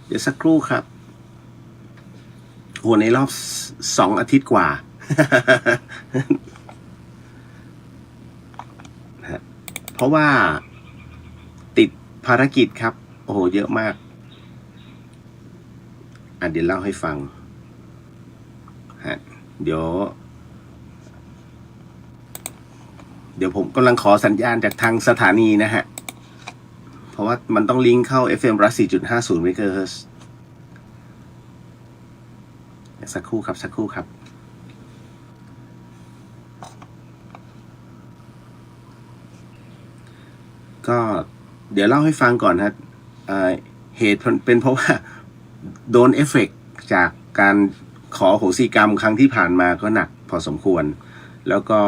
เดี๋ยวสักครู่ครับโหในรอบ2 อาทิตย์กว่าเพราะว่าติดภารกิจครับโอ้โหเยอะมากเดี๋ยวเล่าให้ฟังเดี๋ยวผมกำลังขอสัญญาณจากทางสถานีนะฮะเพราะว่ามันต้องลิงก์เข้า FM 104.50 เมกะเฮิรตซ์สักครู่ครับ ก็เดี๋ยวเล่าให้ฟังก่อนฮะเหตุเป็นเพราะว่าโดนเอฟเฟกต์จากการขอโหสิกรรมครั้งที่ผ่านมาก็หนักพอสมควรแล้วก็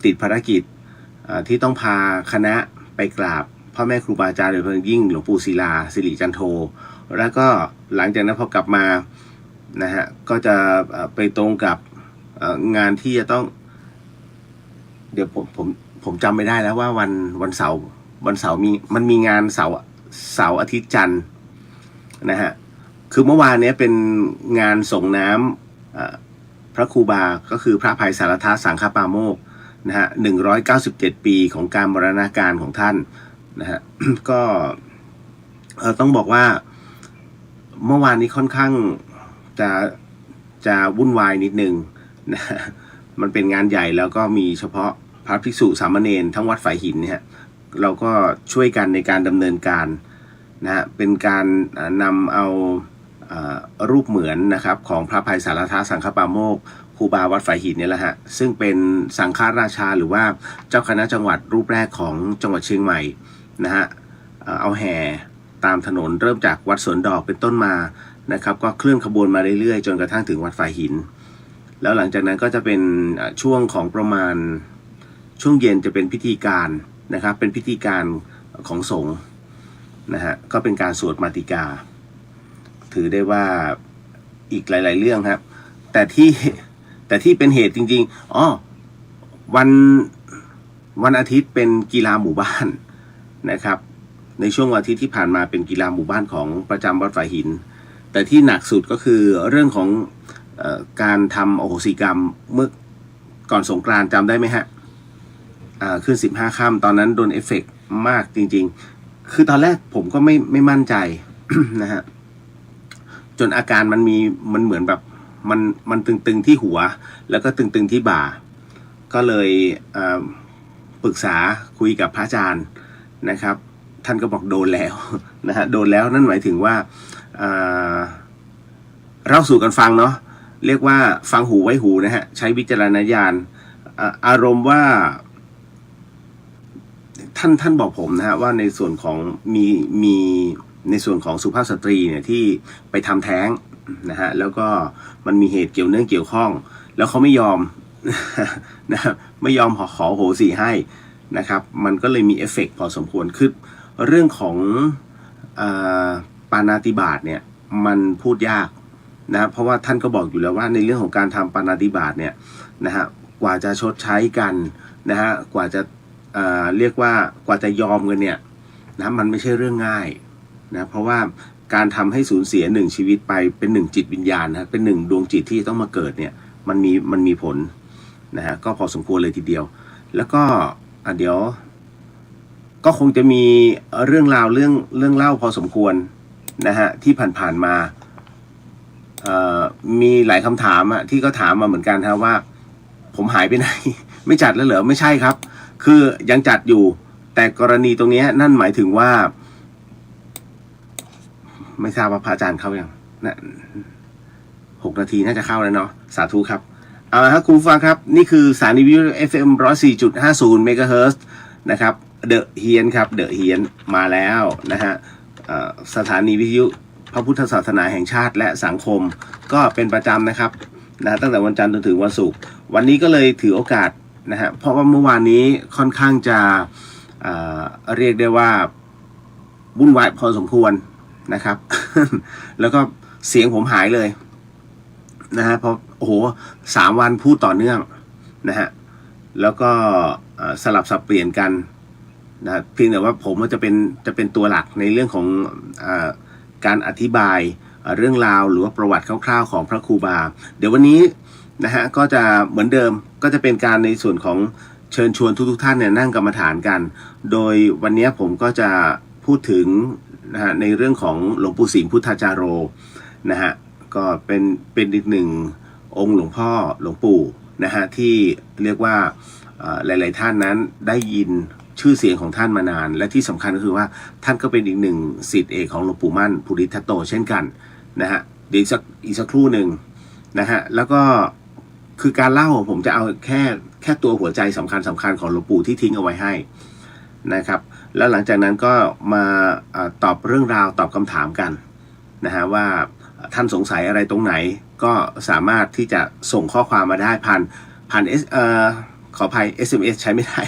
ติดภารกิจที่ต้องพาคณะไปกราบพ่อแม่ครูบาอาจารย์โดยเฉพาะยิ่งหลวงปู่ศิลาสิริจันโทแล้วก็หลังจากนั้นพอกลับมานะฮะก็จะไปตรงกับงานที่จะต้องเดี๋ยวผมจำไม่ได้แล้วว่าวันเสาร์มันมีงานเสาร์อาทิตย์จันทร์นะฮะคือเมื่อวานนี้เป็นงานส่งน้ำพระครูบาก็คือพระภัยสารทัศน์สังฆปาโมกข์นะฮะ197 ปีของการมรณการของท่านนะฮะ ก็ต้องบอกว่าเมื่อวานนี้ค่อนข้างจะวุ่นวายนิดนึงนะมันเป็นงานใหญ่แล้วก็มีเฉพาะพระภิกษุสามเณรทั้งวัดฝายหินเนี่ยเราก็ช่วยกันในการดำเนินการนะฮะเป็นการนำเอารูปเหมือนนะครับของพระภัยสารทัศน์สังฆปาโมกข์ครูบาวัดฝายหินเนี่ยแหละฮะซึ่งเป็นสังฆราชาหรือว่าเจ้าคณะจังหวัดรูปแรกของจังหวัดเชียงใหม่นะฮะเอาแห่ตามถนนเริ่มจากวัดสวนดอกเป็นต้นมานะครับก็เคลื่อนขบวนมาเรื่อยๆจนกระทั่งถึงวัดฝายหินแล้วหลังจากนั้นก็จะเป็นช่วงของประมาณช่วงเย็นจะเป็นพิธีการนะครับเป็นพิธีการของสงฆ์นะฮะก็เป็นการสวดมาติกาถือได้ว่าอีกหลายๆเรื่องครับแต่ที่เป็นเหตุจริงๆวันอาทิตย์เป็นกีฬาหมู่บ้านนะครับในช่วงวันอาทิตย์ที่ผ่านมาเป็นกีฬาหมู่บ้านของประจำวัดฝายหินแต่ที่หนักสุดก็คือเรื่องของการทำอโหสิกรรมเมื่อก่อนสงกรานต์จำได้ไหมฮะขึ้น15 ค่ำตอนนั้นโดนเอฟเฟกต์มากจริงๆคือตอนแรกผมก็ไม่มั่นใจ นะฮะจนอาการมันเหมือนแบบมันตึงๆที่หัวแล้วก็ตึงๆที่บ่าก็เลยปรึกษาคุยกับพระอาจารย์นะครับท่านก็บอกโดนแล้วนะฮะโดนแล้วนั่นหมายถึงว่าเล่าสู่กันฟังเนาะเรียกว่าฟังหูไว้หูนะฮะใช้วิจารณญาณอารมณ์ว่าท่านบอกผมนะฮะว่าในส่วนของมีในส่วนของสุภาพสตรีเนี่ยที่ไปทำแท้งนะฮะแล้วก็มันมีเหตุเกี่ยวเนื่องเกี่ยวข้องแล้วเขาไม่ยอมนะครับไม่ยอมขอโหสิให้นะครับมันก็เลยมีเอฟเฟกต์พอสมควรคือเรื่องของปาณาติบาตเนี่ยมันพูดยากนะเพราะว่าท่านก็บอกอยู่แล้วว่าในเรื่องของการทำปาณาติบาตเนี่ยนะฮะกว่าจะชดใช้กันนะฮะกว่าจะเรียกว่ากว่าจะยอมกันเนี่ยนะมันไม่ใช่เรื่องง่ายนะเพราะว่าการทำให้สูญเสีย1 ชีวิตไปเป็น1 จิตวิญญาณนะเป็น1 ดวงจิตที่ต้องมาเกิดเนี่ยมันมีผลนะฮะก็พอสมควรเลยทีเดียวแล้วก็เดี๋ยวก็คงจะมีเรื่องราวเรื่องเล่าพอสมควรนะฮะที่ผ่านมามีหลายคำถามที่ก็ถามมาเหมือนกันครับว่าผมหายไปไหน ไม่จัดแล้วเหรอไม่ใช่ครับคือยังจัดอยู่แต่กรณีตรงนี้นั่นหมายถึงว่าไม่ทราบว่าพระอาจารย์เข้ายังนะ6 นาทีน่าจะเข้าแล้วเนาะสาธุครับเอาละครับคุณฟังครับนี่คือสถานีวิทยุ FM 104.50 เมกะเฮิรตซ์นะครับเดอะเฮียนครับเดอะเฮียนมาแล้วนะฮะสถานีวิทยุพระพุทธศาสนาแห่งชาติและสังคมก็เป็นประจำนะครับนะตั้งแต่วันจันทร์จนถึงวันศุกร์วันนี้ก็เลยถือโอกาสนะฮะเพราะว่าเมื่อวานนี้ค่อนข้างจะเรียกได้ว่าวุ่นวายพอสมควรนะครับ แล้วก็เสียงผมหายเลยนะฮะเพราะโอ้โห3 วันพูดต่อเนื่องนะฮะแล้วก็สลับสับเปลี่ยนกันนะเพียงแต่ว่าผมจะเป็นตัวหลักในเรื่องของ การอธิบายเรื่องราวหรือว่าประวัติคร่าวๆของพระครูบาเดี๋ยววันนี้นะฮะก็จะเหมือนเดิมก็จะเป็นการในส่วนของเชิญชวนทุกท่านเนี่ยนั่งกรรมฐานกันโดยวันนี้ผมก็จะพูดถึงนะฮะในเรื่องของหลวงปู่สิมพุทธาจาโรนะฮะก็เป็นอีกหนึ่งองค์หลวงพ่อหลวงปู่นะฮะที่เรียกว่าหลายๆท่านนั้นได้ยินชื่อเสียงของท่านมานานและที่สำคัญก็คือว่าท่านก็เป็นอีกหนึ่งศิษย์เอกของหลวงปู่มั่นภูริทัตโตเช่นกันนะฮะเดี๋ยวอีกสักครู่หนึ่งนะฮะแล้วก็คือการเล่าผมจะเอาแค่ตัวหัวใจสำคัญของหลวงปู่ที่ทิ้งเอาไว้ให้นะครับแล้วหลังจากนั้นก็มาตอบเรื่องราวตอบคำถามกันนะฮะว่าท่านสงสัยอะไรตรงไหนก็สามารถที่จะส่งข้อความมาได้ผ่านขออภัย SMS ใช้ไม่ได้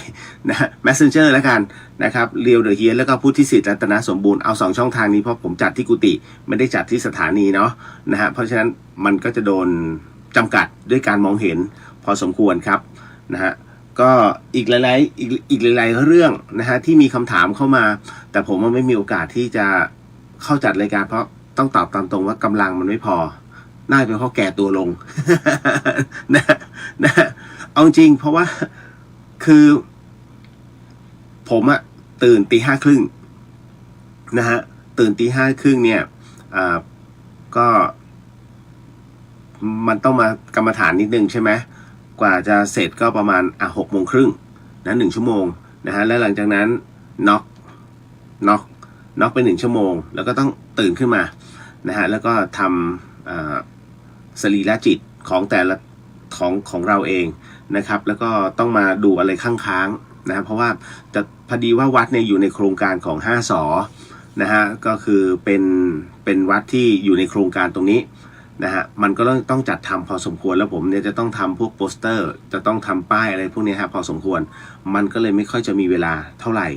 นะ Messenger แล้วกันนะครับเรียวเดอะเฮียแล้วก็พุทธิสิทธิ์รัตนสมบูรณ์เอา2ช่องทางนี้เพราะผมจัดที่กุฏิไม่ได้จัดที่สถานีเนาะนะฮะเพราะฉะนั้นมันก็จะโดนจำกัดด้วยการมองเห็นพอสมควรครับนะฮะก็อีกหลายเรื่องนะฮะที่มีคำถามเข้ามาแต่ผมว่าไม่มีโอกาสที่จะเข้าจัดรายการเพราะต้องตอบตามตรงว่ากำลังมันไม่พอน่าจะเป็นเพราะแก่ตัวลง นะเอาจริงเพราะว่าคือผมอะตื่นตี 5:30นะฮะตื่นตี 5:30เนี่ยก็มันต้องมากรรมฐานนิดนึงใช่ไหมกว่าจะเสร็จก็ประมาณ6:30นะ1 ชั่วโมงนะฮะแล้วหลังจากนั้นน็อกไป1 ชั่วโมงแล้วก็ต้องตื่นขึ้นมานะฮะแล้วก็ทำสรีระจิตของแต่ละของเราเองนะครับแล้วก็ต้องมาดูอะไรค้างนะเพราะว่าจะพอดีว่าวัดเนี่ยอยู่ในโครงการของ5สนะฮะก็คือเป็นวัดที่อยู่ในโครงการตรงนี้นะฮะมันก็ต้องจัดทำพอสมควรแล้วผมเนี่ยจะต้องทำพวกโปสเตอร์จะต้องทำป้ายอะไรพวกนี้ครับพอสมควรมันก็เลยไม่ค่อยจะมีเวลาเท่าไหร่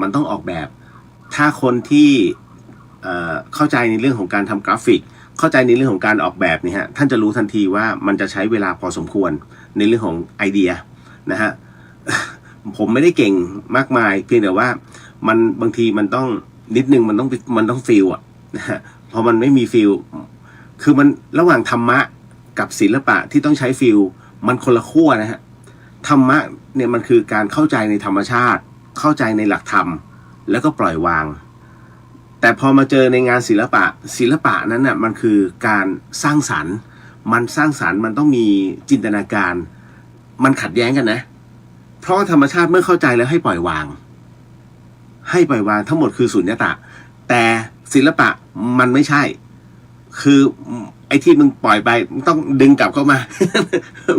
มันต้องออกแบบถ้าคนที่เข้าใจในเรื่องของการทำกราฟิกเข้าใจในเรื่องของการออกแบบเนี่ยฮะท่านจะรู้ทันทีว่ามันจะใช้เวลาพอสมควรในเรื่องของไอเดียนะฮะ ผมไม่ได้เก่งมากมายเพียงแต่ว่ามันบางทีมันต้องนิดนึงมันต้องฟีลอะนะฮะพอมันไม่มีฟีลคือมันระหว่างธรรมะกับศิลปะที่ต้องใช้ฟีลมันคนละขั้วนะฮะธรรมะเนี่ยมันคือการเข้าใจในธรรมชาติเข้าใจในหลักธรรมแล้วก็ปล่อยวางแต่พอมาเจอในงานศิลปะนั้นน่ะมันคือการสร้างสรรค์มันต้องมีจินตนาการมันขัดแย้งกันนะเพราะธรรมชาติเมื่อเข้าใจแล้วให้ปล่อยวางทั้งหมดคือสุญญตาแต่ศิลปะมันไม่ใช่คือไอ้ที่มึงปล่อยไปมึงต้องดึงกลับเข้ามา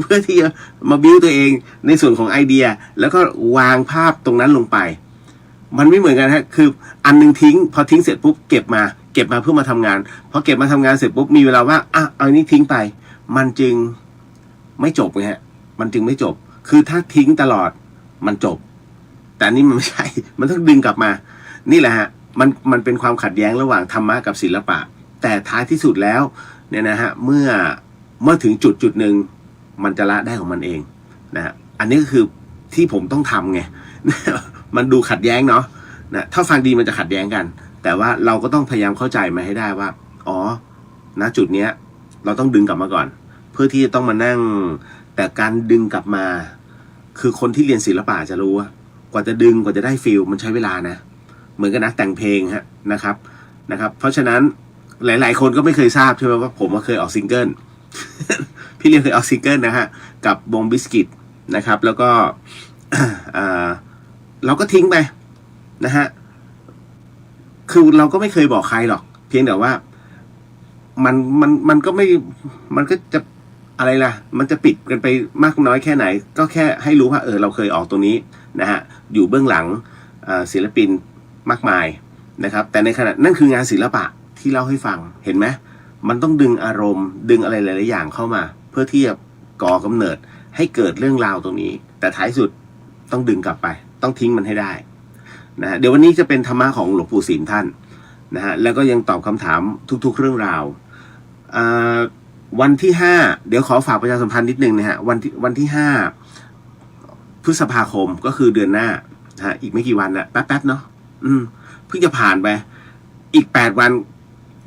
เพื่อที่จะมาบิ้วตัวเองในส่วนของไอเดียแล้วก็วางภาพตรงนั้นลงไปมันไม่เหมือนกันฮะคืออันนึงทิ้งพอทิ้งเสร็จปุ๊บเก็บมาเพื่อมาทำงานพอเก็บมาทำงานเสร็จปุ๊บมีเวลาว่าเอานี้ทิ้งไปมันจึงไม่จบไงฮะมันจึงไม่จบคือถ้าทิ้งตลอดมันจบแต่นี่มันไม่ใช่มันต้องดึงกลับมานี่แหละฮะมันเป็นความขัดแย้งระหว่างธรรมะกับศิลปะแต่ท้ายที่สุดแล้วเนี่ยนะฮะเมื่อถึงจุดหนึ่งมันจะละได้ของมันเองนะฮะอันนี้ก็คือที่ผมต้องทำไง มันดูขัดแย้งเนาะนะถ้าฟังดีมันจะขัดแย้งกันแต่ว่าเราก็ต้องพยายามเข้าใจมาให้ได้ว่าอ๋อณจุดเนี้ยเราต้องดึงกลับมาก่อนเพื่อที่จะต้องมานั่งแต่การดึงกลับมาคือคนที่เรียนศิลปะจะรู้ว่ากว่าจะดึงกว่าจะได้ฟีลมันใช้เวลานะเหมือนกับนักแต่งเพลงฮะนะครับเพราะฉะนั้นหลายๆคนก็ไม่เคยทราบใช่ไหมว่าผมเคยออกซิงเกิล พี่เรียนเคยออกซิงเกิลนะฮะกับวงบิสกิตนะครับแล้วก็ เราก็ทิ้งไปนะฮะคือเราก็ไม่เคยบอกใครหรอกเพียงแต่ว่ามันก็ไม่มันก็จะอะไรล่ะมันจะปิดกันไปมากน้อยแค่ไหนก็แค่ให้รู้ว่าเราเคยออกตรงนี้นะฮะอยู่เบื้องหลังศิลปินมากมายนะครับแต่ในขณะนั่นคืองานศิลปะที่เล่าให้ฟังเห็นไหมมันต้องดึงอารมณ์ดึงอะไรหลายๆอย่างเข้ามาเพื่อที่จะก่อกำเนิดให้เกิดเรื่องราวตรงนี้แต่ท้ายสุดต้องดึงกลับไปต้องทิ้งมันให้ได้นะฮะเดี๋ยววันนี้จะเป็นธรรมะของหลวงปู่สิมท่านนะฮะแล้วก็ยังตอบคำถามทุกๆเรื่องราววันที่5เดี๋ยวขอฝากประชาสัมพันธ์นิดนึงนะฮะวันที่5พฤษภาคมก็คือเดือนหน้านะฮะอีกไม่กี่วันแหละแป๊บๆเนาะเพิ่งจะผ่านไปอีก8 วัน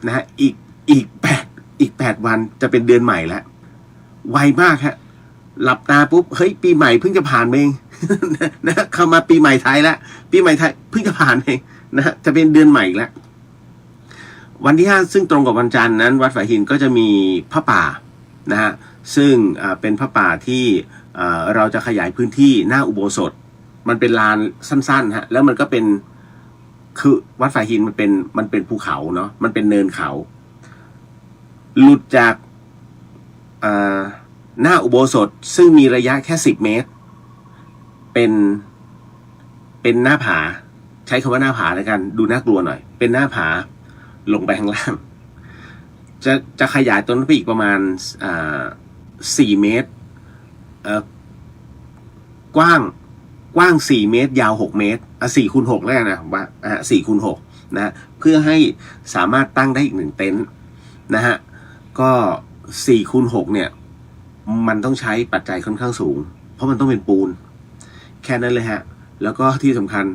นะฮะอีก 8 วันจะเป็นเดือนใหม่แล้วไวมากฮะหลับตาปุ๊บเฮ้ยปีใหม่เพิ่งจะผ่านเอง นะเข้ามาปีใหม่ไทยแล้วปีใหม่ไทยเพิ่งจะผ่านเองนะฮะจะเป็นเดือนใหม่อีกแล้ววันที่ 5ซึ่งตรงกับวันจันทร์นั้นวัดฝายหินก็จะมีพระป่านะฮะซึ่งเป็นพระป่าที่เราจะขยายพื้นที่หน้าอุโบสถมันเป็นลานสั้นๆฮะแล้วมันก็เป็นคือวัดฝายหินมันเป็นภูเขาเนาะมันเป็นเนินเขาหลุดจากหน้าอุโบสถซึ่งมีระยะแค่10 เมตรเป็นหน้าผาใช้คำว่าหน้าผาแล้วกันดูน่ากลัวหน่อยเป็นหน้าผาลงไปข้างล่างจะขยายต้นไปอีกประมาณ4 เมตรกว้าง4 เมตรยาว6 เมตร4 คูณ 6แล้วกันนะว่า4 คูณ 6นะเพื่อให้สามารถตั้งได้อีก1 เต็นท์นะฮะก็4 คูณ 6เนี่ยมันต้องใช้ปัจจัยค่อนข้างสูงเพราะมันต้องเป็นปูนแค่นั้นเลยฮะแล้วก็ที่สำคัญ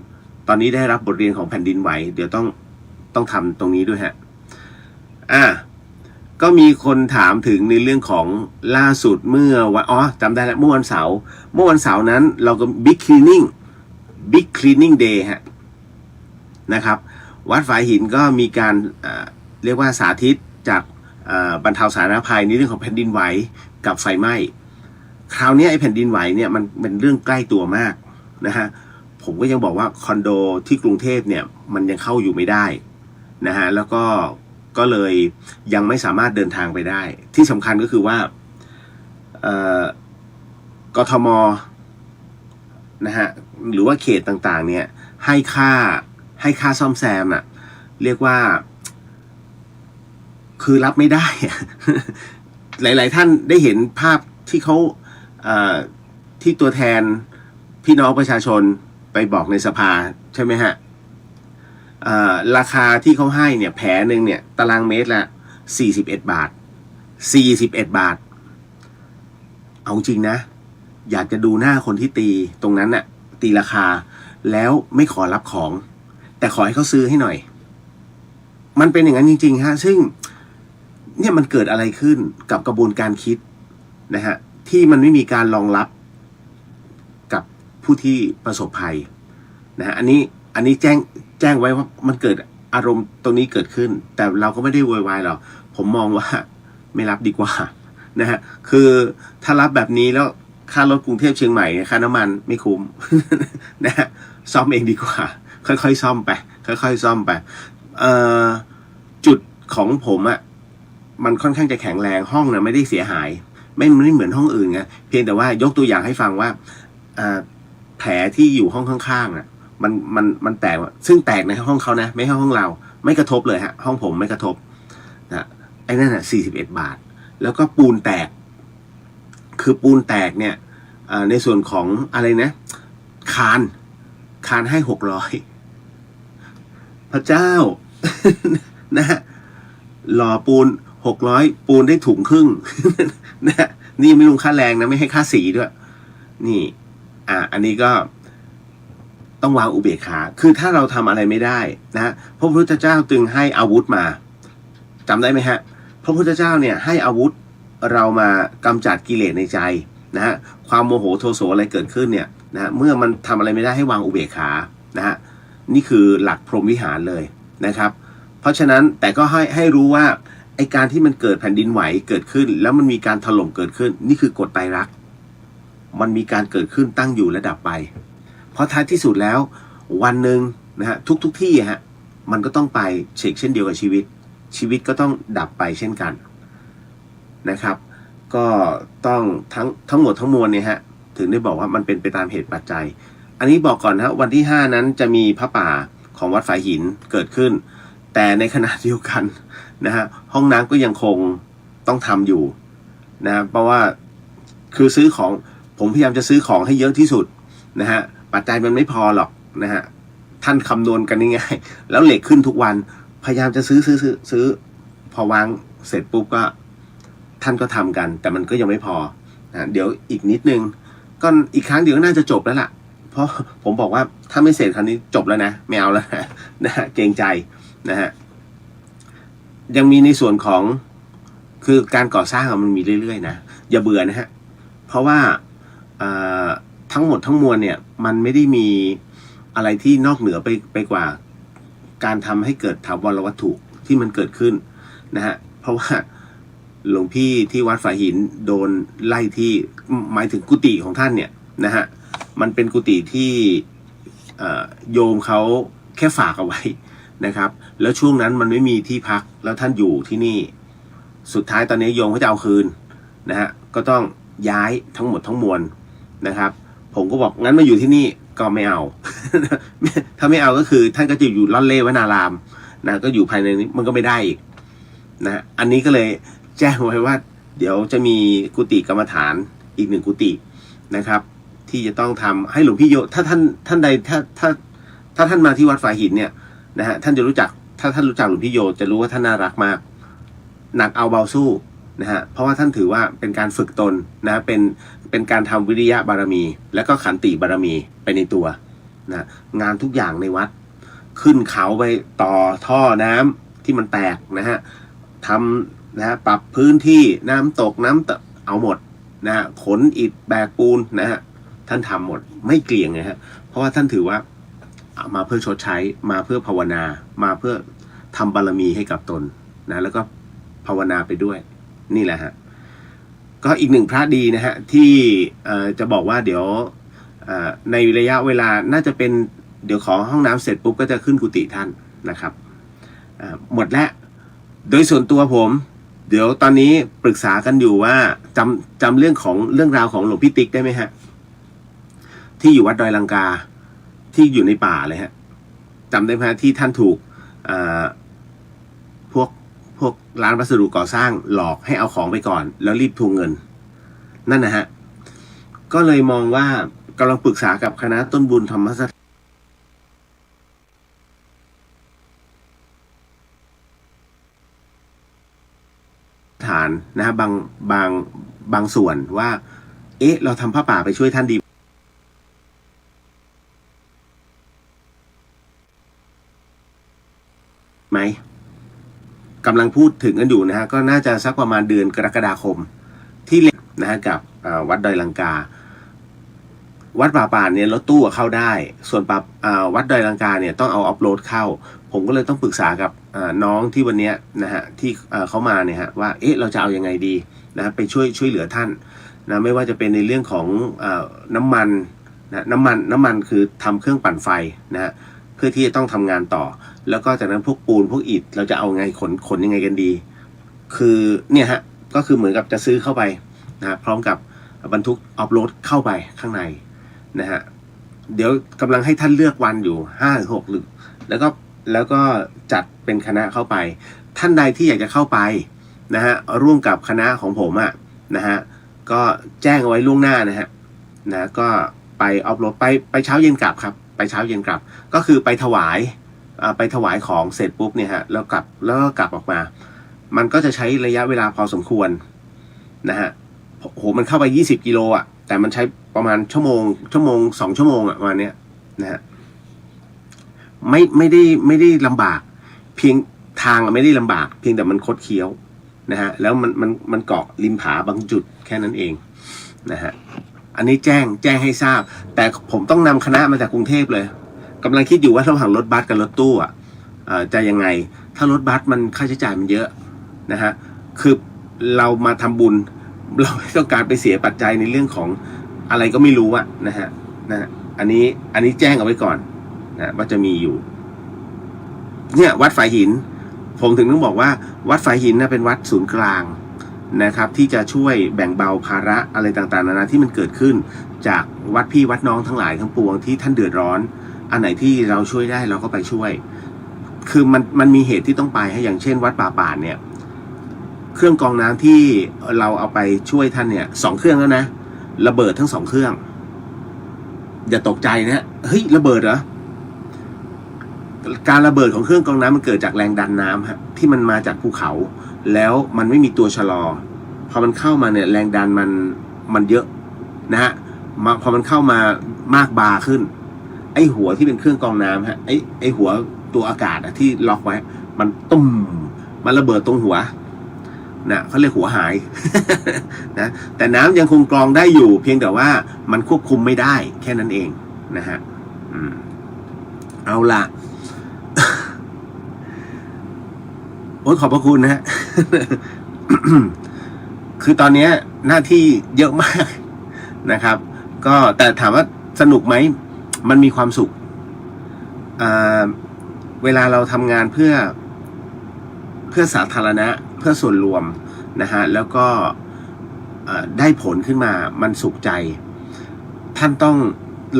ตอนนี้ได้รับบทเรียนของแผ่นดินไหวเดี๋ยวต้องทำตรงนี้ด้วยฮะก็มีคนถามถึงในเรื่องของล่าสุดเมื่อวันจำได้แล้วเมื่อวันเสาร์นั้นเราก็ Big Cleaning Day ฮะนะครับวัดฝายหินก็มีการเรียกว่าสาธิตจากบรรเทาสาธารณภัยในเรื่องของแผ่นดินไหวกับไฟไหม้คราวนี้ไอ้แผ่นดินไหวเนี่ยมันเป็นเรื่องใกล้ตัวมากนะฮะผมก็ยังบอกว่าคอนโดที่กรุงเทพเนี่ยมันยังเข้าอยู่ไม่ได้นะฮะแล้วก็เลยยังไม่สามารถเดินทางไปได้ที่สำคัญก็คือว่ากทมนะฮะหรือว่าเขตต่างๆเนี่ยให้ค่าซ่อมแซมเรียกว่าคือรับไม่ได้ หลายๆท่านได้เห็นภาพที่เขาที่ตัวแทนพี่น้องประชาชนไปบอกในสภาใช่ไหมฮะราคาที่เขาให้เนี่ยแผลหนึ่งเนี่ยตารางเมตรละ41 บาทเอาจริงนะอยากจะดูหน้าคนที่ตีตรงนั้นน่ะตีราคาแล้วไม่ขอรับของแต่ขอให้เขาซื้อให้หน่อยมันเป็นอย่างนั้นจริงๆฮะซึ่งเนี่ยมันเกิดอะไรขึ้นกับกระบวนการคิดนะฮะที่มันไม่มีการรองรับกับผู้ที่ประสบภัยนะฮะอันนี้แจ้งไว้ว่ามันเกิดอารมณ์ตรงนี้เกิดขึ้นแต่เราก็ไม่ได้โวยวายหรอกผมมองว่าไม่รับดีกว่านะฮะคือถ้ารับแบบนี้แล้วค่ารถกรุงเทพเชียงใหม่ค่าน้ำมันไม่คุ้ม นะฮะซ่อมเองดีกว่าค่อยๆซ่อมไปจุดของผมมันค่อนข้างจะแข็งแรงห้องไม่ได้เสียหายไม่เหมือนห้องอื่นไงเพียงแต่ว่ายกตัวอย่างให้ฟังว่าแผลที่อยู่ห้องข้างๆมันแตกซึ่งแตกในห้องเขานะไม่ใช่ห้องเราไม่กระทบเลยฮะห้องผมไม่กระทบนะไอ้นั่น41 บาทแล้วก็ปูนแตกคือปูนแตกเนี่ยในส่วนของอะไรนะคานให้600พระเจ้า นะฮะหล่อปูน600ปูนได้ถุงครึ่ง นะนี่ไม่รวมค่าแรงนะไม่ให้ค่าสีด้วยนี่อันนี้ก็ต้องวางอุเบกขาคือถ้าเราทำอะไรไม่ได้นะพระพุทธเจ้าจึงให้อาวุธมาจำได้ไหมฮะพระพุทธเจ้าเนี่ยให้อาวุธเรามากำจัดกิเลสในใจนะฮะความโมโหโทโสอะไรเกิดขึ้นเนี่ยนะเมื่อมันทำอะไรไม่ได้ให้วางอุเบกขานะฮะนี่คือหลักพรหมวิหารเลยนะครับเพราะฉะนั้นแต่ก็ให้รู้ว่าไอการที่มันเกิดแผ่นดินไหวเกิดขึ้นแล้วมันมีการถล่มเกิดขึ้นนี่คือกฎไตรลักษณ์มันมีการเกิดขึ้นตั้งอยู่และดับไปเพราะท้ายที่สุดแล้ววันหนึ่งนะฮะทุกที่ฮะมันก็ต้องไปเช่นเดียวกับชีวิตก็ต้องดับไปเช่นกันนะครับก็ต้องทั้งหมดทั้งมวลเนี่ยฮะถึงได้บอกว่ามันเป็นไปตามเหตุปัจจัยอันนี้บอกก่อนนะวันที่ 5นั้นจะมีพระป่าของวัดฝายหินเกิดขึ้นแต่ในขณะเดียวกันนะฮะห้องน้ำก็ยังคงต้องทำอยู่นะเพราะว่าคือซื้อของผมพยายามจะซื้อของให้เยอะที่สุดนะฮะปัจจัยมันไม่พอหรอกนะฮะท่านคำนวณกันง่ายๆแล้วเหล็กขึ้นทุกวันพยายามจะซื้อพอวางเสร็จปุ๊บก็ท่านก็ทำกันแต่มันก็ยังไม่พอนะเดี๋ยวอีกนิดนึงก็อีกครั้งเดี๋ยวน่าจะจบแล้วล่ะเพราะผมบอกว่าถ้าไม่เสร็จครั้งนี้จบแล้วนะไม่เอาแล้วนะฮะเกรงใจนะฮะ ยังมีในส่วนของคือการก่อสร้างมันมีเรื่อยๆนะอย่าเบื่อนะฮะเพราะว่าทั้งหมดทั้งมวลเนี่ยมันไม่ได้มีอะไรที่นอกเหนือไปกว่าการทำให้เกิดถาวรวัตถุที่มันเกิดขึ้นนะฮะเพราะว่าหลวงพี่ที่วัดฝายหินโดนไล่ที่หมายถึงกุฏิของท่านเนี่ยนะฮะมันเป็นกุฏิที่โยมเขาแค่ฝากเอาไว้นะครับแล้วช่วงนั้นมันไม่มีที่พักแล้วท่านอยู่ที่นี่สุดท้ายตอนนี้โยมเขาจะเอาคืนนะฮะก็ต้องย้ายทั้งหมดทั้งมวลนะครับผมก็บอกงั้นมาอยู่ที่นี่ก็ไม่เอา ถ้าไม่เอาก็คือท่านก็จะอยู่ล่อนเล่วนารามนะก็อยู่ภายในนี้มันก็ไม่ได้อีกนะอันนี้ก็เลยแจ้งไว้ว่าเดี๋ยวจะมีกุฏิกรรมฐานอีก1กุฏินะครับที่จะต้องทำให้หลวงพี่โยถ้าท่านใดถ้าท่านมาที่วัดฝายหินเนี่ยนะฮะท่านจะรู้จักถ้าท่านรู้จักหลวงพี่โยจะรู้ว่าท่านน่ารักมากหนักเอาเบาสู้นะฮะเพราะว่าท่านถือว่าเป็นการฝึกตนนะเป็นการทำวิริยะบารมีและก็ขันติบารมีไปในตัวนะงานทุกอย่างในวัดขึ้นเขาไปต่อท่อน้ำที่มันแตกนะฮะทำนะฮะปรับพื้นที่น้ำตกเอาหมดนะฮะขนอิฐแบกปูนนะฮะท่านทำหมดไม่เกลี่ยงนะฮะเพราะว่าท่านถือว่ามาเพื่อชดใช้มาเพื่อภาวนามาเพื่อทำบารมีให้กับตนนะแล้วก็ภาวนาไปด้วยนี่แหละฮะก็อีก1พระดีนะฮะที่จะบอกว่าเดี๋ยวในระยะเวลาน่าจะเป็นเดี๋ยวขอห้องน้ำเสร็จปุ๊บก็จะขึ้นกุฏิท่านนะครับหมดแล้วโดยส่วนตัวผมเดี๋ยวตอนนี้ปรึกษากันอยู่ว่าจำเรื่องราวของหลวงพี่ติ๊กได้ไหมฮะที่อยู่วัดดอยลังกาที่อยู่ในป่าเลยฮะจำได้ไหมฮะที่ท่านถูกพวกร้านวัสดุก่อสร้างหลอกให้เอาของไปก่อนแล้วรีบทวงเงินนั่นนะฮะก็เลยมองว่ากำลังปรึกษากับคณะต้นบุญธรรมสถานนะฮะบางส่วนว่าเราทำผ้าป่าไปช่วยท่านดีไหมกำลังพูดถึงกันอยู่นะฮะก็น่าจะสักประมาณเดือนกรกฎาคมที่เล่นนะฮะกับวัดดอยลังกาวัดป่าป่านเนี่ยรถตู้เข้าได้ส่วนวัดดอยลังกาเนี่ยต้องเอาออฟโรดเข้าผมก็เลยต้องปรึกษากับน้องที่วันนี้นะฮะที่เขามาเนี่ยฮะว่าเราจะเอายังไงดีนะไปช่วยเหลือท่านนะไม่ว่าจะเป็นในเรื่องของน้ำมันนะน้ำมันคือทำเครื่องปั่นไฟนะฮะเพื่อที่จะต้องทำงานต่อแล้วก็จากนั้นพวกปูนพวกอิฐเราจะเอาไงขนยังไงกันดีคือเนี่ยฮะก็คือเหมือนกับจะซื้อเข้าไปนะพร้อมกับบรรทุกออฟโรดเข้าไปข้างในนะฮะเดี๋ยวกำลังให้ท่านเลือกวันอยู่5-6หรือแล้วก็จัดเป็นคณะเข้าไปท่านใดที่อยากจะเข้าไปนะฮะร่วมกับคณะของผมนะฮะก็แจ้งเอาไว้ล่วงหน้านะฮะก็ไปออฟโรดไปเช้าเย็นกลับครับไปเช้าเย็นกลับก็คือไปถวายของเสร็จปุ๊บเนี่ยฮะแล้วก็กลับออกมามันก็จะใช้ระยะเวลาพอสมควรนะฮะโหมันเข้าไป20 กิโลอ่ะแต่มันใช้ประมาณชั่วโมง2 ชั่วโมงอ่ะประมาณเนี้ยนะฮะไม่ได้ลำบากเพียงทางไม่ได้ลำบากเพียงแต่มันคดเคี้ยวนะฮะแล้วมันเกาะริมผาบางจุดแค่นั้นเองนะฮะอันนี้แจ้งให้ทราบแต่ผมต้องนำคณะมาจากกรุงเทพเลยกำลังคิดอยู่ว่าระหว่างรถบัสกับรถตู้จะยังไงถ้ารถบัสมันค่าใช้จ่ายมันเยอะนะฮะคือเรามาทำบุญเราไม่ต้องการไปเสียปัจจัยในเรื่องของอะไรก็ไม่รู้นะฮะอันนี้แจ้งเอาไว้ก่อนนะว่าจะมีอยู่เนี่ยวัดฝายหินผมถึงต้องบอกว่าวัดฝายหินเป็นวัดศูนย์กลางนะครับที่จะช่วยแบ่งเบาภาระอะไรต่างๆนานาที่มันเกิดขึ้นจากวัดพี่วัดน้องทั้งหลายทั้งปวงที่ท่านเดือดร้อนอันไหนที่เราช่วยได้เราก็ไปช่วยคือมันมีเหตุที่ต้องไปให้อย่างเช่นวัดป่าป่านเนี่ยเครื่องกรองน้ำที่เราเอาไปช่วยท่านเนี่ย2 เครื่องแล้วนะระเบิดทั้ง2 เครื่องอย่าตกใจนะเฮ้ยระเบิดเหรอการระเบิดของเครื่องกรองน้ำมันเกิดจากแรงดันน้ำฮะที่มันมาจากภูเขาแล้วมันไม่มีตัวชะลอพอมันเข้ามาเนี่ยแรงดันมันเยอะนะฮะพอมันเข้ามามากบาร์ขึ้นไอ้หัวที่เป็นเครื่องกรองน้ำฮะไอ้หัวตัวอากาศที่ล็อกไว้มันตุ้ม มันระเบิดตรงหัวนะเขาเรียกหัวหาย นะแต่น้ำยังคงกรองได้อยู่เพียงแต่ว่ามันควบคุมไม่ได้แค่นั้นเองนะฮะเอาละ โอ้ยขอบพระคุณนะฮะ คือตอนนี้หน้าที่เยอะมากนะครับ ก็แต่ถามว่าสนุกไหมมันมีความสุขเวลาเราทำงานเพื่อสาธารณะเพื่อส่วนรวมนะฮะแล้วก็ได้ผลขึ้นมามันสุขใจท่านต้อง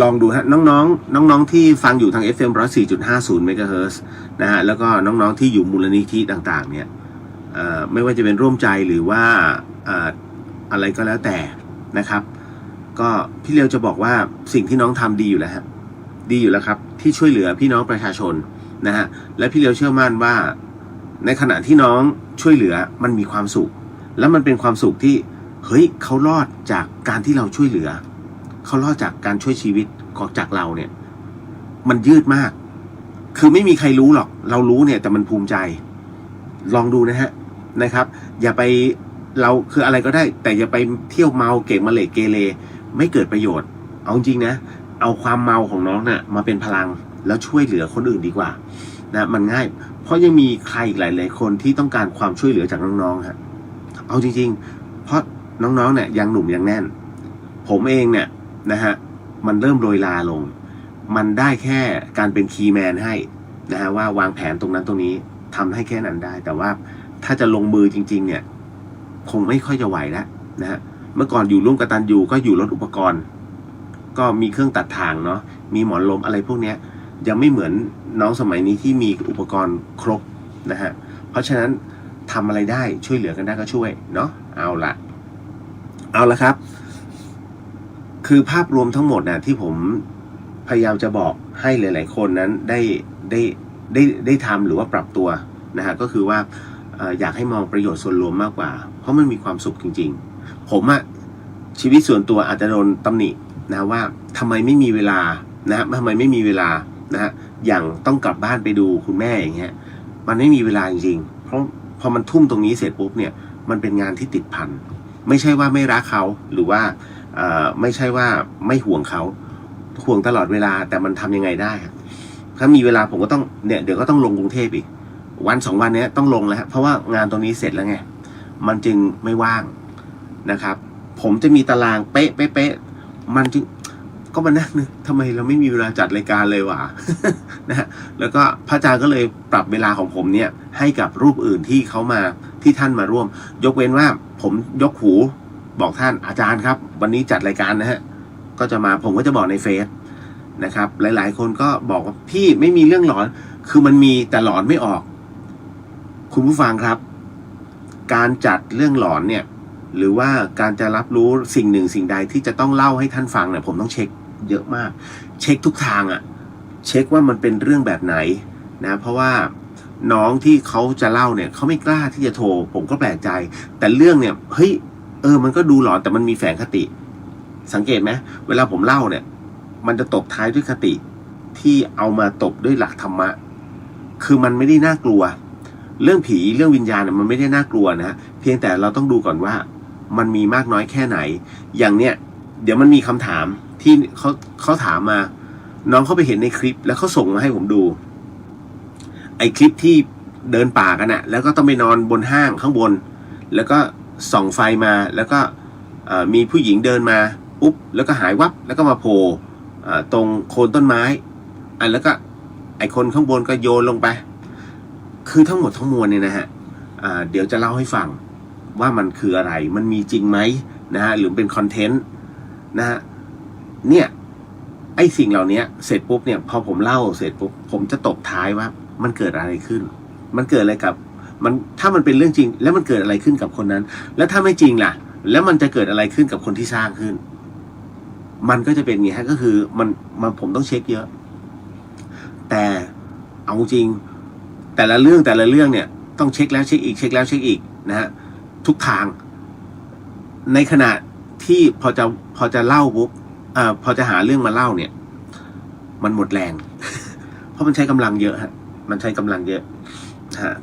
ลองดูฮะน้องที่ฟังอยู่ทาง FM 104.50 เมกะเฮิรตซ์นะฮะแล้วก็น้องๆที่อยู่มูลนิธิต่างๆเนี่ยไม่ว่าจะเป็นร่วมใจหรือว่าอะไรก็แล้วแต่นะครับก็พี่เลียวจะบอกว่าสิ่งที่น้องทำดีอยู่แล้วฮะดีอยู่แล้วครับที่ช่วยเหลือพี่น้องประชาชนนะฮะและพี่เลียวเชื่อมั่นว่าในขณะที่น้องช่วยเหลือมันมีความสุขแล้วมันเป็นความสุขที่เฮ้ยเขารอดจากการที่เราช่วยเหลือเขารอดจากการช่วยชีวิตของจากเราเนี่ยมันยืดมากคือไม่มีใครรู้หรอกเรารู้เนี่ยแต่มันภูมิใจลองดูนะฮะนะครับอย่าไปเราคืออะไรก็ได้แต่อย่าไปเที่ยวเมาเก่งมาเหลกเกเรไม่เกิดประโยชน์เอาจริงนะเอาความเมาของน้องน่ะมาเป็นพลังแล้วช่วยเหลือคนอื่นดีกว่านะมันง่ายเพราะยังมีใครอีกหลายๆคนที่ต้องการความช่วยเหลือจากน้องๆฮะเอาจริงๆเพราะน้องๆเนี่ยยังหนุ่มยังแน่นผมเองเนี่ยนะฮะมันเริ่มโรยลาลงมันได้แค่การเป็นคีย์แมนให้นะฮะว่าวางแผนตรงนั้นตรงนี้ทำให้แค่นั้นได้แต่ว่าถ้าจะลงมือจริงๆเนี่ยคงไม่ค่อยจะไหวแล้วนะฮะเมื่อก่อนอยู่ร่วมกตัญญูก็อยู่รถอุปกรณ์ก็มีเครื่องตัดทางเนาะมีหมอนลมอะไรพวกเนี้ยยังไม่เหมือนน้องสมัยนี้ที่มีอุปกรณ์ครบนะฮะเพราะฉะนั้นทำอะไรได้ช่วยเหลือกันได้ก็ช่วยเนาะเอาละครับคือภาพรวมทั้งหมดนะที่ผมพยายามจะบอกให้หลายๆคนนั้นได้ทำหรือว่าปรับตัวนะฮะก็คือว่าอยากให้มองประโยชน์ส่วนรวมมากกว่าเพราะมันมีความสุขจริงๆผมอะชีวิตส่วนตัวอาจจะโดนตำหนินะว่าทำไมไม่มีเวลานะฮะทำไมไม่มีเวลานะฮะอย่างต้องกลับบ้านไปดูคุณแม่อย่างเงี้ยมันไม่มีเวลาจริงๆเพราะพอมันทุ่มตรงนี้เสร็จปุ๊บเนี่ยมันเป็นงานที่ติดพันไม่ใช่ว่าไม่รักเขาหรือว่าไม่ใช่ว่าไม่ห่วงเขาห่วงตลอดเวลาแต่มันทำยังไงได้ถ้ามีเวลาผมก็ต้องเนี่ยเดี๋ยวก็ต้องลงกรุงเทพอีกวัน2 วันนี้ต้องลงแล้วเพราะว่างานตรงนี้เสร็จแล้วไงมันจึงไม่ว่างนะครับผมจะมีตารางเป๊ะมันจึงก็มานั่งนึกทำไมเราไม่มีเวลาจัดรายการเลยวะ นะฮะแล้วก็พระอาจารย์ก็เลยปรับเวลาของผมเนี่ยให้กับรูปอื่นที่เขามาที่ท่านมาร่วมยกเว้นว่าผมยกหูบอกท่านอาจารย์ครับวันนี้จัดรายการนะฮะก็จะมาผมก็จะบอกในเฟซนะครับหลายๆคนก็บอกว่าพี่ไม่มีเรื่องหลอนคือมันมีแต่หลอนไม่ออกคุณผู้ฟังครับการจัดเรื่องหลอนเนี่ยหรือว่าการจะรับรู้สิ่งหนึ่งสิ่งใดที่จะต้องเล่าให้ท่านฟังเนี่ยผมต้องเช็คเยอะมากเช็คทุกทางอะเช็คว่ามันเป็นเรื่องแบบไหนนะเพราะว่าน้องที่เขาจะเล่าเนี่ยเขาไม่กล้าที่จะโทรผมก็แปลกใจแต่เรื่องเนี่ยเฮ้ยมันก็ดูหลอนแต่มันมีแฝงคติสังเกตไหมเวลาผมเล่าเนี่ยมันจะตบท้ายด้วยคติที่เอามาตบด้วยหลักธรรมะคือมันไม่ได้น่ากลัวเรื่องผีเรื่องวิญญาณเนี่ยมันไม่ได้น่ากลัวนะเพียงแต่เราต้องดูก่อนว่ามันมีมากน้อยแค่ไหนอย่างเนี้ยเดี๋ยวมันมีคำถามที่เขาถามมาน้องเขาไปเห็นในคลิปแล้วเขาส่งมาให้ผมดูไอ้คลิปที่เดินป่ากันนะแล้วก็ต้องไปนอนบนห้างข้างบนแล้วก็ส่องไฟมาแล้วก็มีผู้หญิงเดินมาปุ๊บแล้วก็หายวับแล้วก็มาโผล่ตรงโคนต้นไม้แล้วก็ไอ้คนข้างบนก็โยนลงไปคือทั้งหมดทั้งมวลเนี่ยนะฮะเดี๋ยวจะเล่าให้ฟังว่ามันคืออะไรมันมีจริงไหมนะฮะหรือเป็นคอนเทนต์นะฮะเนี่ยไอ้สิ่งเหล่านี้เสร็จปุ๊บเนี่ยพอผมเล่าเสร็จปุ๊บผมจะตบท้ายว่ามันเกิดอะไรขึ้นมันเกิดอะไรกับมันถ้ามันเป็นเรื่องจริงแล้วมันเกิดอะไรขึ้นกับคนนั้นแล้วถ้าไม่จริงล่ะแล้วมันจะเกิดอะไรขึ้นกับคนที่สร้างขึ้นมันก็จะเป็นอย่างนี้ฮะก็คือมันผมต้องเช็คเยอะแต่เอาจริงแต่ละเรื่องเนี่ยต้องเช็คแล้วเช็คอีกเช็คแล้วเช็คอีกนะฮะทุกทางในขณะที่พอจะเล่าปุ๊บพอจะหาเรื่องมาเล่าเนี่ยมันหมดแรง เพราะมันใช้กำลังเยอะฮะมันใช้กำลังเยอะฮะ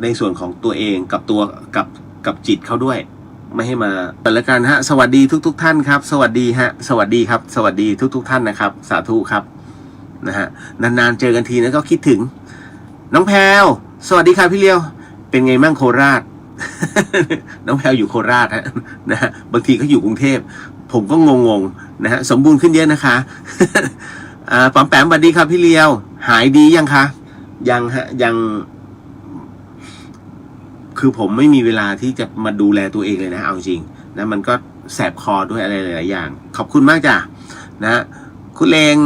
ในส่วนของตัวเองกับตัวกับจิตเขาด้วย ไม่ให้มาแต่ละกันฮะสวัสดีทุกท่านครับสวัสดีฮะสวัสดีครับสวัสดีทุกท่านนะครับสาธุครับนะฮะนานๆเจอกันทีนะก็คิดถึงน้องแพรวสวัสดีครับพี่เลี้ยวเป็นไงมั่งโคราช น้องแพรวอยู่โคราชฮะนะฮะบางทีก็อยู่กรุงเทพผมก็งงๆนะฮะสมบูรณ์ขึ้นเยอะนะคะป๋อมแปมสวัสดีครับพี่เลี้ยวหายดียังคะยังฮะยังคือผมไม่มีเวลาที่จะมาดูแลตัวเองเลยนะเอาจริงนะมันก็แสบคอด้วยอะไรหลายๆอย่างขอบคุณมากจ้ะนะคุณเลง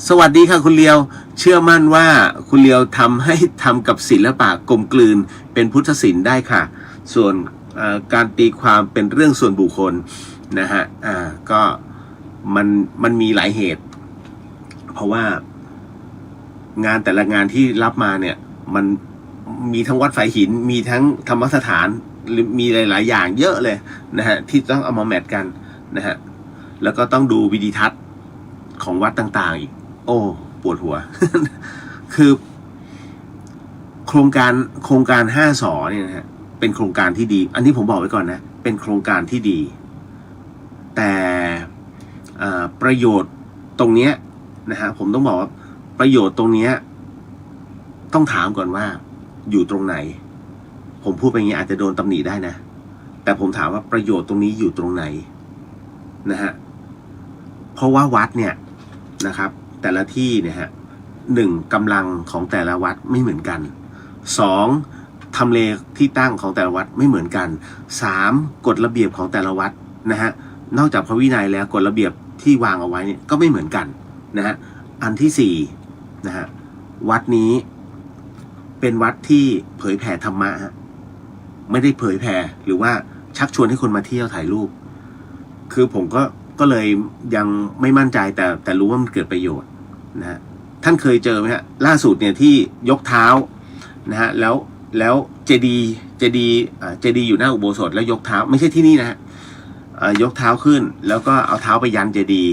สวัสดีค่ะคุณเลียวเชื่อมั่นว่าคุณเลียวทำกับศิลปะกลมกลืนเป็นพุทธศิลป์ได้ค่ะส่วนการตีความเป็นเรื่องส่วนบุคคลนะฮะก็มันมีหลายเหตุเพราะว่างานแต่ละงานที่รับมาเนี่ยมันมีทั้งวัดฝายหินมีทั้งธรรมสถานมีหลายๆอย่างเยอะเลยนะฮะที่ต้องเอามาแมทกันนะฮะแล้วก็ต้องดูวิดีทัศน์ของวัดต่างๆอีกโอ้ปวดหัว คือโครงการ5 สอเนี่ยนะฮะเป็นโครงการที่ดีอันนี้ผมบอกไว้ก่อนนะเป็นโครงการที่ดีแต่ประโยชน์ตรงเนี้ยนะฮะผมต้องบอกว่าประโยชน์ตรงเนี้ยต้องถามก่อนว่าอยู่ตรงไหนผมพูดไปอย่างนี้อาจจะโดนตำหนิได้นะแต่ผมถามว่าประโยชน์ตรงนี้อยู่ตรงไหนนะฮะเพราะว่าวัดเนี่ยนะครับแต่ละที่เนี่ยฮะ1กำลังของแต่ละวัดไม่เหมือนกัน2ทำเลที่ตั้งของแต่ละวัดไม่เหมือนกัน3กฎระเบียบของแต่ละวัดนะฮะนอกจากพระวินัยแล้วกฎระเบียบที่วางเอาไว้เนี่ยก็ไม่เหมือนกันนะฮะอันที่4นะฮะวัดนี้เป็นวัดที่เผยแผ่ธรรมะฮะไม่ได้เผยแผ่หรือว่าชักชวนให้คนมาเที่ยวถ่ายรูปคือผมก็เลยยังไม่มั่นใจแต่รู้ว่ามันเกิดประโยชน์นะฮะท่านเคยเจอไหมฮะล่าสุดเนี่ยที่ยกเท้านะฮะแล้วเจดีอยู่หน้าอุโบสถแล้วยกเท้าไม่ใช่ที่นี่นะฮะยกเท้าขึ้นแล้วก็เอาเท้าไปยันเจดี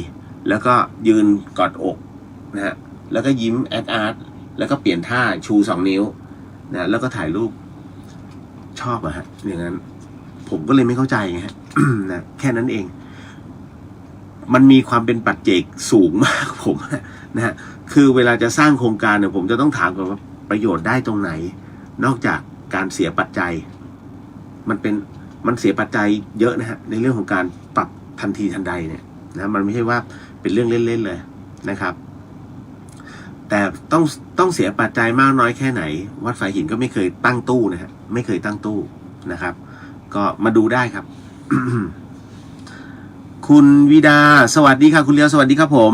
แล้วก็ยืนกอดอกนะฮะแล้วก็ยิ้มแอดอาร์ตแล้วก็เปลี่ยนท่าชู2 นิ้วนะแล้วก็ถ่ายรูปชอบอะฮะอย่างนั้นผมก็เลยไม่เข้าใจไงฮะ นะแค่นั้นเองมันมีความเป็นปัจเจกสูงมากผมนะฮะคือเวลาจะสร้างโครงการเนี่ยผมจะต้องถามก่อนว่าประโยชน์ได้ตรงไหนนอกจากการเสียปัจจัยมันเสียปัจจัยเยอะนะฮะในเรื่องของการปรับทันทีทันใดเนี่ยนะมันไม่ใช่ว่าเป็นเรื่องเล่นๆเลยนะครับแต่ต้องเสียปัจจัยมากน้อยแค่ไหนวัดฝายหินก็ไม่เคยตั้งตู้นะฮะไม่เคยตั้งตู้นะครับก็มาดูได้ครับ คุณวิดาสวัสดีค่ะคุณเลียวสวัสดีครับผม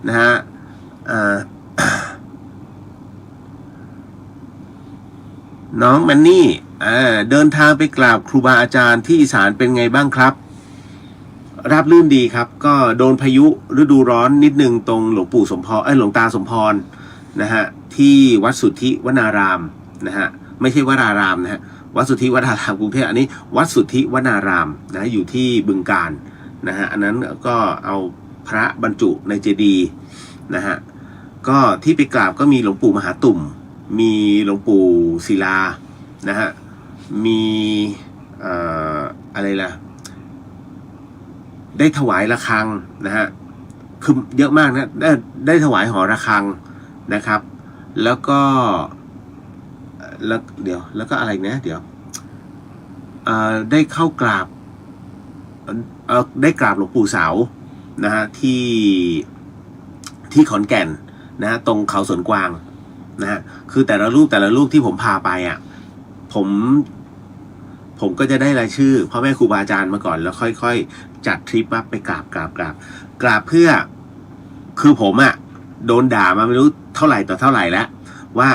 นะฮะน้องมันนี่เดินทางไปกราบครูบาอาจารย์ที่อีสานเป็นไงบ้างครับราบรื่นดีครับก็โดนพายุฤดูร้อนนิดนึงตรงหลวงปู่สมพรหลวงตาสมพรนะฮะที่วัดสุทธิวนารามนะฮะไม่ใช่วรารามนะฮะวัดสุทธิวนารามกรุงเทพอันนี้วัดสุทธิวนารามนะอยู่ที่บึงกาฬนะฮะอันนั้นก็เอาพระบรรจุในเจดีย์นะฮะก็ที่ไปกราบก็มีหลวงปู่มหาตุ่มมีหลวงปู่ศิลานะฮะมีอะไรล่ะได้ถวายระฆังนะฮะคือเยอะมากนะได้ถวายหอระฆังนะครับแล้วก็แล้วก็อะไรนะเดี๋ยวได้เข้ากราบได้กราบหลวงปู่เสานะฮะที่ขอนแก่นนะฮะตรงเขาสวนกวางนะฮะคือแต่ละรูปที่ผมพาไปอ่ะผมก็จะได้รายชื่อพ่อแม่ครูบาอาจารย์มาก่อนแล้วค่อยๆจัดทริปว่าไปกราบเพื่อคือผมอ่ะโดนด่ามาไม่รู้เท่าไหร่ต่อเท่าไหร่แล้วว่า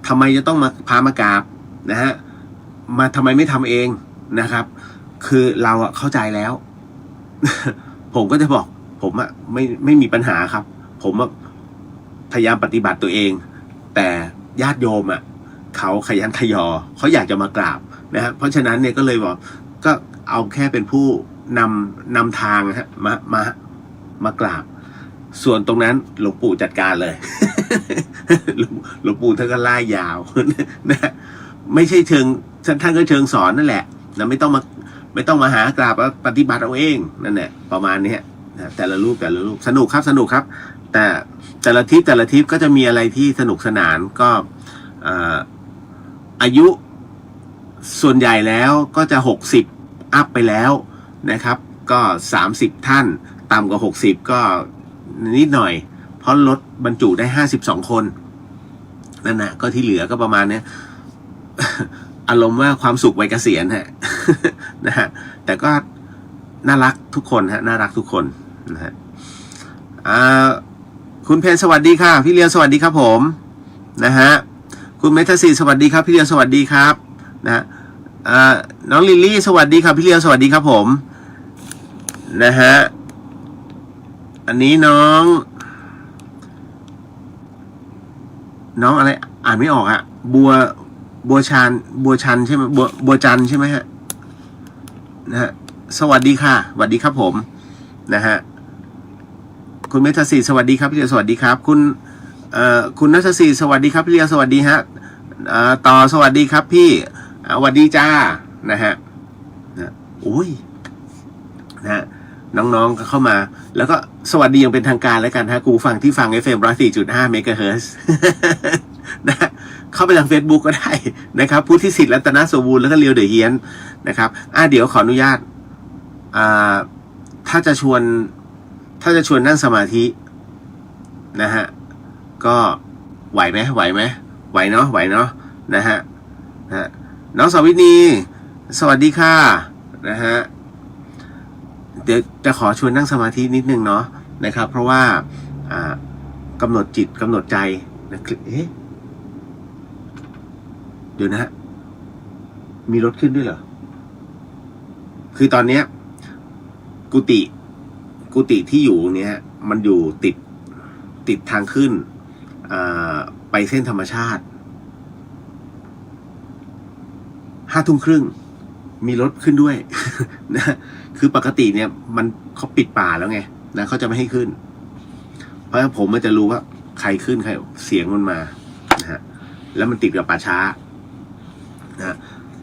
ทำไมจะต้องมาพามากราบนะฮะมาทำไมไม่ทำเองนะครับคือเราอะเข้าใจแล้ว ผมก็จะบอกผมอะไม่มีปัญหาครับผมพยายามปฏิบัติตัวเองแต่ญาติโยมอะเขาขยันขยอเขาอยากจะมากราบนะฮะเพราะฉะนั้นเนี่ยก็เลยบอกก็เอาแค่เป็นผู้นำทางนะฮะมากราบส่วนตรงนั้นหลวงปู่จัดการเลย หลวงปู่ท่านก็ไล่ยาวนะ ไม่ใช่เชิงท่านก็เชิงสอนนั่นแหละนะไม่ต้องมาหากราบปฏิบัติเอาเองนั่นแหละประมาณนี้นะแต่ละรูปสนุกครับแต่แต่ละทริปก็จะมีอะไรที่สนุกสนานก็อายุส่วนใหญ่แล้วก็จะ60อัพไปแล้วนะครับก็30ท่านต่ำกว่า60ก็นิดหน่อยเพราะรถบรรจุได้52คนนั่นนะก็ที่เหลือก็ประมาณนี้ อารมณ์ว่าความสุขวัยเกษียณฮะ นะฮะแต่ก็น่ารักทุกคนฮะน่ารักทุกคนนะฮะคุณเพนสวัสดีค่ะพี่เลียวสวัสดีครับผมนะฮะคุณเมทัศน์สวัสดีครับพี่เลียวสวัสดีครับนะน้องลิลลี่สวัสดีครับพี่เลียวสวัสดีครับผมนะฮะอันนี้น้องอะไรอ่านไม่ออกอะบัวชันใช่ไหมบัวจันใช่ไหมฮะนะฮะสวัสดีค่ะสวัสดีครับผมนะฮะคุณเมธศรีสวัสดีครับพี่เลียสวัสดีครับคุณนัทศรีสวัสดีครับพี่เลียสวัสดีฮะต่อสวัสดีครับพี่สวัสดีจ้านะฮะโอ้ยนะฮะน้องๆก็เข้ามาแล้วก็สวัสดีอย่างเป็นทางการแล้วกันฮะกูฟังที่ฟัง FM 104.5 เมกะเฮิรตซ์นะเข้าไปทาง Facebook ก็ได้นะครับพุทธิสิทธิ์รัตนสมบูรณ์แล้วก็เลียวเดอะเฮียนนะครับเดี๋ยวขออนุญาตถ้าจะชวนนั่งสมาธินะฮะก็ไหวไหมไหวเนาะนะฮะน้องสวินีสวัสดีค่ะนะฮะเดี๋ยวจะขอชวนนั่งสมาธินิดนึงเนาะนะครับเพราะว่ากำหนดจิตกำหนดใจนะเดี๋ยวนะฮะมีรถขึ้นด้วยเหรอคือตอนเนี้ยกุฏิที่อยู่เนี้ยมันอยู่ติดทางขึ้นไปเส้นธรรมชาติ5 ทุ่มครึ่งมีรถขึ้นด้วย นะคือปกติเนี่ยเขาปิดป่าแล้วไงนะเขาจะไม่ให้ขึ้นเพราะฉะนั้นผมมันจะรู้ว่าใครขึ้นใครเสียงมันมานะฮะแล้วมันติดกับป่าช้านะ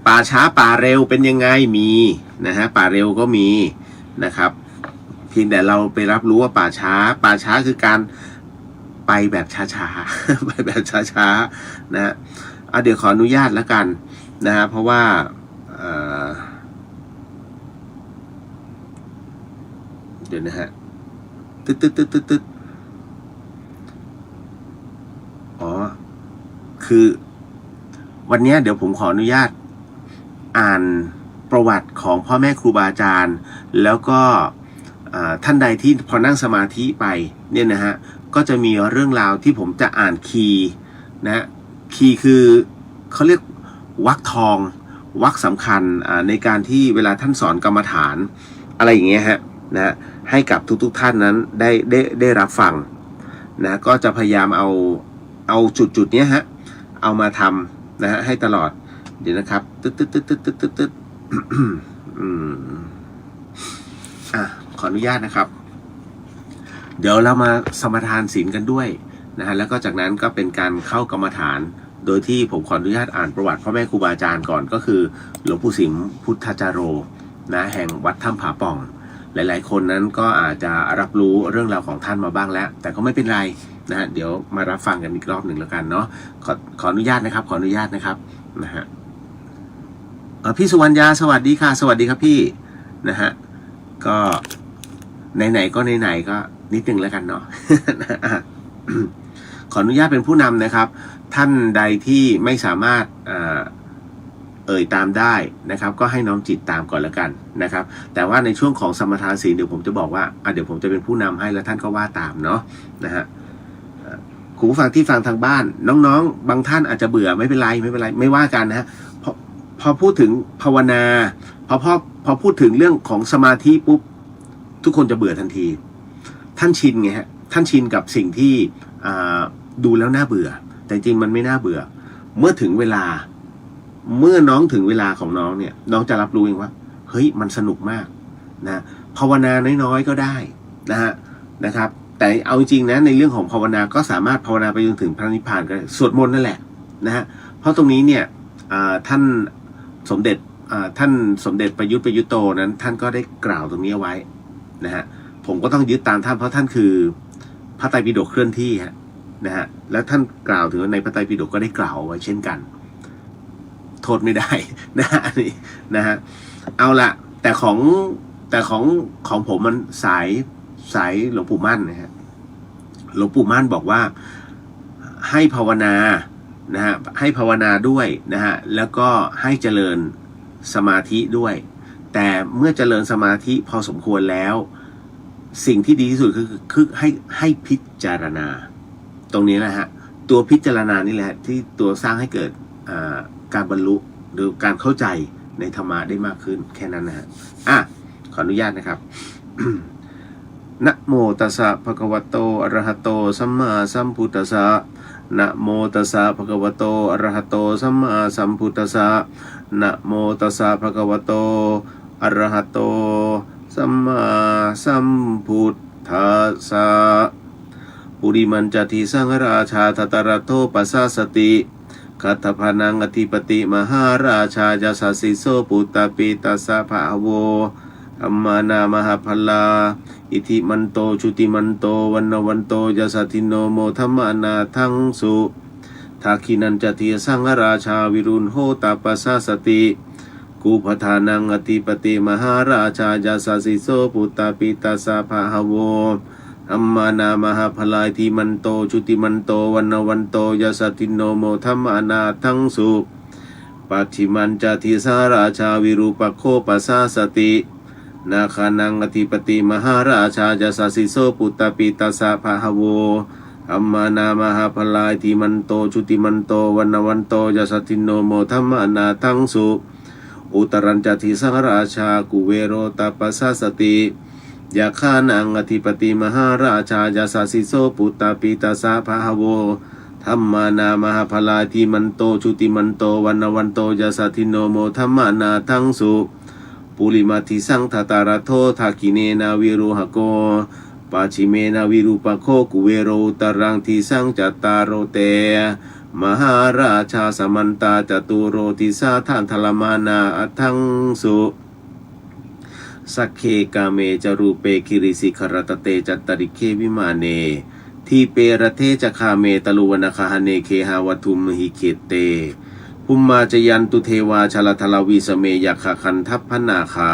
ป่าช้าป่าเร็วเป็นยังไงมีนะฮะป่าเร็วก็มีนะครับเพียงแต่เราไปรับรู้ว่าป่าช้าคือการไปแบบช้าๆ ไปแบบช้าๆนะฮะเดี๋ยวขออนุญาตแล้วกันนะฮะเพราะว่าเดี๋ยวนะฮะตึ๊ดอ๋อคือวันนี้เดี๋ยวผมขออนุญาตอ่านประวัติของพ่อแม่ครูบาอาจารย์แล้วก็ท่านใดที่พอนั่งสมาธิไปเนี่ยนะฮะก็จะมีเรื่องราวที่ผมจะอ่านคีย์นะคีย์คือเขาเรียกวรรคทองวรรคสำคัญในการที่เวลาท่านสอนกรรมฐานอะไรอย่างเงี้ยฮะนะให้กับทุกท่านนั้นได้รับฟังนะก็จะพยายามเอาจุดเนี้ยฮะเอามาทำนะฮะให้ตลอดเดี๋ยวนะครับตึ๊ดขออนุญาตนะครับเดี๋ยวเรามาสมทานศีลกันด้วยนะฮะแล้วก็จากนั้นก็เป็นการเข้ากรรมฐานโดยที่ผมขออนุญาตอ่านประวัติพ่อแม่ครูบาอาจารย์ก่อนก็คือหลวงปู่สิมพุทธจาโรนะแห่งวัดถ้ำผาป่องหลายๆคนนั้นก็อาจจะรับรู้เรื่องราวของท่านมาบ้างแล้วแต่ก็ไม่เป็นไรนะฮะเดี๋ยวมารับฟังกันอีกรอบหนึ่งแล้วกันเนาะขออนุญาตนะครับนะฮะพี่สุวรรณยาสวัสดีค่ะสวัสดีครับพี่นะฮะก็ไหนๆก็นิดนึงแล้วกันเนาะ ขออนุญาตเป็นผู้นำนะครับท่านใดที่ไม่สามารถตามได้นะครับก็ให้น้อมจิตตามก่อนแล้วกันนะครับแต่ว่าในช่วงของสมทานศีลเดี๋ยวผมจะบอกว่าเดี๋ยวผมจะเป็นผู้นำให้แล้วท่านก็ว่าตามเนาะนะฮะคุณผู้ฟังที่ฟังทางบ้านน้องๆบางท่านอาจจะเบื่อไม่เป็นไรไม่ว่ากันนะฮะพอพูดถึงภาวนาพอพูดถึงเรื่องของสมาธิปุ๊บทุกคนจะเบื่อทันทีท่านชินไงฮะท่านชินกับสิ่งที่ดูแล้วน่าเบื่อแต่จริงมันไม่น่าเบื่อเมื่อน้องถึงเวลาของน้องเนี่ยน้องจะรับรู้เองว่าเฮ้ยมันสนุกมากนะภาวนาน้อยๆก็ได้นะครับแต่เอาจริงนะในเรื่องของภาวนาก็สามารถภาวนาไปจนถึงพระนิพพานก็สวดมนต์นั่นแหละนะฮะเพราะตรงนี้เนี่ย ท่านสมเด็จท่านสมเด็จประยุทธ์โตนั้นท่านก็ได้กล่าวตรงนี้ไว้นะฮะผมก็ต้องยึดตามท่านเพราะท่านคือพระไตรปิฎกเคลื่อนที่นะฮะแล้วท่านกล่าวถึงในพระไตรปิฎกก็ได้กล่าวไว้เช่นกันโทษไม่ได้นะฮะนี่นะฮะเอาละแต่ของผมมันสายหลวงปู่มั่นนะฮะหลวงปู่มั่นบอกว่าให้ภาวนานะฮะให้ภาวนาด้วยนะฮะแล้วก็ให้เจริญสมาธิด้วยแต่เมื่อเจริญสมาธิพอสมควรแล้วสิ่งที่ดีที่สุดคือให้พิจารณาตรงนี้นะฮะตัวพิจารณานี่แหละที่ตัวสร้างให้เกิดการบรรลุหรือการเข้าใจในธรรมะได้มากขึ้นแค่นั้นนะฮะขออนุญาตนะครับ นะโมตัสสะภะคะวะโตอะระหะโตสัมมาสัมพุทธัสสะนะโมตัสสะภะคะวะโตอะระหะโตสัมมาสัมพุทธัสสะนะโมตัสสะภะคะวะโตอะระหะโตสัมมาสัมพุทธัสสะปุริมันจติสังราชาทัตตระโตปัสสสติคัตถพานังอธิปติมหาราชาจะสัสสิโสปุตตปิตัสสะภะโวอัมมานามหาพลาอิทิมันโตชุติมันโตวันโตยสัทิโนโมธัมมานาทังสุทักขินันจติสังราชาวิรุณโหตปัสสสติกุปทานังอธิปติมหาราชาจะสัสสิโสปุตตปิตัสสะภะโวอัมมานามหาพลาอิทิมันโตชุติมันโตวันโตยสัทิโนโมธัมมานาทังสุปัจฉิมันจติสาราชาวิรูปโคปัสสสตินาคานังอธิปติมหาราชาจะสัสสิโสปุตตปิตัสสะภะโวอัมมานามหาพลาอิทิมันโตชุติมันโตวันโตยสัทิโนโมธัมมานาทังสุอุตรัญจติสังราชากุเวโรตปัสสสติยาคานังอธิปติมหาราชาจะสัสสิโสปุตตปิตัสสะภะโวธัมมานามหาพลาอิทิมันโตชุติมันโตวันโตยสัทิโนโมธัมมานาทังสุปุริมาทิสังทตารโททากิเนนาวิรุหโกปาชิเมนาวิรูปโคกุเวโรตรังทิสังจัตตารโรเตมหาราชาสมันตาจตุโรติสาทานทลมานาอัทังสุสักเคกาเมจรูเปคิริสิขรตเตจัตตริเควิมาเนทีเปรเทจคาเมตลุวนาคหเนเคหาวัตุมหิเขเตภุมมาจยันตุเทวาชลทลวีสเมยักขคันทัพพนาคา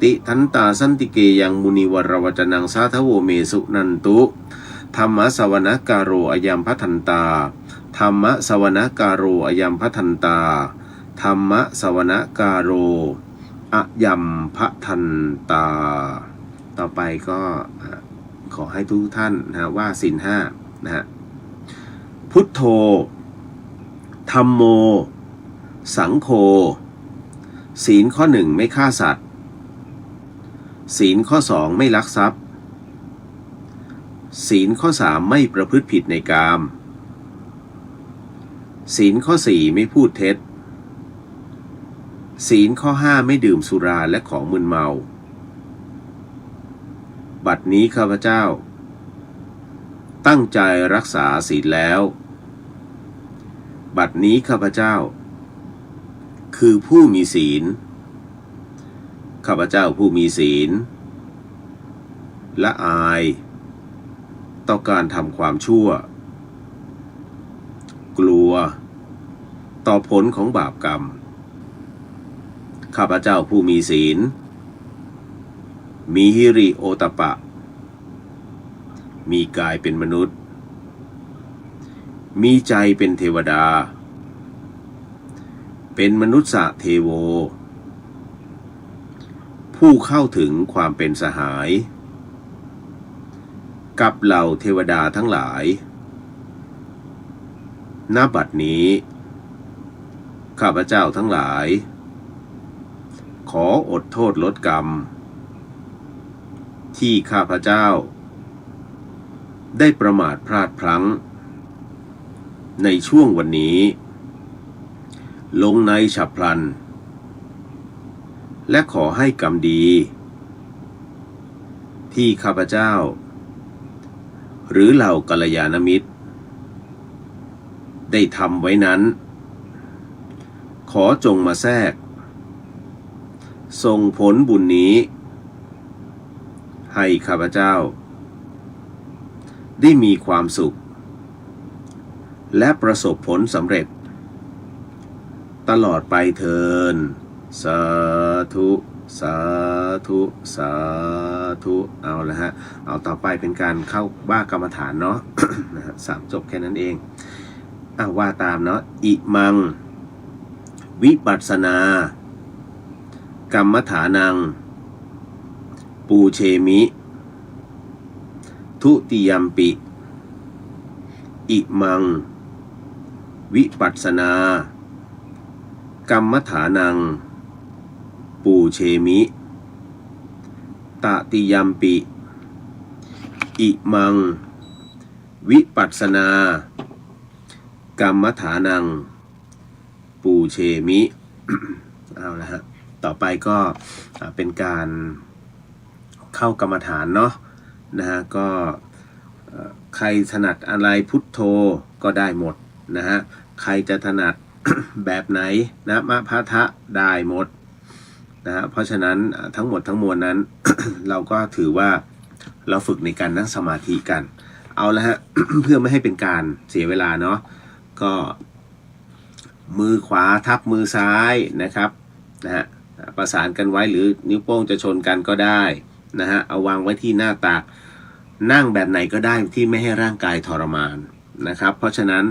ติทันตาสันติเกยังมุนิวรวจนังสาทโวเมสุนันตุธรรมสวนการโรอยัมพัทันตาธรรมสวนการโรอยัมพัทันตาธรรมสวนการโรอยัมพัทันตาต่อไปก็ขอให้ทุกท่านนะว่าศีลห้านะฮะพุทโธธัมโมสังโฆศีลข้อ 1ไม่ฆ่าสัตว์ศีลข้อ 2ไม่ลักทรัพย์ศีลข้อ 3ไม่ประพฤติผิดในกามศีลข้อ 4ไม่พูดเท็จศีลข้อ 5ไม่ดื่มสุราและของมึนเมาบัดนี้ข้าพเจ้าตั้งใจรักษาศีลแล้วบัดนี้ข้าพเจ้าคือผู้มีศีลข้าพเจ้าผู้มีศีลละอายต่อการทำความชั่วกลัวต่อผลของบาปกรรมข้าพเจ้าผู้มีศีลมีหิริโอตปะมีกายเป็นมนุษย์มีใจเป็นเทวดาเป็นมนุษย์เทโวผู้เข้าถึงความเป็นสหายกับเหล่าเทวดาทั้งหลายณ บัดนี้ข้าพเจ้าทั้งหลายขออดโทษลดกรรมที่ข้าพเจ้าได้ประมาทพลาดพลั้งในช่วงวันนี้ลงในฉับพลันและขอให้กรรมดีที่ข้าพเจ้าหรือเหล่ากัลยาณมิตรได้ทำไว้นั้น ขอจงมาแทรกส่งผลบุญนี้ให้ข้าพเจ้าได้มีความสุขและประสบผลสำเร็จตลอดไปเถิดสาธุสาธุสาธุเอาละฮะเอาต่อไปเป็นการเข้าว่ากรรมฐานเนาะ นะฮะ3 จบแค่นั้นเองว่าตามเนาะอิมังวิปัสสนากรรมฐานังปูเชมิทุติยัมปิอิมังวิปัสสนากรรมฐานังปูเชมิตติยัมปิอิมังวิปัสสนากรรมฐานังปูเชมิ เอาละฮะต่อไปก็เป็นการเข้ากรรมฐานเนาะนะฮะก็ใครถนัดอะไรพุทโธก็ได้หมดนะฮะใครจะถนัด แบบไหนนะมะพะทะได้หมดนะฮะเพราะฉะนั้นทั้งหมดทั้งมวลนั้น เราก็ถือว่าเราฝึกในการนั่งสมาธิกันเอาละฮะ เพื่อไม่ให้เป็นการเสียเวลาเนาะก็มือขวาทับมือซ้ายนะครับนะฮะประสานกันไว้หรือนิ้วโป้งจะชนกันก็ได้นะฮะเอาวางไว้ที่หน้าตักนั่งแบบไหนก็ได้ที่ไม่ให้ร่างกายทรมานนะครับเพราะฉะนั้น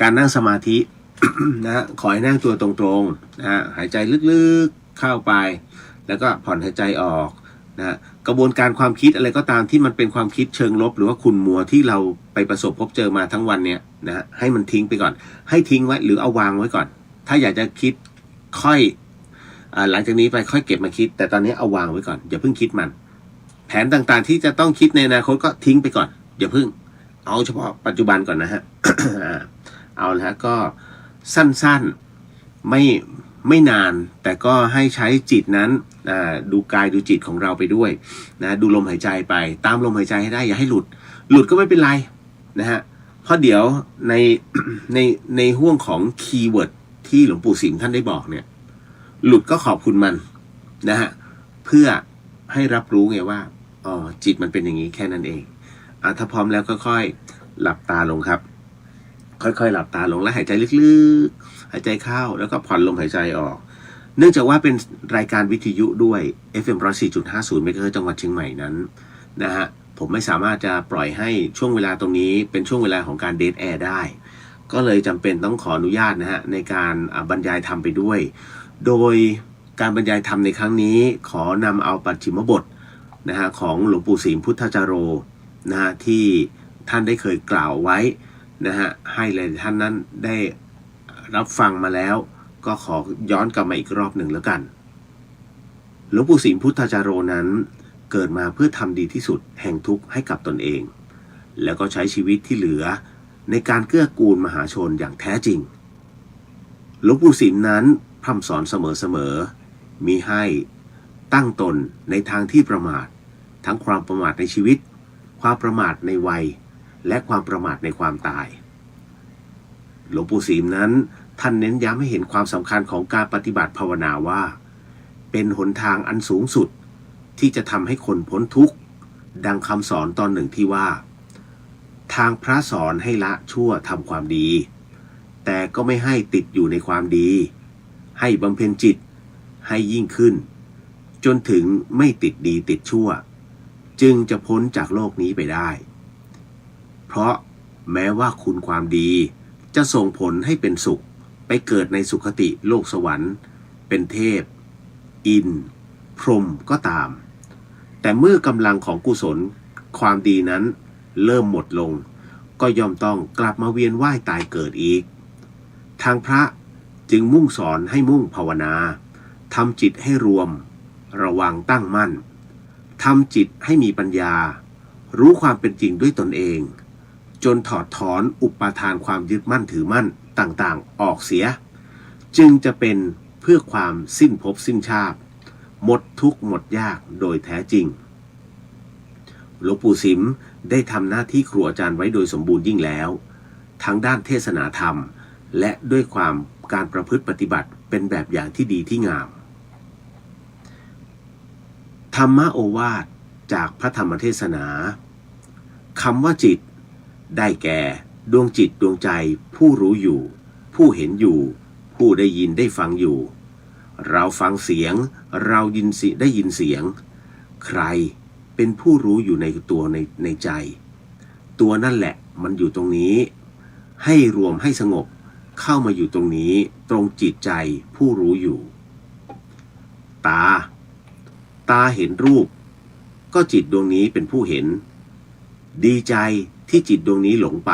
การนั่งสมาธิ นะฮะขอให้นั่งตัวตรงๆนะฮะหายใจลึกๆเข้าไปแล้วก็ผ่อนหายใจออกนะฮะกระบวนการความคิดอะไรก็ตามที่มันเป็นความคิดเชิงลบหรือว่าขุ่นมัวที่เราไปประสบพบเจอมาทั้งวันเนี่ยนะฮะให้มันทิ้งไปก่อนให้ทิ้งไว้หรือเอาวางไว้ก่อนถ้าอยากจะคิดค่อยหลังจากนี้ไปค่อยเก็บมาคิดแต่ตอนนี้เอาวางไว้ก่อนอย่าเพิ่งคิดมันแผนต่างๆที่จะต้องคิดในอนาคตก็ทิ้งไปก่อนอย่าเพิ่งเอาเฉพาะปัจจุบันก่อนนะฮะ เอาละก็สั้นๆไม่นานแต่ก็ให้ใช้จิตนั้นดูกายดูจิตของเราไปด้วยนะดูลมหายใจไปตามลมหายใจให้ได้อย่าให้หลุดก็ไม่เป็นไรนะฮะเพราะเดี๋ยวใน ในห่วงของคีย์เวิร์ดที่หลวงปู่สิงห์ท่านได้บอกเนี่ยหลุดก็ขอบคุณมันนะฮะเพื่อให้รับรู้ไงว่าอ๋อจิตมันเป็นอย่างนี้แค่นั้นเองถ้าพร้อมแล้วก็ค่อยหลับตาลงครับค่อยๆหลับตาลงแล้วหายใจลึกๆหายใจเข้าแล้วก็ผ่อนลมหายใจออกเนื่องจากว่าเป็นรายการวิทยุด้วย FM 104.50 เมกะเฮิรตซ์จังหวัดเชียงใหม่นั้นนะฮะผมไม่สามารถจะปล่อยให้ช่วงเวลาตรงนี้เป็นช่วงเวลาของการเดทแอร์ได้ก็เลยจำเป็นต้องขออนุญาตนะฮะในการบรรยายธรรมไปด้วยโดยการบรรยายธรรมในครั้งนี้ขอนำเอาปัจฉิมบทนะฮะของหลวงปู่สิมพุทธจาโรนะฮะที่ท่านได้เคยกล่าวไว้นะฮะให้เลยท่านนั้นได้รับฟังมาแล้วก็ขอย้อนกลับมาอีกรอบหนึ่งแล้วกันหลวงปู่สิมพุทธจาโรนั้นเกิดมาเพื่อทำดีที่สุดแห่งทุกข์ให้กับตนเองแล้วก็ใช้ชีวิตที่เหลือในการเกื้อกูลมหาชนอย่างแท้จริงหลวงปู่สิมนั้นพร่ำสอนเสมอมีให้ตั้งตนในทางที่ประมาททั้งความประมาทในชีวิตความประมาทในวัยและความประมาทในความตายหลวงปู่สิมนั้นท่านเน้นย้ำให้เห็นความสำคัญของการปฏิบัติภาวนาว่าเป็นหนทางอันสูงสุดที่จะทำให้คนพ้นทุกข์ดังคำสอนตอนหนึ่งที่ว่าทางพระสอนให้ละชั่วทำความดีแต่ก็ไม่ให้ติดอยู่ในความดีให้บำเพ็ญจิตให้ยิ่งขึ้นจนถึงไม่ติดดีติดชั่วจึงจะพ้นจากโลกนี้ไปได้เพราะแม้ว่าคุณความดีจะส่งผลให้เป็นสุขไปเกิดในสุคติโลกสวรรค์เป็นเทพอินทร์พรหมก็ตามแต่เมื่อกำลังของกุศลความดีนั้นเริ่มหมดลงก็ย่อมต้องกลับมาเวียนว่ายตายเกิดอีกทางพระจึงมุ่งสอนให้มุ่งภาวนาทำจิตให้รวมระวังตั้งมั่นทำจิตให้มีปัญญารู้ความเป็นจริงด้วยตนเองจนถอดถอนอุปาทานความยึดมั่นถือมั่นต่างๆออกเสียจึงจะเป็นเพื่อความสิ้นภพสิ้นชาติหมดทุกข์หมดยากโดยแท้จริงหลวงปู่สิมได้ทำหน้าที่ครูอาจารย์ไว้โดยสมบูรณ์ยิ่งแล้วทั้งด้านเทศนาธรรมและด้วยความการประพฤติปฏิบัติเป็น เป็นแบบอย่างที่ดีที่งามธรรมโอวาทจากพระธรรมเทศนาคำว่าจิตได้แก่ดวงจิตดวงใจผู้รู้อยู่ผู้เห็นอยู่ผู้ได้ยินได้ฟังอยู่เราฟังเสียงเราได้ยินเสียงใครเป็นผู้รู้อยู่ในตัวในใจตัวนั่นแหละมันอยู่ตรงนี้ให้รวมให้สงบเข้ามาอยู่ตรงนี้ตรงจิตใจผู้รู้อยู่ตาเห็นรูปก็จิตดวงนี้เป็นผู้เห็นดีใจที่จิตดวงนี้หลงไป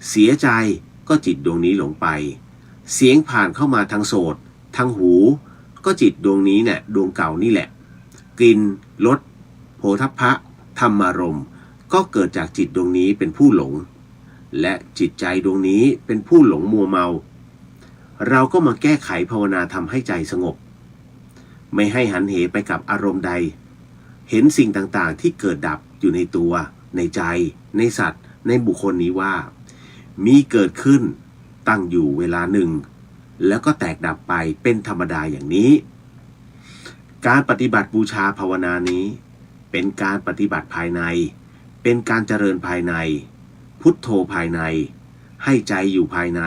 เสียใจก็จิตดวงนี้หลงไปเสียงผ่านเข้ามาทางโสตทางหูก็จิตดวงนี้เนี่ยดวงเก่านี่แหละกลิ่นรสโผฏฐัพพะธรรมารมณ์ก็เกิดจากจิตดวงนี้เป็นผู้หลงและจิตใจดวงนี้เป็นผู้หลงมัวเมาเราก็มาแก้ไขภาวนาทำให้ใจสงบไม่ให้หันเหไปกับอารมณ์ใดเห็นสิ่งต่างๆที่เกิดดับอยู่ในตัวในใจในสัตว์ในบุคคลนี้ว่ามีเกิดขึ้นตั้งอยู่เวลาหนึ่งแล้วก็แตกดับไปเป็นธรรมดาอย่างนี้การปฏิบัติบูชาภาวนานี้เป็นการปฏิบัติภายในเป็นการเจริญภายในพุทโธภายในให้ใจอยู่ภายใน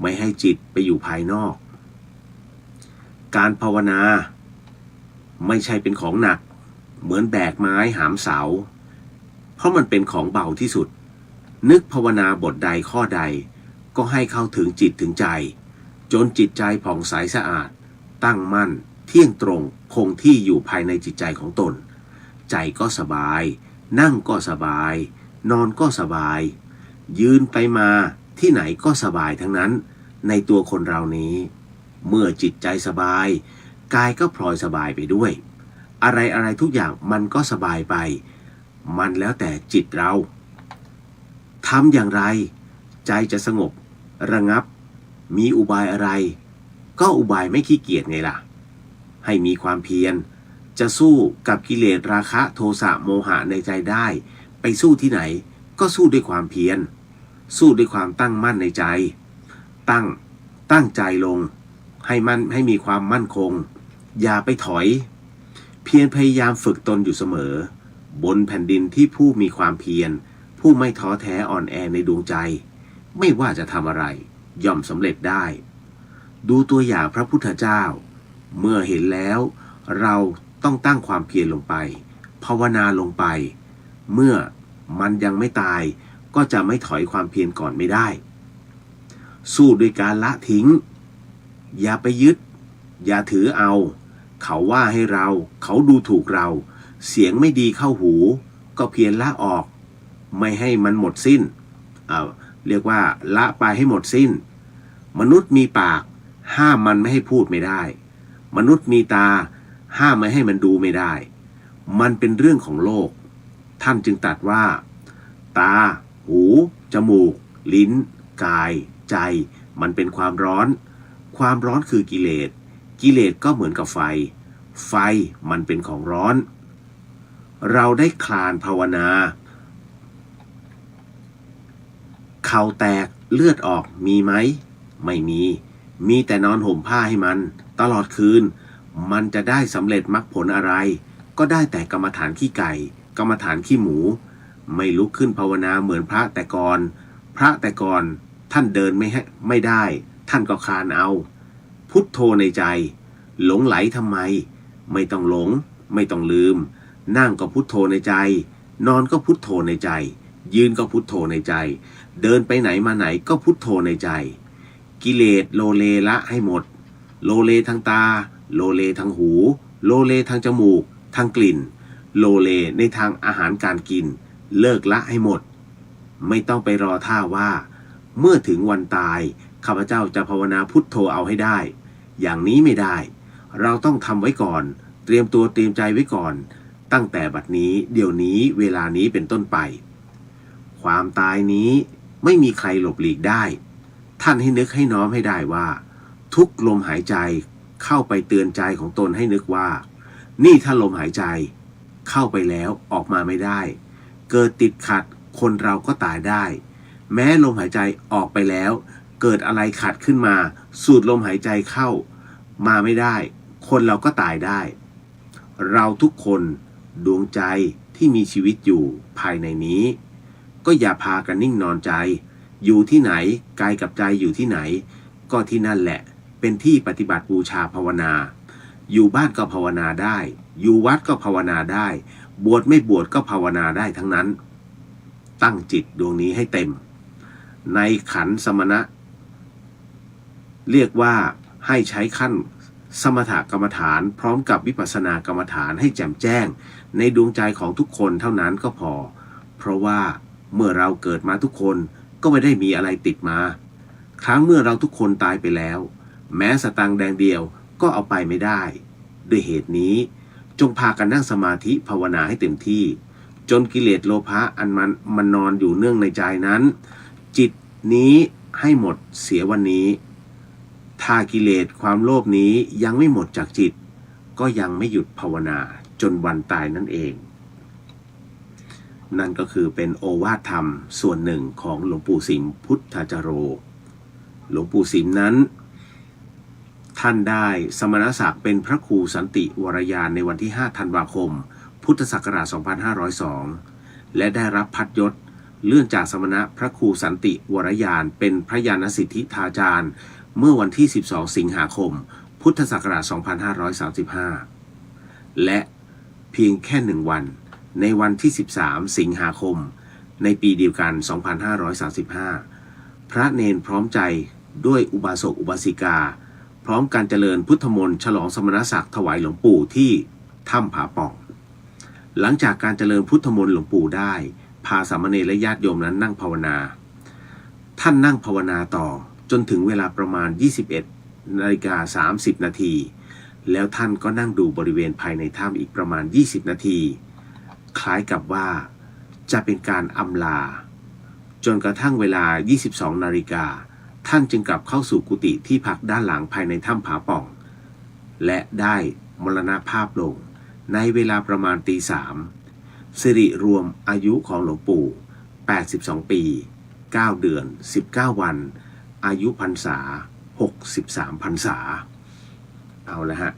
ไม่ให้จิตไปอยู่ภายนอกการภาวนาไม่ใช่เป็นของหนักเหมือนแบกไม้หามเสาเพราะมันเป็นของเบาที่สุดนึกภาวนาบทใดข้อใดก็ให้เข้าถึงจิตถึงใจจนจิตใจผ่องใสสะอาดตั้งมั่นเที่ยงตรงคงที่อยู่ภายในจิตใจของตนใจก็สบายนั่งก็สบายนอนก็สบายยืนไปมาที่ไหนก็สบายทั้งนั้นในตัวคนเรานี้เมื่อจิตใจสบายกายก็พลอยสบายไปด้วยอะไรทุกอย่างมันก็สบายไปมันแล้วแต่จิตเราทำอย่างไรใจจะสงบระงับมีอุบายอะไรก็อุบายไม่ขี้เกียจไงล่ะให้มีความเพียรจะสู้กับกิเลสราคะโทสะโมหะในใจได้ไปสู้ที่ไหนก็สู้ด้วยความเพียรสู้ด้วยความตั้งมั่นในใจตั้งใจลงให้มีความมั่นคงอย่าไปถอยเพียรพยายามฝึกตนอยู่เสมอบนแผ่นดินที่ผู้มีความเพียรผู้ไม่ท้อแท้อ่อนแอในดวงใจไม่ว่าจะทำอะไรย่อมสำเร็จได้ดูตัวอย่างพระพุทธเจ้าเมื่อเห็นแล้วเราต้องตั้งความเพียรลงไปภาวนาลงไปเมื่อมันยังไม่ตายก็จะไม่ถอยความเพียรก่อนไม่ได้สู้ด้วยการละทิ้งอย่าไปยึดอย่าถือเอาเขาว่าให้เราเขาดูถูกเราเสียงไม่ดีเข้าหูก็เพียรละออกไม่ให้มันหมดสิ้นเรียกว่าละไปให้หมดสิ้นมนุษย์มีปากห้ามมันไม่ให้พูดไม่ได้มนุษย์มีตาห้ามไม่ให้มันดูไม่ได้มันเป็นเรื่องของโลกท่านจึงตรัสว่าตาหูจมูกลิ้นกายใจมันเป็นความร้อนคือกิเลสก็เหมือนกับไฟมันเป็นของร้อนเราได้คลานภาวนาเข่าแตกเลือดออกมีไหมไม่มีแต่นอนห่มผ้าให้มันตลอดคืนมันจะได้สำเร็จมรรคผลอะไรก็ได้แต่กรรมฐานขี้ไก่กรรมฐานขี้หมูไม่ลุกขึ้นภาวนาเหมือนพระแต่ก่อนท่านเดินไม่ได้ท่านก็คลานเอาพุทโธในใจหลงไหลทำไมไม่ต้องหลงไม่ต้องลืมนั่งก็พุทโธในใจนอนก็พุทโธในใจยืนก็พุทโธในใจเดินไปไหนมาไหนก็พุทโธในใจกิเลสโลเลละให้หมดโลเลทางตาโลเลทางหูโลเลทางจมูกทางกลิ่นโลเลในทางอาหารการกินเลิกละให้หมดไม่ต้องไปรอท่าว่าเมื่อถึงวันตายข้าพเจ้าจะภาวนาพุทโธเอาให้ได้อย่างนี้ไม่ได้เราต้องทำไว้ก่อนเตรียมตัวเตรียมใจไว้ก่อนตั้งแต่บัดนี้เดี๋ยวนี้เวลานี้เป็นต้นไปความตายนี้ไม่มีใครหลบหลีกได้ท่านให้นึกให้น้อมให้ได้ว่าทุกลมหายใจเข้าไปเตือนใจของตนให้นึกว่านี่ถ้าลมหายใจเข้าไปแล้วออกมาไม่ได้เกิดติดขัดคนเราก็ตายได้แม้ลมหายใจออกไปแล้วเกิดอะไรขัดขึ้นมา สูดลมหายใจเข้ามาไม่ได้คนเราก็ตายได้เราทุกคนดวงใจที่มีชีวิตอยู่ภายในนี้ก็อย่าพากันนิ่งนอนใจอยู่ที่ไหนกายกับใจอยู่ที่ไหนก็ที่นั่นแหละเป็นที่ปฏิบัติบูชาภาวนาอยู่บ้านก็ภาวนาได้อยู่วัดก็ภาวนาได้บวชไม่บวชก็ภาวนาได้ทั้งนั้นตั้งจิตดวงนี้ให้เต็มในขันธ์สมณะเรียกว่าให้ใช้ขั้นสมถกรรมฐานพร้อมกับวิปัสสนากรรมฐานให้แจ่มแจ้งในดวงใจของทุกคนเท่านั้นก็พอเพราะว่าเมื่อเราเกิดมาทุกคนก็ไม่ได้มีอะไรติดมาครั้งเมื่อเราทุกคนตายไปแล้วแม้สตังค์แดงเดียวก็เอาไปไม่ได้ด้วยเหตุนี้จงพากันนั่งสมาธิภาวนาให้เต็มที่จนกิเลสโลภะอันมันนอนอยู่เนื่องในใจนั้นจิตนี้ให้หมดเสียวันนี้ถ้ากิเลสความโลภนี้ยังไม่หมดจากจิตก็ยังไม่หยุดภาวนาจนวันตายนั่นเองนั่นก็คือเป็นโอวาทธรรมส่วนหนึ่งของหลวงปู่สิมพุทธจโรหลวงปู่สิมนั้นท่านได้สมณศักดิ์เป็นพระครูสันติวรยานในวันที่ 5 ธันวาคม พุทธศักราช 2502 และได้รับพัดยศเลื่อนจากสมณะพระครูสันติวรยานเป็นพระญาณสิทธิทาจารย์เมื่อวันที่ 12 สิงหาคม พุทธศักราช 2535 และเพียงแค่1 วันในวันที่ 13 สิงหาคมในปีเดียวกัน 2535 พระเนนพร้อมใจด้วยอุบาสกอุบาสิกาพร้อมการเจริญพุทธมนต์ฉลองสมณศักดิ์ถวายหลวงปู่ที่ถ้ำผาป่องหลังจากการเจริญพุทธมนต์หลวงปู่ได้พาสามเณรและญาติโยมนั้นนั่งภาวนาท่านนั่งภาวนาต่อจนถึงเวลาประมาณ 21:30 นาทีแล้วท่านก็นั่งดูบริเวณภายในถ้ำอีกประมาณ 20 นาทีคล้ายกับว่าจะเป็นการอำลาจนกระทั่งเวลา 22 นาฬิกาท่านจึงกลับเข้าสู่กุฏิที่พักด้านหลังภายในถ้ำผาป่องและได้มรณภาพลงในเวลาประมาณ 3:00 สิริรวมอายุของหลวงปู่82 ปี 9 เดือน 19 วันอายุพรรษา63 พรรษาเอาละฮะ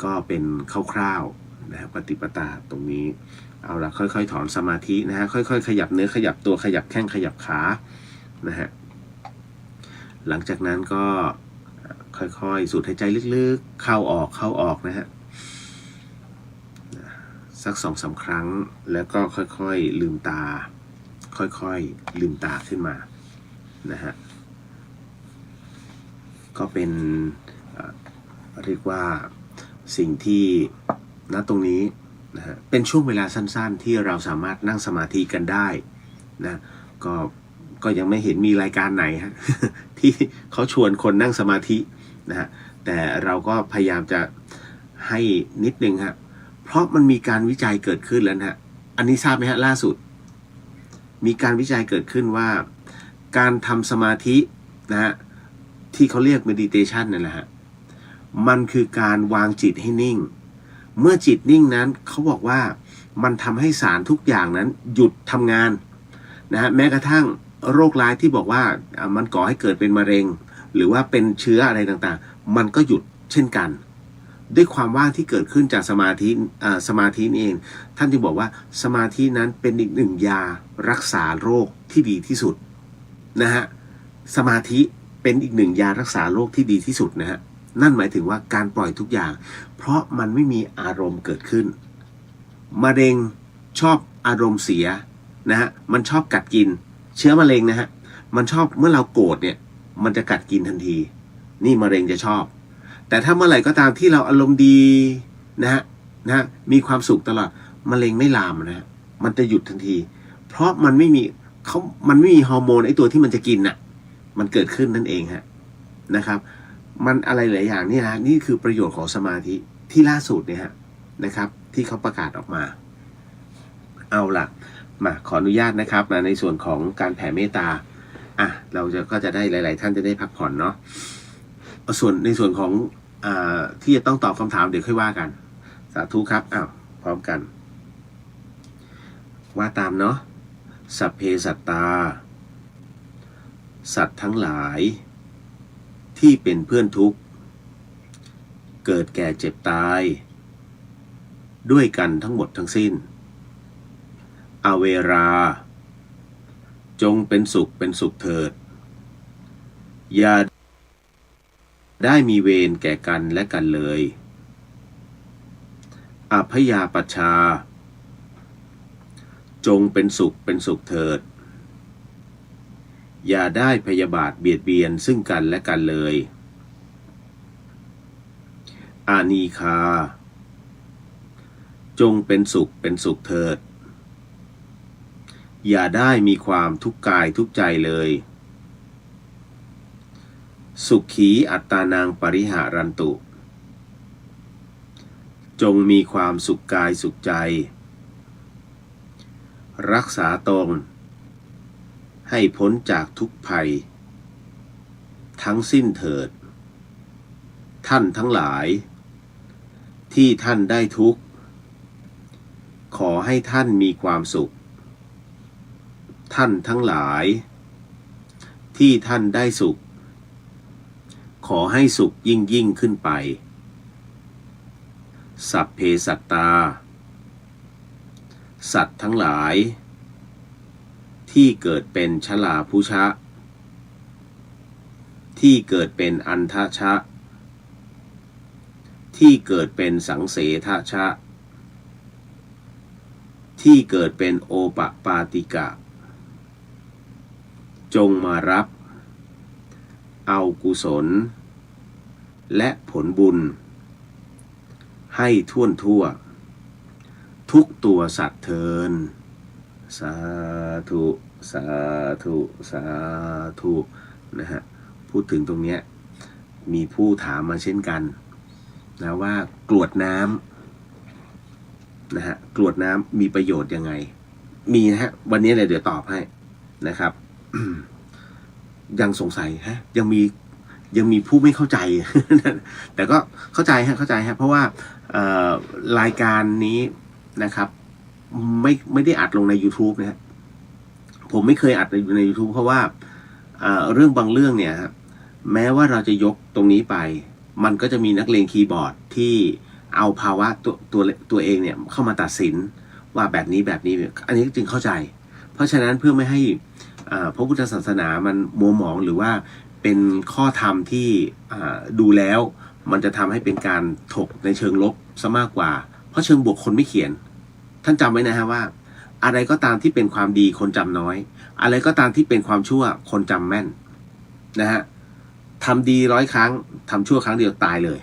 ก็เป็นคร่าวๆนะปฏิปทาตรงนี้เอาละค่อยๆถอนสมาธินะฮะค่อยๆขยับเนื้อขยับตัวขยับแข้งขยับขานะฮะหลังจากนั้นก็ค่อยๆสูดหายใจลึกๆเข้าออกนะฮะสัก 2-3 ครั้งแล้วก็ค่อยๆลืมตาค่อยๆลืมตาขึ้นมานะฮะก็เป็นเรียกว่าสิ่งที่ณตรงนี้นะฮะเป็นช่วงเวลาสั้นๆที่เราสามารถนั่งสมาธิกันได้นะก็ยังไม่เห็นมีรายการไหนฮะ ที่เขาชวนคนนั่งสมาธินะฮะแต่เราก็พยายามจะให้นิดนึงฮะเพราะมันมีการวิจัยเกิดขึ้นแล้วนะฮะอันนี้ทราบไหมฮะล่าสุดมีการวิจัยเกิดขึ้นว่าการทำสมาธินะฮะที่เขาเรียก meditation นั่นแหละฮะมันคือการวางจิตให้นิ่งเมื่อจิตนิ่งนั้นเขาบอกว่ามันทำให้สารทุกอย่างนั้นหยุดทำงานนะฮะแม้กระทั่งโรคร้ายที่บอกว่ามันก่อให้เกิดเป็นมะเร็งหรือว่าเป็นเชื้ออะไรต่างๆมันก็หยุดเช่นกันด้วยความว่างที่เกิดขึ้นจากสมาธินี่เองท่านจึงบอกว่าสมาธินั้นเป็นอีกหนึ่งยารักษาโรคที่ดีที่สุดนะฮะสมาธิเป็นอีกหนึ่งยารักษาโรคที่ดีที่สุดนะฮะนั่นหมายถึงว่าการปล่อยทุกอย่างเพราะมันไม่มีอารมณ์เกิดขึ้นมะเร็งชอบอารมณ์เสียนะฮะมันชอบกัดกินเชื้อมะเร็งนะฮะมันชอบเมื่อเราโกรธเนี่ยมันจะกัดกินทันทีนี่มะเร็งจะชอบแต่ถ้าเมื่อไหร่ก็ตามที่เราอารมณ์ดีนะฮะมีความสุขตลอดมะเร็งไม่ลามนะฮะมันจะหยุดทันทีเพราะมันไม่มีฮอร์โมนไอตัวที่มันจะกินน่ะมันเกิดขึ้นนั่นเองฮะนะครับมันอะไรหลายอย่างนี่นะนี่คือประโยชน์ของสมาธิที่ล่าสุดเนี่ยฮะนะครับที่เขาประกาศออกมาเอาล่ะมาขออนุญาตนะครับในส่วนของการแผ่เมตตาเราก็จะได้หลายๆท่านจะได้พักผ่อนเนาะส่วนในส่วนของที่จะต้องตอบคำถามเดี๋ยวค่อยว่ากันสาธุครับพร้อมกันว่าตามเนาะสัพเพสัตตาสัตว์ทั้งหลาย ที่เป็นเพื่อนทุกข์เกิดแก่เจ็บตายด้วยกันทั้งหมดทั้งสิ้นอเวราจงเป็นสุขเถิดอย่าได้มีเวรแก่กันและกันเลยอภยาปัชชาจงเป็นสุขเถิดอย่าได้พยาบาทเบียดเบียนซึ่งกันและกันเลยอานีคาจงเป็นสุขเถิดอย่าได้มีความทุกข์กายทุกข์ใจเลยสุขีอัตตานังปริหารันตุจงมีความสุขกายสุขใจรักษาตนให้พ้นจากทุกภัยทั้งสิ้นเถิดท่านทั้งหลายที่ท่านได้ทุกข์ขอให้ท่านมีความสุขท่านทั้งหลายที่ท่านได้สุขขอให้สุขยิ่งขึ้นไปสัพเพสัตตาสัตว์ทั้งหลายที่เกิดเป็นชลาภุชะที่เกิดเป็นอันทชะที่เกิดเป็นสังเสทชะที่เกิดเป็นโอปปาติกะจงมารับเอากุศลและผลบุญให้ทั่วทุกตัวสัตว์เทินสาธุสาธุสาธุนะฮะพูดถึงตรงเนี้ยมีผู้ถามมาเช่นกันนะว่ากรวดน้ำนะฮะกรวดน้ำมีประโยชน์ยังไงมีนะฮะวันนี้เลยเดี๋ยวตอบให้นะครับ ยังสงสัยฮะยังมีผู้ไม่เข้าใจ แต่ก็เข้าใจฮะเพราะว่ารายการนี้นะครับไม่ได้อัดลงใน YouTube นะฮะผมไม่เคยอัดใน YouTube เพราะว่าเรื่องบางเรื่องเนี่ยแม้ว่าเราจะยกตรงนี้ไปมันก็จะมีนักเลงคีย์บอร์ดที่เอาภาวะตัวเองเนี่ยเข้ามาตัดสินว่าแบบนี้อันนี้จึงเข้าใจเพราะฉะนั้นเพื่อไม่ให้พระพุทธศาสนามันมัวหมองหรือว่าเป็นข้อธรรมที่ดูแล้วมันจะทำให้เป็นการถกในเชิงลบซะมากกว่าเพราะเชิงบวกคนไม่เขียนท่านจำไว้นะฮะว่าอะไรก็ตามที่เป็นความดีคนจำน้อยอะไรก็ตามที่เป็นความชั่วคนจำแม่นนะฮะทำดี100 ครั้งทำชั่วครั้งเดียวตายเลย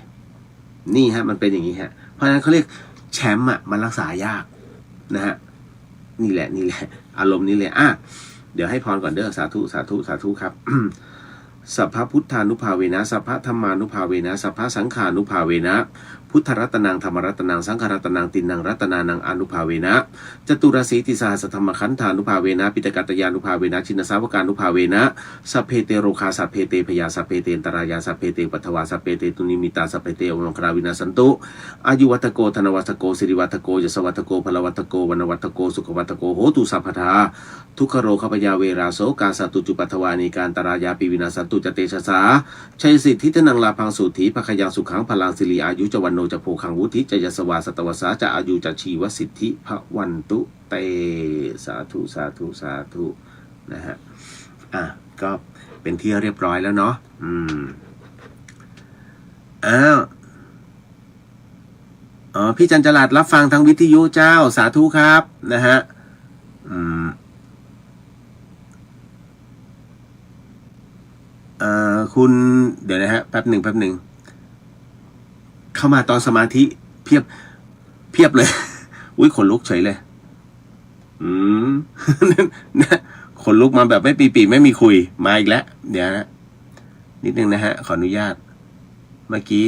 นี่ฮะมันเป็นอย่างนี้ฮะเพราะฉะนั้นเขาเรียกแชมป์มันรักษายากนะฮะนี่แหละอารมณ์นี้เลยเดี๋ยวให้พรก่อนเด้อสาธุครับ สัพพพุทธานุภาเวนะสัพพธรรมานุภาเวนะสัพพสังขานุภาเวนะพุทธรัตนังธรรมรัตนังสังฆรัตนังตินังรัตนานังอนุภาเวนะจตุรสีติสหัสธรรมขันธานุภาเวนะปิตกัตยานุภาเวนะชินสาวกานุภาเวนะสัพเพเตโรคาสัพเพเตพยาสัพเพเตนตรายาสัพเพเตปัทวาสัพเพเตตุนิมิตาสัพเพเตอวังคราวินาสันตุอายุวัตโกธนวัตโกสิริวัตโกยศวัตโกพลวัตโกวนวัตโกสุขวัตโกโหตุสัพพทาทุกขโรคปยาเวราโสกาสตุจุปัทวานิการตรายาปิวินาสันตุจเตชะสาชัยสิทธิทนังลาพังสุถีภคยังสุขังพลังสิริอายุจวันโนจะโพคังวุฒิจะยสวาสตวสาจะอายุจะชีวสิทธิภวันตุเตสาธุนะฮะก็เป็นที่เรียบร้อยแล้วเนาะพี่จันจรัสรับฟังทางวิทยุเจ้าสาธุครับนะฮะคุณเดี๋ยวนะฮะแป๊บหนึ่งเข้ามาตอนสมาธิเพียบเลย อุ้ยขนลุกเฉยเลยขนลุกมาแบบไม่ปีไม่มีคุยมาอีกแล้วเดี๋ยวนะนิดนึงนะฮะขออนุญาตเมื่อกี้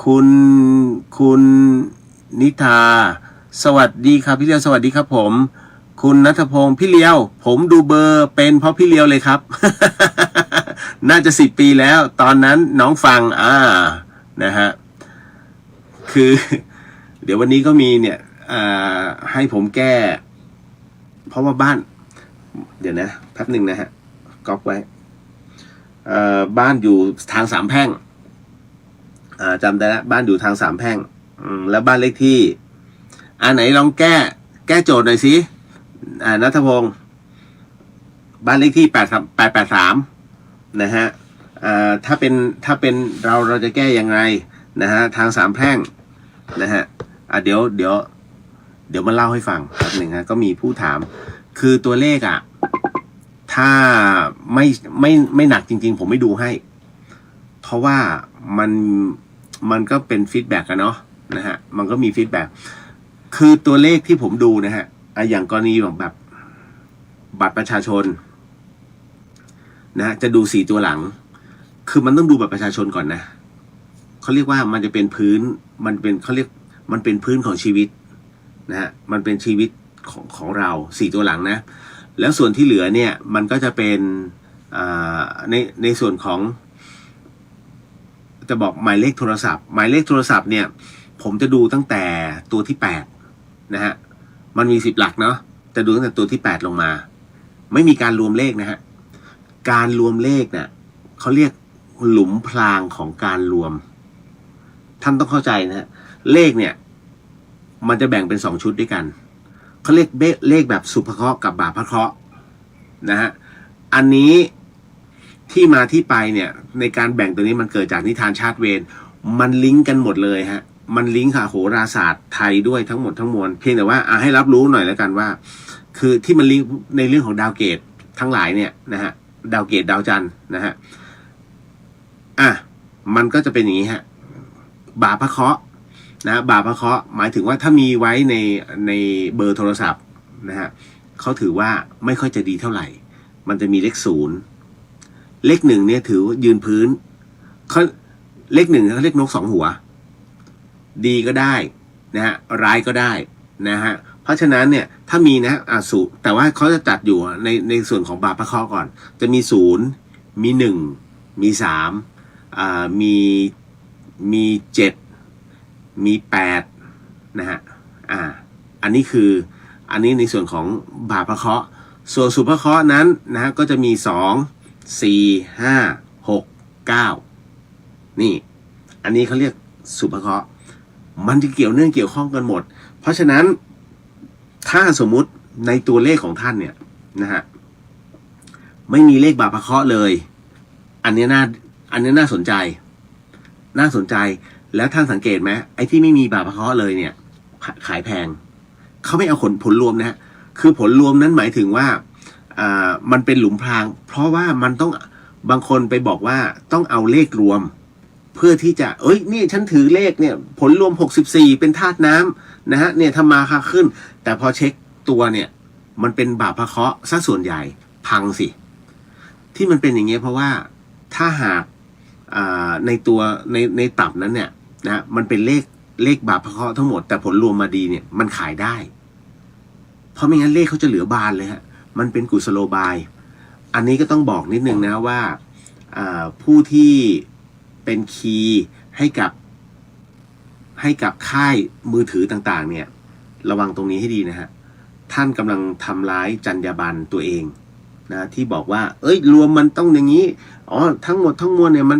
คุณนิทาสวัสดีครับพี่เลียวสวัสดีครับผมคุณณัฐพงศ์พี่เลียวผมดูเบอร์เป็นเพราะพี่เลียวเลยครับ น่าจะ10 ปีแล้วตอนนั้นน้องฟังนะฮะคือเดี๋ยววันนี้ก็มีเนี่ยให้ผมแก้เพราะว่าบ้านเดี๋ยวนะแป๊บหนึ่งนะฮะก๊อปไว้ บ้านอยู่ทางสามแพร่งจำได้แล้วบ้านอยู่ทางสามแพร่งแล้วบ้านเลขที่ไหนลองแก้โจทย์หน่อยสิณัฐพงศ์บ้านเลขที่883นะฮะถ้าเป็นเราจะแก้ยังไงนะฮะทางสามแพร่งนะฮะเดี๋ยวมาเล่าให้ฟังแป๊บหนึ่งฮะก็มีผู้ถามคือตัวเลขถ้าไม่หนักจริงๆผมไม่ดูให้เพราะว่ามันก็เป็นฟีดแบ็กเนาะนะฮะมันก็มีฟีดแบ็กคือตัวเลขที่ผมดูนะฮะอย่างกรณีแบบบัตรประชาชนนะจะดู4ตัวหลังคือมันต้องดูบัตรประชาชนก่อนนะเขาเรียกว่ามันจะเป็นพื้นมันเป็นพื้นของชีวิตนะฮะมันเป็นชีวิตของเรา4ตัวหลังนะแล้วส่วนที่เหลือเนี่ยมันก็จะเป็นในส่วนของจะบอกหมายเลขโทรศัพท์เนี่ยผมจะดูตั้งแต่ตัวที่8นะฮะมันมี10หลักเนาะแต่ดูตั้งแต่ตัวที่8ลงมาไม่มีการรวมเลขนะฮะการรวมเลขเนี่ยเขาเรียกหลุมพรางของการรวมท่านต้องเข้าใจนะฮะเลขเนี่ยมันจะแบ่งเป็น2ชุดด้วยกันเขาเรียกเลขแบบสุภเคราะห์กับบาปเคราะห์นะฮะอันนี้ที่มาที่ไปเนี่ยในการแบ่งตัวนี้มันเกิดจากนิทานชาติเวรมันลิงก์กันหมดเลยฮะมันลิงก์ค่ะโหราศาสตร์ไทยด้วยทั้งหมดทั้งมวลเพียงแต่ว่าให้รับรู้หน่อยแล้วกันว่าคือที่มันลิงก์ในเรื่องของดาวเกตทั้งหลายเนี่ยนะฮะดาวเกตดาวจันทร์นะฮะมันก็จะเป็นอย่างนี้ฮะบาปเคราะห์นะบาปเคราะห์หมายถึงว่าถ้ามีไว้ในเบอร์โทรศัพท์นะฮะเขาถือว่าไม่ค่อยจะดีเท่าไหร่มันจะมีเลข0เลข1เนี่ยถือยืนพื้นเขาเลข1เขาเรียกนก2หัวดีก็ได้นะฮะร้ายก็ได้นะฮะเพราะฉะนั้นเนี่ยถ้ามีนะสูแต่ว่าเขาจะจัดอยู่ในส่วนของบาปเคราะห์ก่อนจะมี0มี1มี3มี7มี8นะฮะอันนี้ในส่วนของบาปเคราะห์ส่วนสุภเคราะห์นั้นนะฮะก็จะมี2 4 5 6 9นี่อันนี้เขาเรียกสุภเคราะห์มันจะเกี่ยวข้องกันหมดเพราะฉะนั้นถ้าสมมุติในตัวเลขของท่านเนี่ยนะฮะไม่มีเลขบาปเคราะห์เลยอันนี้น่าสนใจแล้วท่านสังเกตไหมไอ้ที่ไม่มีบาปเคราะห์เลยเนี่ยขายแพงเขาไม่เอาผลรวมนะฮะคือผลรวมนั้นหมายถึงว่ามันเป็นหลุมพรางเพราะว่ามันต้องบางคนไปบอกว่าต้องเอาเลขรวมเพื่อที่จะนี่ฉันถือเลขเนี่ยผลรวม64เป็นธาตุน้ำนะฮะเนี่ยทำมาค่าขึ้นแต่พอเช็คตัวเนี่ยมันเป็นบาปเคราะห์ซะส่วนใหญ่พังสิที่มันเป็นอย่างเงี้ยเพราะว่าถ้าหากในตัวในตับนั้นเนี่ยนะมันเป็นเลขบาปเคราะห์ทั้งหมดแต่ผลรวมมาดีเนี่ยมันขายได้เพราะไม่งั้นเลขเขาจะเหลือบานเลยฮะมันเป็นกุศโลบายอันนี้ก็ต้องบอกนิดนึงนะว่าผู้ที่เป็นคีย์ให้กับค่ายมือถือต่างๆเนี่ยระวังตรงนี้ให้ดีนะฮะท่านกำลังทำร้ายจรรยาบรรณตัวเองนะที่บอกว่ารวมมันต้องอย่างนี้ทั้งหมดทั้งมวลเนี่ยมัน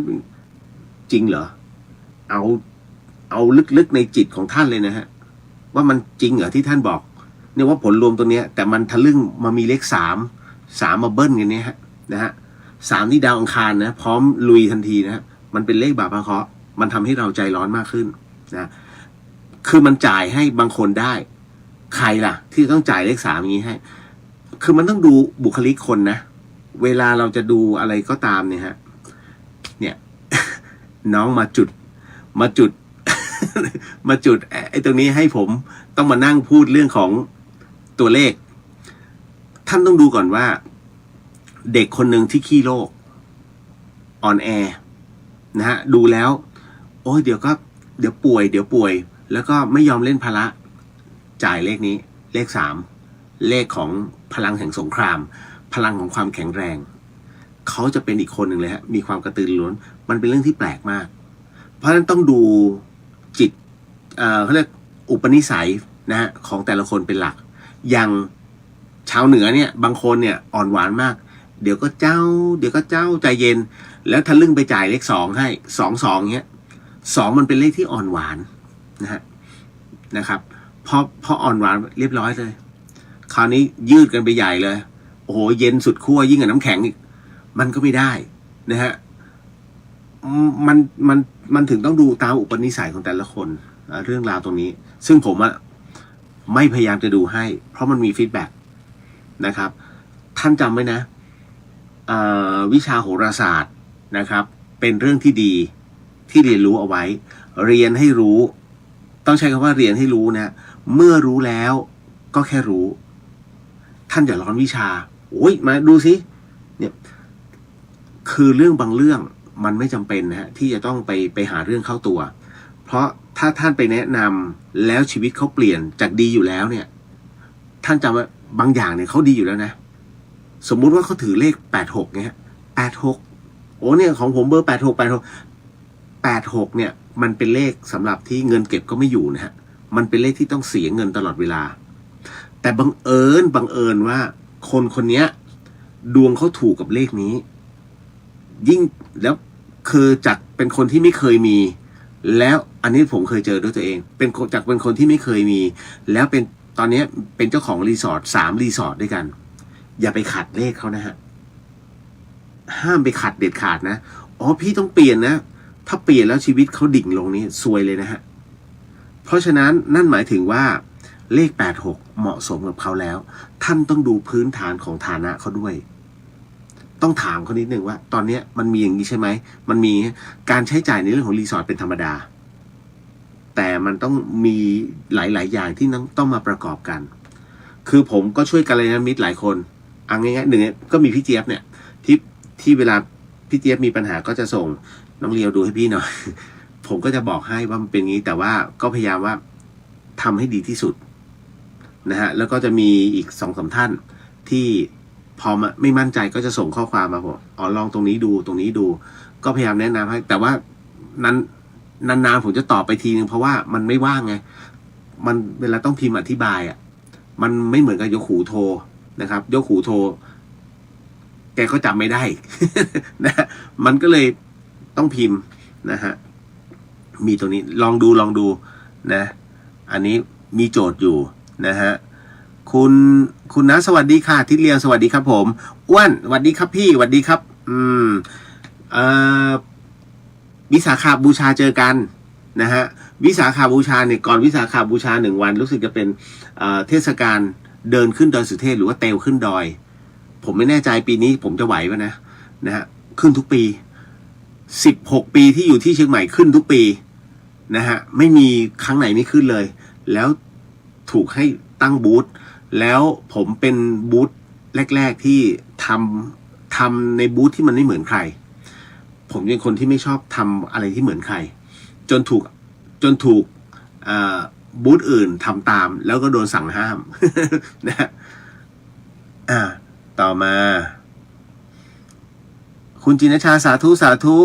จริงเหรอเอาลึกๆในจิตของท่านเลยนะฮะว่ามันจริงเหรอที่ท่านบอกเนี่ยว่าผลรวมตัวเนี้ยแต่มันทะลึ่งมามีเลข3มาเบิ้ลกันเนี่ยฮะนะฮะ3ที่ดาวอังคารนะพร้อมลุยทันทีนะฮะมันเป็นเลขบาปเคราะห์มันทำให้เราใจร้อนมากขึ้นนะคือมันจ่ายให้บางคนได้ใครล่ะที่ต้องจ่ายเลข3อย่างนี้ให้คือมันต้องดูบุคลิกคนนะเวลาเราจะดูอะไรก็ตามเนี่ยฮะเนี่ย น้องมาจุด มาจุดไอ้ตรงนี้ให้ผมต้องมานั่งพูดเรื่องของตัวเลขท่านต้องดูก่อนว่าเด็กคนหนึ่งที่ขี้โรคอ่อนแอนะฮะดูแล้วเดี๋ยวป่วยแล้วก็ไม่ยอมเล่นพละจ่ายเลขนี้เลข3เลขของพลังแห่งสงครามพลังของความแข็งแรงเขาจะเป็นอีกคนหนึ่งเลยฮะมีความกระตือรือร้นมันเป็นเรื่องที่แปลกมากเพราะฉะนั้นต้องดูจิตเขาเรียกอุปนิสัยนะฮะของแต่ละคนเป็นหลักอย่างชาวเหนือเนี่ยบางคนเนี่ยอ่อนหวานมาก เดี๋ยวก็เจ้าใจเย็นแล้วทะลึ่งไปจ่ายเลขสองให้สองเงี้ยสองมันเป็นเลขที่อ่อนหวานนะครับพออ่อนหวานเรียบร้อยเลยคราวนี้ยืดกันไปใหญ่เลยโอ้โหเย็นสุดขั้วยิ่งกับน้ำแข็งอีกมันก็ไม่ได้นะฮะมันถึงต้องดูตามอุปนิสัยของแต่ละคนเรื่องราวตรงนี้ซึ่งผมไม่พยายามจะดูให้เพราะมันมีฟีดแบ็กนะครับท่านจำไว้นะวิชาโหราศาสตร์นะครับเป็นเรื่องที่ดีที่เรียนรู้เอาไว้เรียนให้รู้ต้องใช้คำว่าเรียนให้รู้นะเมื่อรู้แล้วก็แค่รู้ท่านอย่าร้อนวิชาโอ้ยมาดูสิเนี่ยคือเรื่องบางเรื่องมันไม่จำเป็นนะฮะที่จะต้องไปหาเรื่องเข้าตัวเพราะถ้าท่านไปแนะนำแล้วชีวิตเขาเปลี่ยนจากดีอยู่แล้วเนี่ยท่านจำว่าบางอย่างเนี่ยเขาดีอยู่แล้วนะสมมุติว่าเขาถือเลข86เนี่ย86โอ้เนี่ยของผมเบอร์86เนี่ยมันเป็นเลขสำหรับที่เงินเก็บก็ไม่อยู่นะฮะมันเป็นเลขที่ต้องเสียเงินตลอดเวลาแต่บังเอิญว่าคนนี้ดวงเขาถูกกับเลขนี้ยิ่งแล้วคือจากเป็นคนที่ไม่เคยมีแล้วอันนี้ผมเคยเจอด้วยตัวเองเป็นคนที่ไม่เคยมีแล้วเป็นตอนนี้เป็นเจ้าของรีสอร์ท3รีสอร์ทด้วยกันอย่าไปขัดเลขเขานะฮะห้ามไปขัดเด็ดขาดนะอ๋อพี่ต้องเปลี่ยนนะถ้าเปลี่ยนแล้วชีวิตเขาดิ่งลงนี้ซวยเลยนะฮะเพราะฉะนั้นนั่นหมายถึงว่าเลข86เหมาะสมกับเขาแล้วท่านต้องดูพื้นฐานของฐานะเขาด้วยต้องถามเขานิดนึงว่าตอนนี้มันมีอย่างนี้ใช่ไหมมันมีการใช้จ่ายในเรื่องของรีสอร์ทเป็นธรรมดาแต่มันต้องมีหลายๆอย่างที่ต้องมาประกอบกันคือผมก็ช่วยกัลยาณมิตรหลายคนเอาง่ายๆหนึ่งก็มีพี่เจี๊ยบเนี่ยที่เวลาพี่เจี๊ยบมีปัญหาก็จะส่งน้องเลียวดูให้พี่หน่อยผมก็จะบอกให้ว่ามันเป็นงี้แต่ว่าก็พยายามว่าทำให้ดีที่สุดนะฮะแล้วก็จะมีอีก2-3ท่านที่พอไม่มั่นใจก็จะส่งข้อความมาบอกอ๋อลองตรงนี้ดูก็พยายามแนะนำให้แต่ว่านานๆผมจะตอบไปทีนึงเพราะว่ามันไม่ว่างไงมันเวลาต้องพิมพ์อธิบายมันไม่เหมือนกับยกหูโทรนะครับยกหูโทรแกก็จำไม่ได้ นะมันก็เลยต้องพิมพ์นะฮะมีตัวนี้ลองดูนะอันนี้มีโจทย์อยู่นะฮะคุณนะสวัสดีค่ะทิศเลียงสวัสดีครับผมอ้วนสวัสดีครับพี่สวัสดีครับวิสาขาบูชาเจอกันนะฮะวิสาขาบูชาเนี่ยก่อนวิสาขาบูชา1 วันรู้สึกจะเป็นเทศกาลเดินขึ้นดอยสุเทพหรือว่าเตลขึ้นดอยผมไม่แน่ใจปีนี้ผมจะไหวป่ะนะฮะขึ้นทุกปี16 ปีที่อยู่ที่เชียงใหม่ขึ้นทุกปีนะฮะไม่มีครั้งไหนไม่ขึ้นเลยแล้วถูกให้ตั้งบูธแล้วผมเป็นบูธแรกๆที่ทำในบูธที่มันไม่เหมือนใครผมเป็นคนที่ไม่ชอบทำอะไรที่เหมือนใครจนถูกบูธอื่นทำตามแล้วก็โดนสั่งห้าม นะต่อมาคุณจินชาสาธุ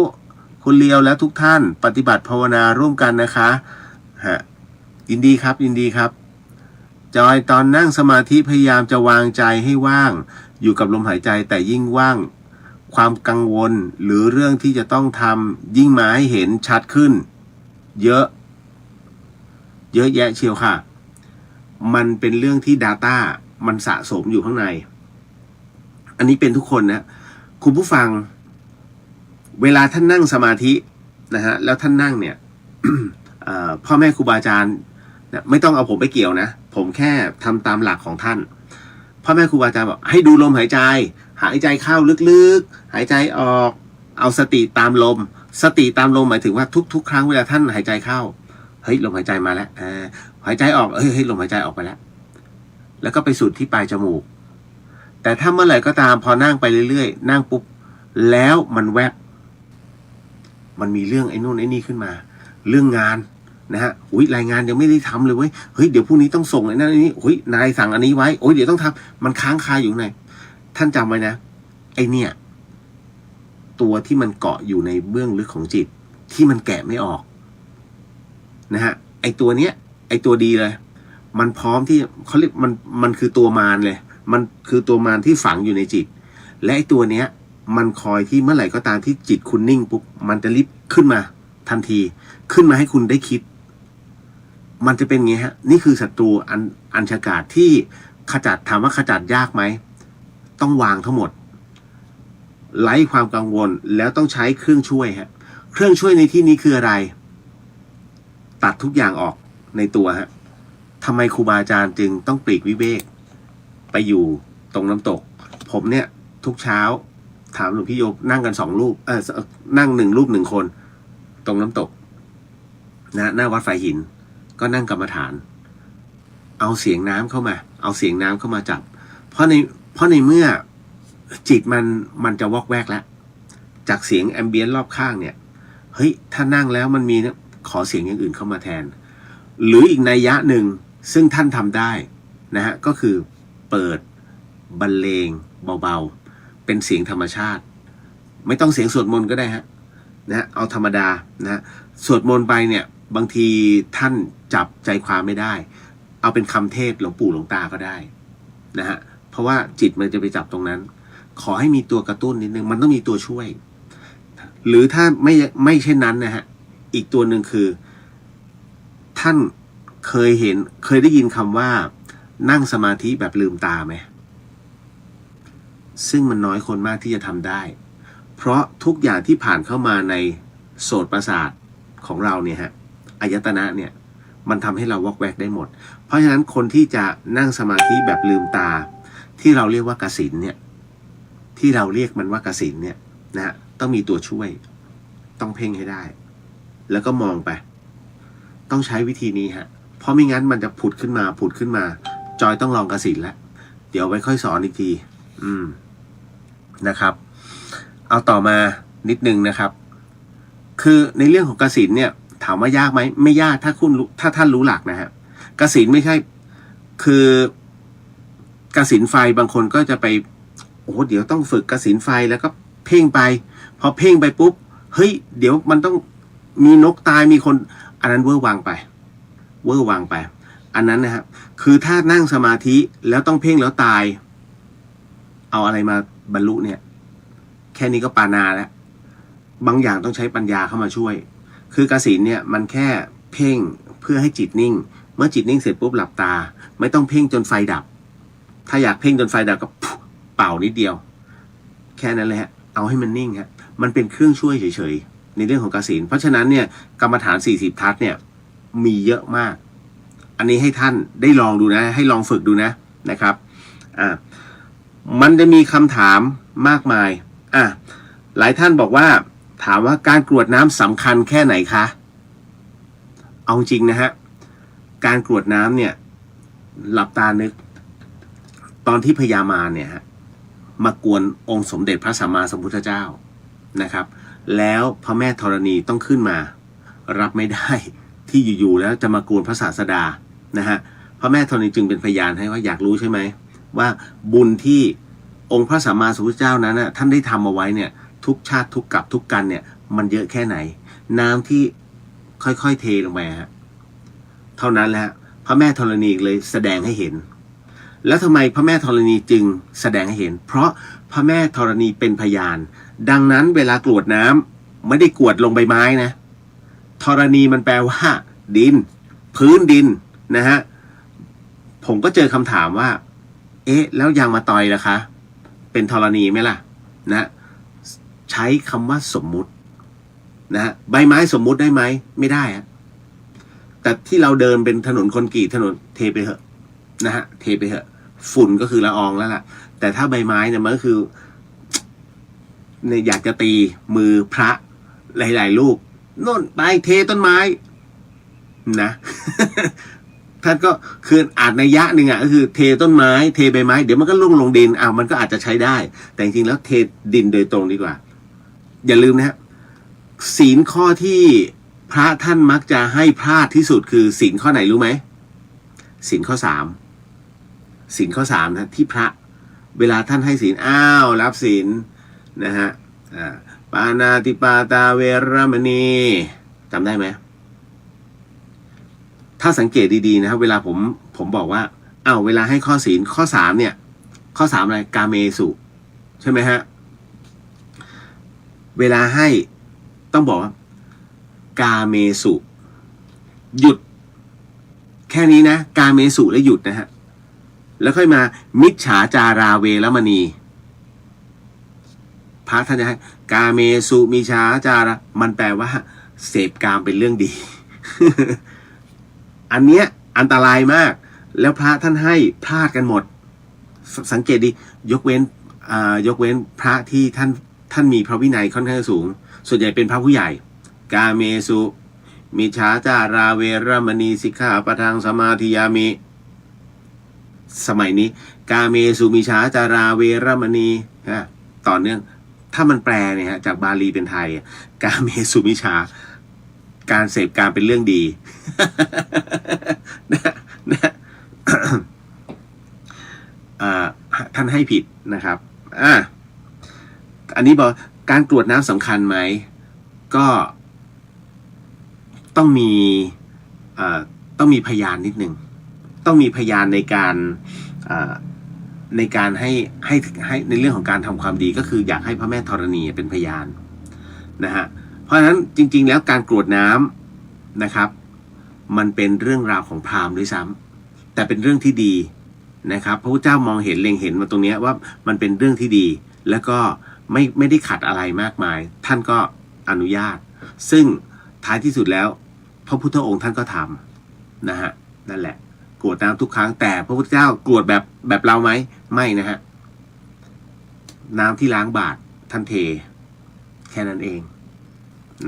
คุณเลียวและทุกท่านปฏิบัติภาวนาร่วมกันนะคะยินดีครับจอยตอนนั่งสมาธิพยายามจะวางใจให้ว่างอยู่กับลมหายใจแต่ยิ่งว่างความกังวลหรือเรื่องที่จะต้องทำยิ่งมาให้เห็นชัดขึ้นเยอะแยะเชียวค่ะมันเป็นเรื่องที่ Data มันสะสมอยู่ข้างในอันนี้เป็นทุกคนนะคุณผู้ฟังเวลาท่านนั่งสมาธินะฮะแล้วท่านนั่งเนี่ย พ่อแม่ครูบาอาจารย์ไม่ต้องเอาผมไปเกี่ยวนะผมแค่ทำตามหลักของท่านพ่อแม่ครูบาอาจารย์บอกให้ดูลมหายใจเข้าลึกๆหายใจออกเอาสติตามลมหมายถึงว่าทุกครั้งเวลาท่านหายใจเข้าเฮ้ยลมหายใจมาแล้วหายใจออกเฮ้ยลมหายใจออกไปแล้วก็ไปสุดที่ปลายจมูกแต่ถ้าเมื่อไหร่ก็ตามพอนั่งไปเรื่อยๆนั่งปุ๊บแล้วมันแวบมันมีเรื่องไอ้นู่นไอ้นี่ขึ้นมาเรื่องงานนะฮะรายงานยังไม่ได้ทำเลยเว้ยเฮ้ยเดี๋ยวพรุ่งนี้ต้องส่งไอ้นั่นไอ้นี่นายสั่งอันนี้ไว้เดี๋ยวต้องทำมันค้างคาอยู่ไหนท่านจำไว้นะไอ้เนี่ยตัวที่มันเกาะอยู่ในเบื้องลึกของจิตที่มันแกะไม่ออกนะฮะไอ้ตัวเนี้ยไอ้ตัวดีเลยมันพร้อมที่เขาเรียกมันคือตัวมารเลยมันคือตัวมารที่ฝังอยู่ในจิต และไอ้ตัวเนี้ยมันคอยที่เมื่อไหร่ก็ตามที่จิตคุณนิ่งปุ๊บมันจะรีบขึ้นมาทันทีขึ้นมาให้คุณได้คิดมันจะเป็นไงฮะนี่คือศัตรูอัญชากาศที่ขจัดถามว่าขจัดยากไหมต้องวางทั้งหมดไร้ความกังวลแล้วต้องใช้เครื่องช่วยฮะเครื่องช่วยในที่นี้คืออะไรตัดทุกอย่างออกในตัวฮะทำไมครูบาอาจารย์จึงต้องปลีกวิเวกไปอยู่ตรงน้ำตกผมเนี่ยทุกเช้าถามหลวงพี่โยนั่งกัน2 รูปนั่ง1 รูป 1 คนตรงน้ำตกนะหน้าวัดฝายหินก็นั่งกรรมฐานเอาเสียงน้ำเข้ามาจับเพราะในเมื่อจิตมันจะวอกแวกแล้วจากเสียงแอมเบียนรอบข้างเนี่ยเฮ้ยถ้านั่งแล้วมันมีขอเสียงอย่างอื่นเข้ามาแทนหรืออีกนัยยะหนึ่งซึ่งท่านทำได้นะฮะก็คือเปิดบรรเลงเบาๆเป็นเสียงธรรมชาติไม่ต้องเสียงสวดมนต์ก็ได้ฮะนะเอาธรรมดานะสวดมนต์ไปเนี่ยบางทีท่านจับใจความไม่ได้เอาเป็นคำเทศหลวงปู่หลวงตาก็ได้นะฮะเพราะว่าจิตมันจะไปจับตรงนั้นขอให้มีตัวกระตุ้นนิดนึงมันต้องมีตัวช่วยหรือถ้าไม่เช่นนั้นนะฮะอีกตัวหนึ่งคือท่านเคยได้ยินคำว่านั่งสมาธิแบบลืมตาไหมซึ่งมันน้อยคนมากที่จะทำได้เพราะทุกอย่างที่ผ่านเข้ามาในโสตประสาทของเราเนี่ยฮะอายตนะเนี่ยมันทำให้เราวอกแวกได้หมดเพราะฉะนั้นคนที่จะนั่งสมาธิแบบลืมตาที่เราเรียกว่ากสิณเนี่ยที่เราเรียกมันว่ากสิณเนี่ยนะฮะต้องมีตัวช่วยต้องเพ่งให้ได้แล้วก็มองไปต้องใช้วิธีนี้ฮะเพราะไม่งั้นมันจะผุดขึ้นมาจอยต้องลองกสิณแล้วเดี๋ยวไว้ค่อยสอนอีกทีนะครับเอาต่อมานิดนึงนะครับคือในเรื่องของกสิณเนี่ยถามว่ายากไหมไม่ยากถ้าท่านรู้หลักนะฮะกสิณไม่ใช่คือกสิณไฟบางคนก็จะไปโอ้เดี๋ยวต้องฝึกกสิณไฟแล้วก็เพ่งไปพอเพ่งไปปุ๊บเฮ้ยเดี๋ยวมันต้องมีนกตายมีคนอันนั้นเวอร์วางไปอันนั้นนะครับคือถ้านั่งสมาธิแล้วต้องเพ่งแล้วตายเอาอะไรมาบรรลุเนี่ยแค่นี้ก็ปานาแล้วบางอย่างต้องใช้ปัญญาเข้ามาช่วยคือกสิณเนี่ยมันแค่เพ่งเพื่อให้จิตนิ่งเมื่อจิตนิ่งเสร็จปุ๊บหลับตาไม่ต้องเพ่งจนไฟดับถ้าอยากเพ่งจนไฟดับก็เป่านิดเดียวแค่นั้นเลยฮะเอาให้มันนิ่งฮะมันเป็นเครื่องช่วยเฉยๆในเรื่องของกสิณเพราะฉะนั้นเนี่ยกรรมฐาน40 ทัศน์เนี่ยมีเยอะมากอันนี้ให้ท่านได้ลองดูนะให้ลองฝึกดูนะครับมันจะมีคำถามมากมายหลายท่านบอกว่าถามว่าการกรวดน้ำสำคัญแค่ไหนคะเอาจริงนะฮะการกรวดน้ำเนี่ยหลับตานึกตอนที่พญามารเนี่ยฮะมากวนองค์สมเด็จพระสัมมาสัมพุทธเจ้านะครับแล้วพระแม่ธรณีต้องขึ้นมารับไม่ได้ที่อยู่ๆแล้วจะมากวนพระศาสดานะฮะพระแม่ธรณีจึงเป็นพยานให้ว่าอยากรู้ใช่ไหมว่าบุญที่องค์พระสัมมาสัมพุทธเจ้านั้นท่านได้ทำเอาไว้เนี่ยทุกชาติทุกกับทุกกันเนี่ยมันเยอะแค่ไหนน้ำที่ค่อยๆเทลงไปฮะเท่านั้นแหละพระแม่ธรณีเลยแสดงให้เห็นแล้วทำไมพระแม่ธรณีจึงแสดงให้เห็นเพราะพระแม่ธรณีเป็นพยานดังนั้นเวลากรวดน้ำไม่ได้กรวดลงใบไม้นะธรณีมันแปลว่าดินพื้นดินนะฮะผมก็เจอคำถามว่าแล้วยางมะตอยล่ะคะเป็นธรณีไหมล่ะนะใช้คำว่าสมมุตินะใบไม้สมมุติได้ไหมไม่ได้ฮะแต่ที่เราเดินเป็นถนนคอนกรีตถนนเทไปเถอะนะฮะเทไปเถอะฝุ่นก็คือละอองแล้วล่ะแต่ถ้าใบไม้เนี่ยมันก็คือเนี่ยอยากจะตีมือพระหลายๆลูกโน่นไปเทต้นไม้นะ ท่านก็คืออาจในยะหนึ่งก็คือเทต้นไม้เทใบไม้เดี๋ยวมันก็ลุ่งลงดินมันก็อาจจะใช้ได้แต่จริงๆแล้วเทดินโดยตรงดีกว่าอย่าลืมนะฮะศีลข้อที่พระท่านมักจะให้พลาดที่สุดคือศีลข้อไหนรู้ไหมศีลข้อ3นะที่พระเวลาท่านให้ศีลรับศีลนะฮะปานาติปาตาเวรมณีจำได้ไหมถ้าสังเกตดีๆนะครับเวลาผมบอกว่าเวลาให้ข้อศีลข้อ3เนี่ยข้อ3อะไรกาเมสุ ใช่ไหมฮะเวลาให้ต้องบอกว่ากาเมสุหยุดแค่นี้นะกาเมสุแล้วหยุดนะฮะแล้วค่อยมามิจฉาจาราเวรมณีพระท่านจะให้กาเมสุมิจฉาจาระมันแปลว่าเสพกามเป็นเรื่องดี อันเนี้ยอันตรายมากแล้วพระท่านให้พลาดกันหมดสังเกตดิยกเว้นพระที่ท่านมีพระวินัยค่อนข้างสูงส่วนใหญ่เป็นพระผู้ใหญ่กาเมสุมิจฉาจาราเวรมณีสิกขาปะทังสมาธิยามิสมัยนี้กาเมสุมิจฉาจาราเวรมณีต่อเนื่องถ้ามันแปลเนี่ยฮะจากบาลีเป็นไทยกาเมสุมิจฉาการเสพการเป็นเรื่องดีนะท่านให้ผิดนะครับอันนี้บอกการกรวดน้ำสำคัญไหมก็ต้องมีพยานนิดนึงต้องมีพยานในการให้ในเรื่องของการทำความดีก็คืออยากให้พระแม่ธรณีเป็นพยานนะฮะเพราะฉะนั้นจริงๆแล้วการกรวดน้ำนะครับมันเป็นเรื่องราวของพราหมณ์ด้วยซ้ำแต่เป็นเรื่องที่ดีนะครับพระพุทธเจ้ามองเห็นเล็งเห็นมาตรงนี้ว่ามันเป็นเรื่องที่ดีแล้วก็ไม่ได้ขัดอะไรมากมายท่านก็อนุญาตซึ่งท้ายที่สุดแล้วพระพุทธองค์ท่านก็ทำนะฮะนั่นแหละกรวดน้ำทุกครั้งแต่พระพุทธเจ้ากรวดแบบเราไหมไม่นะฮะน้ำที่ล้างบาตรท่านเทแค่นั้นเอง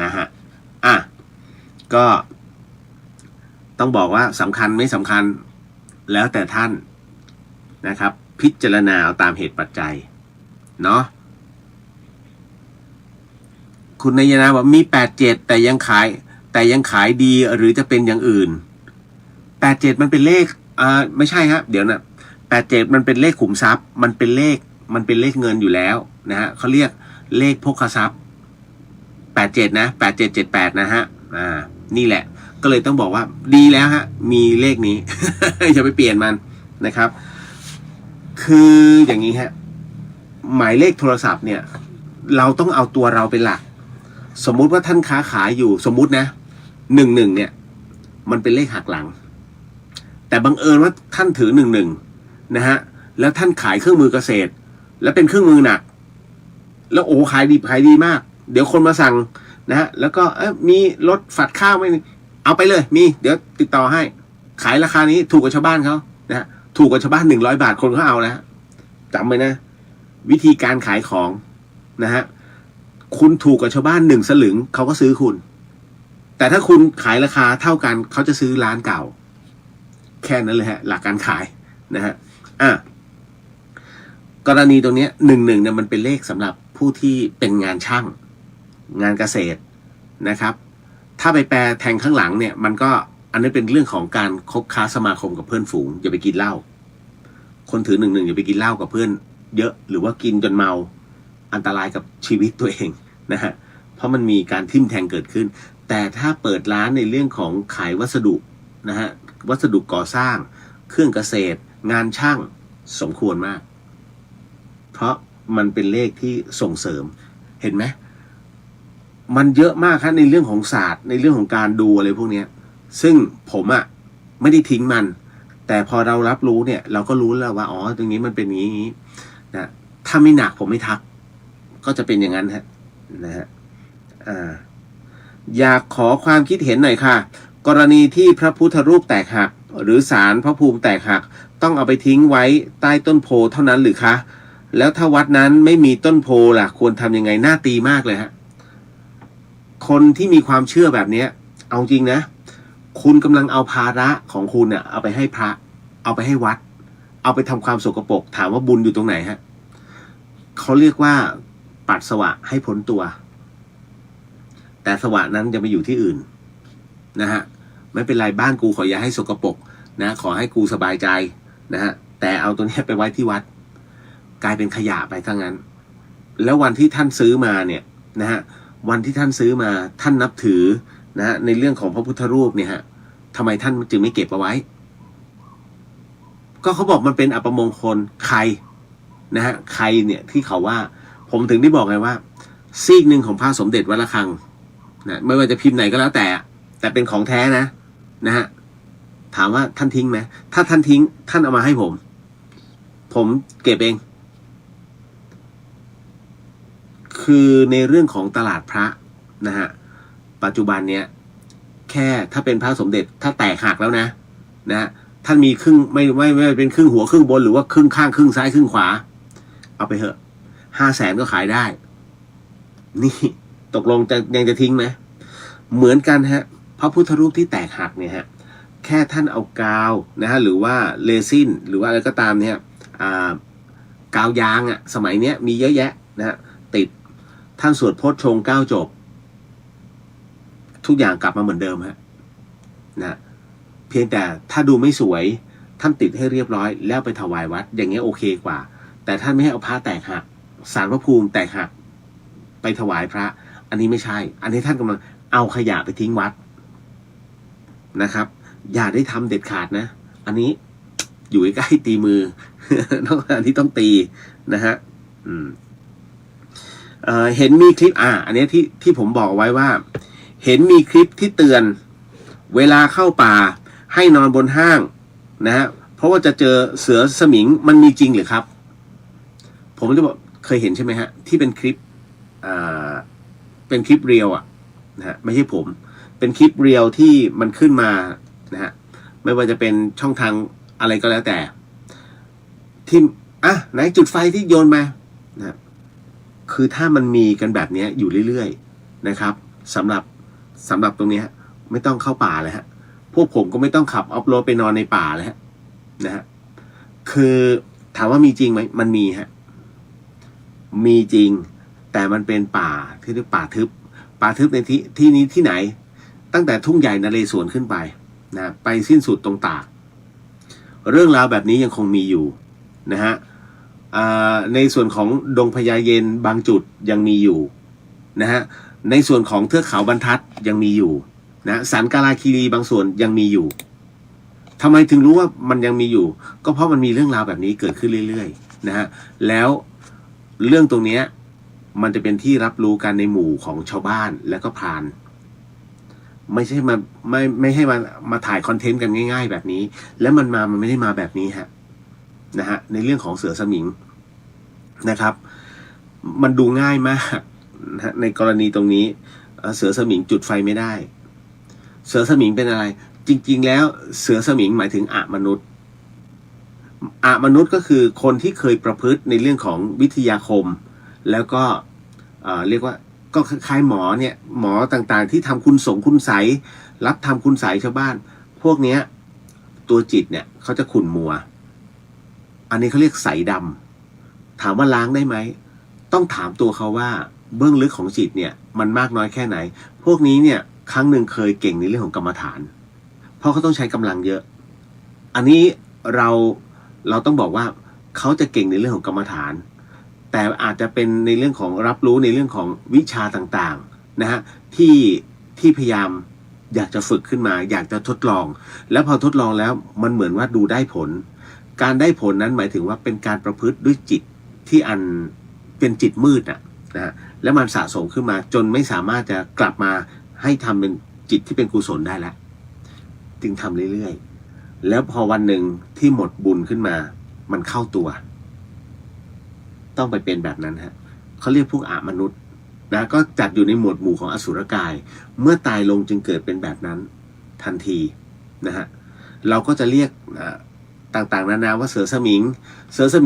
นะฮะก็ต้องบอกว่าสำคัญไม่สำคัญแล้วแต่ท่านนะครับพิจารณาเอาตามเหตุปัจจัยเนาะคุณนายนาบอกมี87แต่ยังขายดีหรือจะเป็นอย่างอื่น87มันเป็นเลขไม่ใช่ครับเดี๋ยวนะ87มันเป็นเลขขุมทรัพย์มันเป็นเลขเงินอยู่แล้วนะฮะเขาเรียกเลขพกทรัพย์87นะ8778นะฮะนี่แหละก็เลยต้องบอกว่าดีแล้วฮะมีเลขนี้ อย่าไปเปลี่ยนมันนะครับคืออย่างนี้ฮะหมายเลขโทรศัพท์เนี่ยเราต้องเอาตัวเราเป็นหลักสมมุติว่าท่านค้าขายอยู่สมมุตินะ11เนี่ยมันเป็นเลขหักหลังแต่บังเอิญว่าท่านถือ11นะฮะแล้วท่านขายเครื่องมือเกษตรแล้วเป็นเครื่องมือหนักแล้วโอ้ขายดีมากเดี๋ยวคนมาสั่งนะฮะแล้วก็มีรถฝัดข้าวไหมเอาไปเลยมีเดี๋ยวติดต่อให้ขายราคานี้ถูกกว่าชาวบ้านเขานะฮะถูกกว่าชาวบ้าน100 บาทคนเขาเอานะจำไว้นะวิธีการขายของนะฮะคุณถูกกว่าชาวบ้าน1 สลึงเขาก็ซื้อคุณแต่ถ้าคุณขายราคาเท่ากันเขาจะซื้อร้านเก่าแค่นั้นเลยฮะหลักการขายนะฮะกรณีตรงนี้11เนี่ยมันเป็นเลขสำหรับผู้ที่เป็นงานช่างงานเกษตรนะครับถ้าไปแปลแทงข้างหลังเนี่ยมันก็อันนี้เป็นเรื่องของการคบค้าสมาคมกับเพื่อนฝูงอย่าไปกินเหล้าคนถือ11อย่าไปกินเหล้ากับเพื่อนเยอะหรือว่ากินจนเมาอันตรายกับชีวิตตัวเองนะฮะเพราะมันมีการทิ่มแทงเกิดขึ้นแต่ถ้าเปิดร้านในเรื่องของขายวัสดุนะฮะวัสดุก่อสร้างเครื่องเกษตรงานช่างสมควรมากเพราะมันเป็นเลขที่ส่งเสริมเห็นไหมมันเยอะมากครับในเรื่องของศาสตร์ในเรื่องของการดูอะไรพวกนี้ซึ่งผมไม่ได้ทิ้งมันแต่พอเรารับรู้เนี่ยเราก็รู้แล้วว่าอ๋อตรงนี้มันเป็นอย่างนี้นะถ้าไม่หนักผมไม่ทักก็จะเป็นอย่างนั้นฮะนะฮะอยากขอความคิดเห็นหน่อยค่ะกรณีที่พระพุทธรูปแตกหักหรือศาลพระภูมิแตกหักต้องเอาไปทิ้งไว้ใต้ต้นโพเท่านั้นหรือคะแล้วถ้าวัดนั้นไม่มีต้นโพล่ะควรทำยังไงน่าตีมากเลยฮะคนที่มีความเชื่อแบบนี้เอาจริงนะคุณกำลังเอาภาระของคุณเนี่ยเอาไปให้พระเอาไปให้วัดเอาไปทำความสกปรกถามว่าบุญอยู่ตรงไหนฮะเขาเรียกว่าปัดสวะให้พ้นตัวแต่สวะนั้นจะไปอยู่ที่อื่นนะฮะไม่เป็นไรบ้านกูขออย่าให้สกปรกนะขอให้กูสบายใจนะฮะแต่เอาตัวนี้ไปไว้ที่วัดกลายเป็นขยะไปทั้งนั้นแล้ววันที่ท่านซื้อมาเนี่ยนะฮะวันที่ท่านซื้อมาท่านนับถือนะฮะในเรื่องของพระพุทธรูปเนี่ยฮะทำไมท่านจึงไม่เก็บเอาไว้ก็เขาบอกมันเป็นอัปมงคลใคร นะฮะใครเนี่ยที่เขาว่าผมถึงได้บอกไงว่าซีกหนึ่งของพระสมเด็จวัดระฆังนะไม่ว่าจะพิมพ์ไหนก็แล้วแต่เป็นของแท้นะฮะถามว่าท่านทิ้งไหมถ้าท่านทิ้งท่านเอามาให้ผมเก็บเองคือในเรื่องของตลาดพระนะฮะปัจจุบันเนี้ยแค่ถ้าเป็นพระสมเด็จถ้าแตกหักแล้วนะฮะท่านมีครึ่งไม่เป็นครึ่งหัวครึ่งบนหรือว่าครึ่งข้างครึ่งซ้ายครึ่งขวาเอาไปเถอะ500,000ก็ขายได้นี่ตกลงยังจะทิ้งไหมเหมือนกันฮะพระพุทธรูปที่แตกหักเนี่ยฮะแค่ท่านเอากาวนะฮะหรือว่าเรซินหรือว่าอะไรก็ตามเนี่ยกาวยางสมัยเนี้ยมีเยอะแยะนะฮะติดท่านสวดโพชฌงค์9 จบทุกอย่างกลับมาเหมือนเดิมฮะนะเพียงแต่ถ้าดูไม่สวยท่านติดให้เรียบร้อยแล้วไปถวายวัดอย่างเงี้ยโอเคกว่าแต่ท่านไม่ให้เอาพระแตกหักศาลพระภูมิแตกหักไปถวายพระอันนี้ไม่ใช่อันนี้ท่านกำลังเอาขยะไปทิ้งวัดนะครับอย่าได้ทำเด็ดขาดนะอันนี้อยู่ใกล้ตีมือ อันนี้ต้องตีนะฮะเห็นมีคลิปอันนี้ที่ผมบอกไว้ว่าเห็นมีคลิปที่เตือนเวลาเข้าป่าให้นอนบนห้างนะฮะเพราะว่าจะเจอเสือสมิงมันมีจริงหรือครับผมจะบอกเคยเห็นใช่ไหมฮะที่เป็นคลิปเป็นคลิปเรียวนะฮะไม่ใช่ผมเป็นคลิปเรียวที่มันขึ้นมานะฮะไม่ว่าจะเป็นช่องทางอะไรก็แล้วแต่ที่ไหนจุดไฟที่โยนมานะคือถ้ามันมีกันแบบนี้อยู่เรื่อยๆนะครับสำหรับตรงนี้ไม่ต้องเข้าป่าเลยฮะพวกผมก็ไม่ต้องขับออฟโรดไปนอนในป่าเลยฮะนะฮะคือถามว่ามีจริงไหมมันมีฮะมีจริงแต่มันเป็นป่าที่เรียกป่าทึบในที่นี้ที่ไหนตั้งแต่ทุ่งใหญ่นเรศวรขึ้นไปนะไปสิ้นสุดตรงตากเรื่องราวแบบนี้ยังคงมีอยู่นะฮะในส่วนของดงพญาเย็นบางจุดยังมีอยู่นะฮะในส่วนของเทือกเขาบรรทัดยังมีอยู่นะสันกาลาคีรีบางส่วนยังมีอยู่ทำไมถึงรู้ว่ามันยังมีอยู่ก็เพราะมันมีเรื่องราวแบบนี้เกิดขึ้นเรื่อยๆนะฮะแล้วเรื่องตรงนี้มันจะเป็นที่รับรู้กันในหมู่ของชาวบ้านและก็พรานไม่ใช่ไม่ให้มาถ่ายคอนเทนต์กันง่ายๆแบบนี้แล้วมันไม่ได้มาแบบนี้ฮะนะฮะในเรื่องของเสือสมิงนะครับมันดูง่ายมากนะในกรณีตรงนี้เสือสมิงจุดไฟไม่ได้เสือสมิงเป็นอะไรจริงๆแล้วเสือสมิงหมายถึงมนุษย์ก็คือคนที่เคยประพฤติในเรื่องของวิทยาคมแล้วก็เรียกว่าก็คล้ายหมอเนี่ยหมอต่างๆที่ทำคุณไสยรับทำคุณไสยชาวบ้านพวกเนี้ยตัวจิตเนี่ยเขาจะขุ่นมัวอันนี้เขาเรียกใสดำถามว่าล้างได้ไหมต้องถามตัวเขาว่าเบื้องลึกของจิตเนี่ยมันมากน้อยแค่ไหนพวกนี้เนี่ยครั้งหนึ่งเคยเก่งในเรื่องของกรรมฐานเพราะเขาต้องใช้กำลังเยอะอันนี้เราต้องบอกว่าเขาจะเก่งในเรื่องของกรรมฐานแต่อาจจะเป็นในเรื่องของรับรู้ในเรื่องของวิชาต่างๆนะฮะที่พยายามอยากจะฝึกขึ้นมาอยากจะทดลองแล้วพอทดลองแล้วมันเหมือนว่าดูได้ผลการได้ผลนั้นหมายถึงว่าเป็นการประพฤติด้วยจิตที่อันเป็นจิตมืดนะฮะแล้วมันสะสมขึ้นมาจนไม่สามารถจะกลับมาให้ทำเป็นจิตที่เป็นกุศลได้แล้วจึงทำเรื่อยๆแล้วพอวันหนึ่งที่หมดบุญขึ้นมามันเข้าตัวต้องไปเป็นแบบนั้นฮะเขาเรียกพวกมนุษย์นะก็จัดอยู่ในหมวดหมู่ของอสุรกายเมื่อตายลงจึงเกิดเป็นแบบนั้นทันทีนะฮะเราก็จะเรียกต่างๆนานาว่าเสือสมิ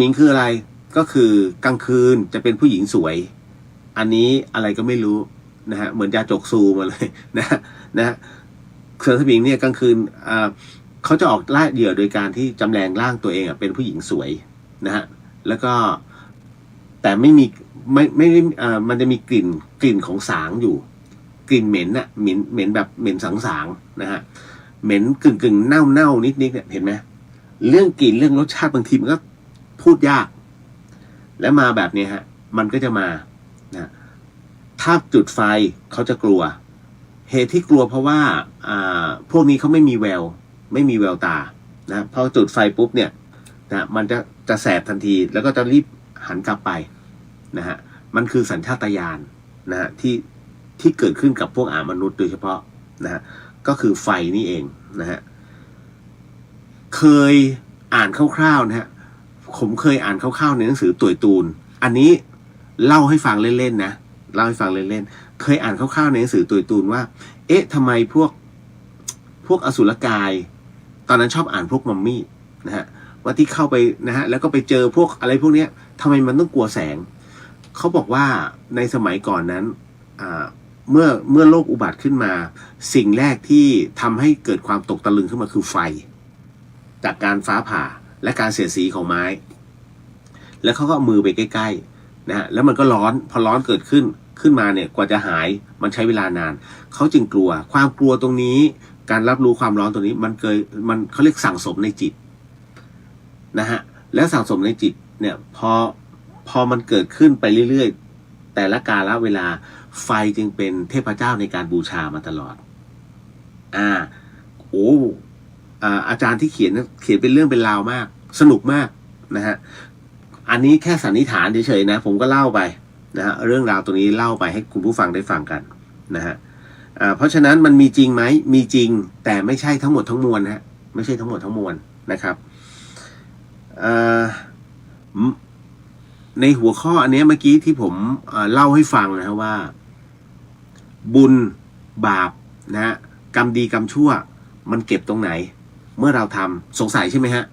งคืออะไรก็คือกลางคืนจะเป็นผู้หญิงสวยอันนี้อะไรก็ไม่รู้นะฮะเหมือนยาจกซูมาเลยนะเสือสมิงเนี่ยกลางคืนเขาจะออกล่าเหยื่อโดยการที่จำแรงร่างตัวเองเป็นผู้หญิงสวยนะฮะแล้วก็แต่ไม่มันจะมีกลิ่นของสางอยู่กลิ่นเหม็นเหม็นแบบเหม็นสางนะฮะเหม็นกึ่งเน่านิดเนี่ยเห็นไหมเรื่องกลิ่นเรื่องรสชาติบางทีมันก็พูดยากแล้วมาแบบนี้ฮะมันก็จะมานะถ้าจุดไฟเขาจะกลัวเหตุที่กลัวเพราะว่าพวกนี้เขาไม่มีแววตานะพอจุดไฟปุ๊บเนี่ยนะมันจะแสบทันทีแล้วก็จะรีบ หันกลับไปนะฮะมันคือสัญชาตญาณนะฮะที่เกิดขึ้นกับพวกมนุษย์โดยเฉพาะนะฮะก็คือไฟนี่เองนะฮะเคยอ่านคร่าวๆนะฮะผมเคยอ่านคร่าวๆในหนังสือตุ๋ยตูนอันนี้เล่าให้ฟังเล่นๆนะเล่าให้ฟังเล่นๆเคยอ่านคร่าวๆในหนังสือตุ๋ยตูนว่าเอ๊ะทำไมพวกอสุรกายตอนนั้นชอบอ่านพวกมัมมี่นะฮะว่าที่เข้าไปนะฮะแล้วก็ไปเจอพวกอะไรพวกเนี้ยทำไมมันต้องกลัวแสงเขาบอกว่าในสมัยก่อนนั้นเมื่อโลกอุบัติขึ้นมาสิ่งแรกที่ทำให้เกิดความตกตะลึงขึ้นมาคือไฟจากการฟ้าผ่าและการเสียดสีของไม้แล้วเขาก็เอามือไปใกล้ๆนะฮะแล้วมันก็ร้อนพอร้อนเกิดขึ้นมาเนี่ยกว่าจะหายมันใช้เวลานานเขาจึงกลัวความกลัวตรงนี้การรับรู้ความร้อนตรงนี้มันเขาเรียกสั่งสมในจิตนะฮะแล้วสั่งสมในจิตเนี่ยพอมันเกิดขึ้นไปเรื่อยๆแต่ละกาลเวลาไฟจึงเป็นเทพเจ้าในการบูชามาตลอดอาจารย์ที่เขียนเป็นเรื่องเป็นราวมากสนุกมากนะฮะอันนี้แค่สันนิษฐานเฉยๆนะผมก็เล่าไปนะฮะเรื่องราวตัวนี้เล่าไปให้คุณผู้ฟังได้ฟังกันนะฮะเพราะฉะนั้นมันมีจริงไหมมีจริงแต่ไม่ใช่ทั้งหมดทั้งมวลนะฮะไม่ใช่ทั้งหมดทั้งมวลนะครับในหัวข้ออันนี้เมื่อกี้ที่ผมเล่าให้ฟังนะว่าบุญบาปนะฮะกรรมดีกรรมชั่วมันเก็บตรงไหนเมื่อเราทำสงสัยใช่ไหมฮะ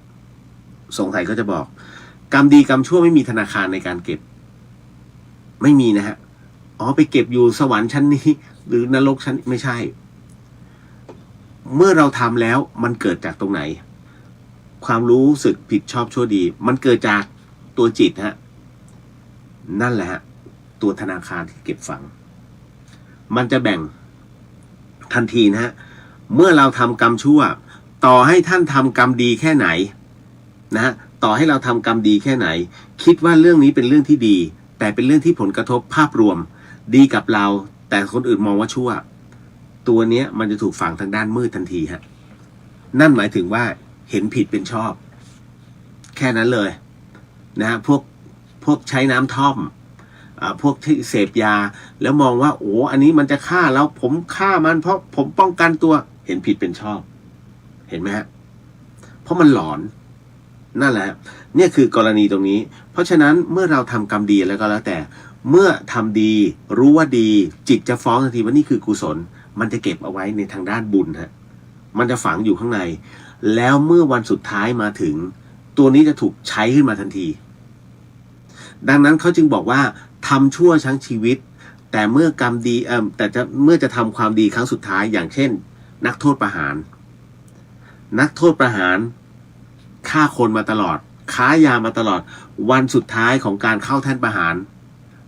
สงสัยก็จะบอกกรรมดีกรรมชั่วไม่มีธนาคารในการเก็บไม่มีนะฮะไปเก็บอยู่สวรรค์ชั้นนี้หรือนรกชั้นไม่ใช่เมื่อเราทำแล้วมันเกิดจากตรงไหนความรู้สึกผิดชอบชั่วดีมันเกิดจากตัวจิตฮะนั่นแหละฮะตัวธนาคารที่เก็บฝังมันจะแบ่งทันทีนะฮะเมื่อเราทำกรรมชั่วต่อให้ท่านทำกรรมดีแค่ไหนนะฮะต่อให้เราทำกรรมดีแค่ไหนคิดว่าเรื่องนี้เป็นเรื่องที่ดีแต่เป็นเรื่องที่ผลกระทบภาพรวมดีกับเราแต่คนอื่นมองว่าชั่วตัวเนี้ยมันจะถูกฝังทางด้านมืดทันทีฮะนั่นหมายถึงว่าเห็นผิดเป็นชอบแค่นั้นเลยนะฮะพวกใช้น้ำท่อมพวกที่เสพยาแล้วมองว่าอันนี้มันจะฆ่าแล้วผมฆ่ามันเพราะผมป้องกันตัวเห็นผิดเป็นชอบเห็นไหมฮะเพราะมันหลอนนั่นแหละเนี่ยคือกรณีตรงนี้เพราะฉะนั้นเมื่อเราทำกรรมดีแล้วก็แล้วแต่เมื่อทำดีรู้ว่าดีจิตจะฟ้องทันทีว่านี่คือกุศลมันจะเก็บเอาไว้ในทางด้านบุญฮะมันจะฝังอยู่ข้างในแล้วเมื่อวันสุดท้ายมาถึงตัวนี้จะถูกใช้ขึ้นมาทันทีดังนั้นเขาจึงบอกว่าทำชั่วทั้งชีวิตแต่เมื่อกรรมดีเมื่อจะทำความดีครั้งสุดท้ายอย่างเช่นนักโทษประหารฆ่าคนมาตลอดค้ายามาตลอดวันสุดท้ายของการเข้าแท่นประหาร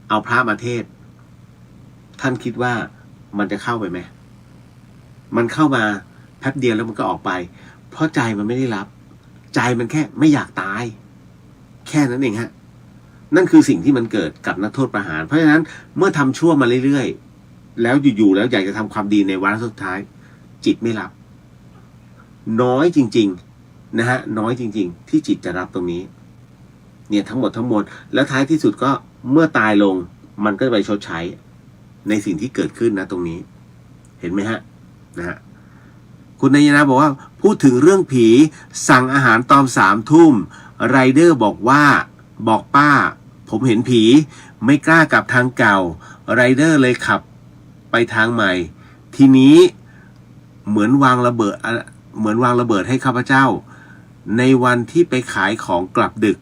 เอาพระมาเทศท่านคิดว่ามันจะเข้าไปไหมมันเข้ามาแป๊บเดียวแล้วมันก็ออกไปเพราะใจมันไม่ได้รับใจมันแค่ไม่อยากตายแค่นั้นเองฮะนั่นคือสิ่งที่มันเกิดกับนักโทษประหารเพราะฉะนั้นเมื่อทำชั่วมาเรื่อยๆแล้วอยู่ๆแล้วอยากจะทำความดีในวาระสุดท้ายจิตไม่รับน้อยจริงๆนะฮะน้อยจริงๆที่จิตจะรับตรงนี้เนี่ยทั้งหมดแล้วท้ายที่สุดก็เมื่อตายลงมันก็ไปชดใช้ในสิ่งที่เกิดขึ้นนะตรงนี้เห็นไหมฮะนะฮะคุณนายนะบอกว่าพูดถึงเรื่องผีสั่งอาหารตอน3 ทุ่มไรเดอร์บอกป้าผมเห็นผีไม่กล้ากลับทางเก่าไรเดอร์เลยขับไปทางใหม่ทีนี้เหมือนวางระเบิดให้ข้าพเจ้าในวันที่ไปขายของกลับดึก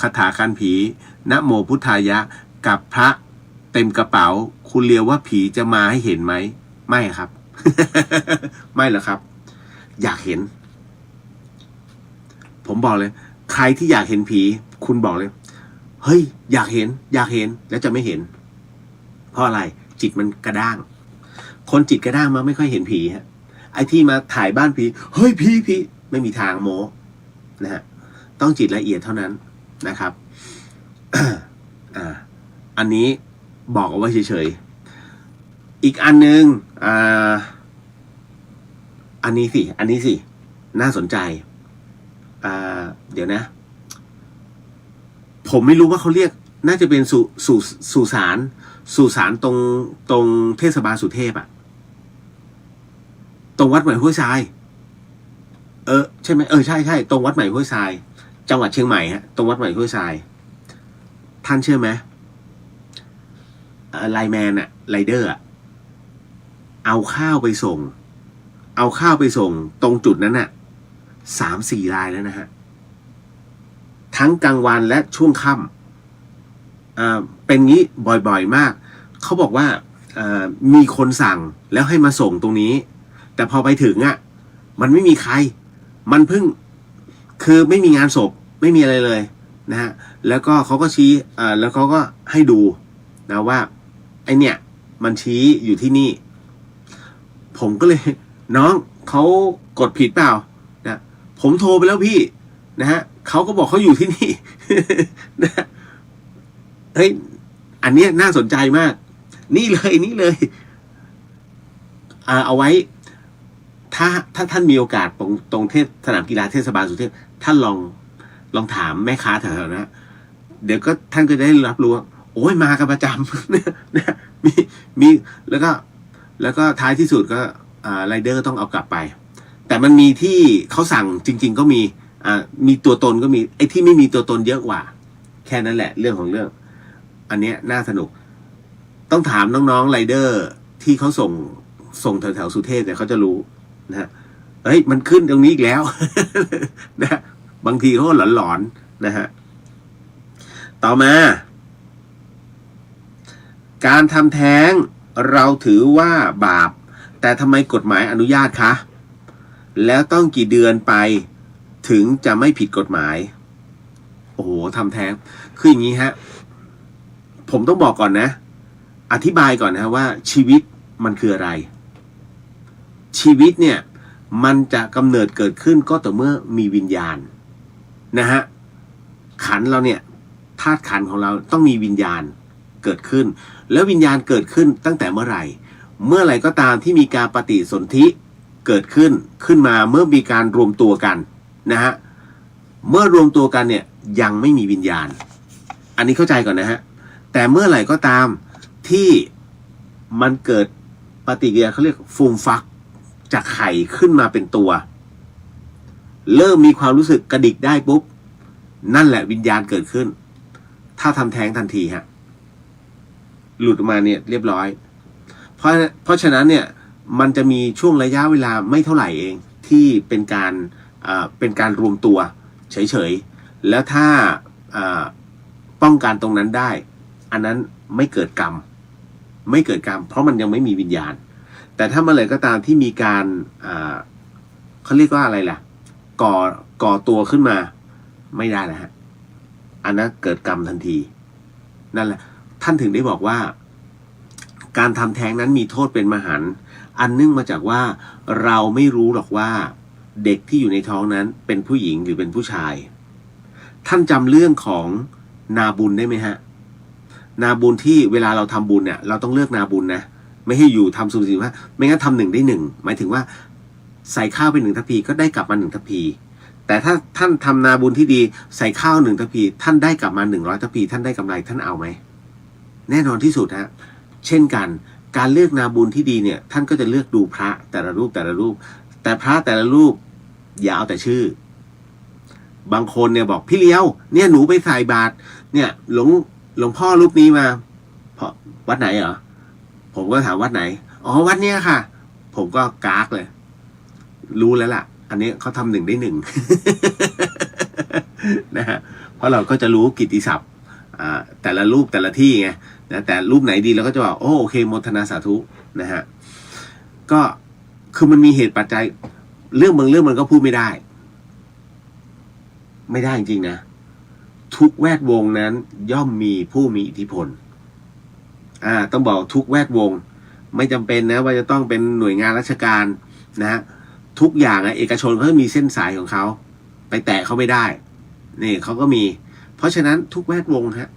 คาถากันผีนะโมพุทธายะกับพระเต็มกระเป๋าคุณเลียวว่าผีจะมาให้เห็นไหมไม่ครับ ไม่หรอกครับอยากเห็นผมบอกเลยใครที่อยากเห็นผีคุณบอกเลยเฮ้ยอยากเห็นแล้วจะไม่เห็นเพราะอะไรจิตมันกระด้างคนจิตกระด้างมาไม่ค่อยเห็นผีฮะไอ้ที่มาถ่ายบ้านผีเฮ้ยผีไม่มีทางโมนะฮะต้องจิตละเอียดเท่านั้นนะครับ อันนี้บอกเอาไว้เฉยๆอีกอันนึงอันนี้สิน่าสนใจเดี๋ยวนะผมไม่รู้ว่าเขาเรียก น่าจะเป็นสุสานตรงเทศบาลสุเทพอะตรงวัดใหม่ห้วยทรายใช่ไหมใช่ตรงวัดใหม่ห้วยทรายจังหวัดเชียงใหม่ฮะตรงวัดใหม่ห้วยทรายท่านเชื่อไหมไลน์แมนอะไรเดอร์อะเอาข้าวไปส่งตรงจุดนั้นน่ะ3-4 รายแล้วนะฮะทั้งกลางวันและช่วงค่ำเป็นงี้บ่อยๆมากเขาบอกว่ามีคนสั่งแล้วให้มาส่งตรงนี้แต่พอไปถึงอ่ะมันไม่มีใครมันเพิ่งคือไม่มีงานศพไม่มีอะไรเลยนะฮะแล้วก็เขาก็ชี้แล้วเขาก็ให้ดูนะว่าไอเนี่ยมันชี้อยู่ที่นี่ผมก็เลยน้องเขากดผิดเปล่านะผมโทรไปแล้วพี่นะฮะเขาก็บอกเขาอยู่ที่นี่ นะเฮ้ยอันเนี้ยน่าสนใจมากนี่เลยเอาไว้ถ้าท่านมีโอกาสตรงสนามกีฬาเทศบาลสุเทพท่านลองถามแม่ค้าแถวๆนะเดี๋ยวก็ท่านก็ได้รับรู้ว่าโอ้ยมากันประจำ นะมีแล้วก็ท้ายที่สุดก็ไรเดอร์ต้องเอากลับไปแต่มันมีที่เขาสั่งจริงๆก็มีตัวตนก็มีไอ้ที่ไม่มีตัวตนเยอะกว่าแค่นั้นแหละเรื่องของเรื่องอันเนี้ยน่าสนุกต้องถามน้องๆไรเดอร์ที่เขาส่งแถวสุเทพเนี่ยเขาจะรู้นะฮะเฮ้ยมันขึ้นตรงนี้อีกแล้ว นะบางทีเขาหลอนๆนะฮะต่อมาการทำแท้งเราถือว่าบาปแต่ทำไมกฎหมายอนุญาตคะแล้วต้องกี่เดือนไปถึงจะไม่ผิดกฎหมายโอ้โหทำแท้งคืออย่างนี้ฮะผมต้องบอกก่อนนะอธิบายก่อนนะว่าชีวิตมันคืออะไรชีวิตเนี่ยมันจะกำเนิดเกิดขึ้นก็ต่อเมื่อมีวิญญาณนะฮะขันเราเนี่ยธาตุขันของเราต้องมีวิญญาณเกิดขึ้นแล้ววิญญาณเกิดขึ้นตั้งแต่เมื่อไหร่ก็ตามที่มีการปฏิสนธิเกิดขึ้นมาเมื่อมีการรวมตัวกันนะฮะเมื่อรวมตัวกันเนี่ยยังไม่มีวิญญาณอันนี้เข้าใจก่อนนะฮะแต่เมื่อไหร่ก็ตามที่มันเกิดปฏิกิริยาเขาเรียกฟูมฟักจากไข่ขึ้นมาเป็นตัวเริ่มมีความรู้สึกกระดิกได้ปุ๊บนั่นแหละวิญญาณเกิดขึ้นถ้าทำแท้งทันทีฮะหลุดออกมาเนี่ยเรียบร้อยเพราะฉะนั้นเนี่ยมันจะมีช่วงระยะเวลาไม่เท่าไหร่เองที่เป็นการรวมตัวเฉยๆแล้วถ้าป้องกันตรงนั้นได้อันนั้นไม่เกิดกรรมเพราะมันยังไม่มีวิญญาณแต่ถ้าเมื่อไหร่ก็ตามที่มีการเขาเรียกว่าอะไรล่ะก่อตัวขึ้นมาไม่ได้นะฮะอันนั้นเกิดกรรมทันทีนั่นแหละท่านถึงได้บอกว่าการทำแท้งนั้นมีโทษเป็นมหันต์อันเนื่องมาจากว่าเราไม่รู้หรอกว่าเด็กที่อยู่ในท้องนั้นเป็นผู้หญิงหรือเป็นผู้ชายท่านจำเรื่องของนาบุญได้ไหมฮะนาบุญที่เวลาเราทำบุญเนี่ยเราต้องเลือกนาบุญนะไม่ให้อยู่ทำสุ่มสี่ว่าไม่งั้นทำ1 ได้ 1หมายถึงว่าใส่ข้าวไป1 ทัพพีก็ได้กลับมา1 ทัพพีแต่ถ้าท่านทำนาบุญที่ดีใส่ข้าว1 ทัพพีท่านได้กลับมา100 ทัพพีท่านได้กำไรท่านเอาไหมแน่นอนที่สุดฮะเช่นกันการเลือกนาบุญที่ดีเนี่ยท่านก็จะเลือกดูพระแต่ละรูปแต่พระแต่ละรูปอย่าเอาแต่ชื่อบางคนเนี่ยบอกพี่เลี้ยวเนี่ยหนูไปใส่บาตรเนี่ยหลวงพ่อรูปนี้มาเพราะวัดไหนเหรอผมก็ถามวัดไหนอ๋อวัดเนี้ยค่ะผมก็กากเลยรู้แล้วล่ะอันนี้เขาทำ1 ได้ 1 นะฮะเพราะเราก็จะรู้กิตติศัพท์แต่ละรูปแต่ละที่ไงนะแต่รูปไหนดีเราก็จะบอกโอเคโมทนาสาธุนะฮะก็คือมันมีเหตุปัจจัยเรื่องบางเรื่องมันก็พูดไม่ได้จริงๆนะทุกแวดวงนั้นย่อมมีผู้มีอิทธิพลต้องบอกทุกแวดวงไม่จำเป็นนะว่าจะต้องเป็นหน่วยงานราชการนะทุกอย่างเอกชนเขามีเส้นสายของเขาไปแตะเขาไม่ได้นี่เขาก็มีเพราะฉะนั้นทุกแวดวงฮะ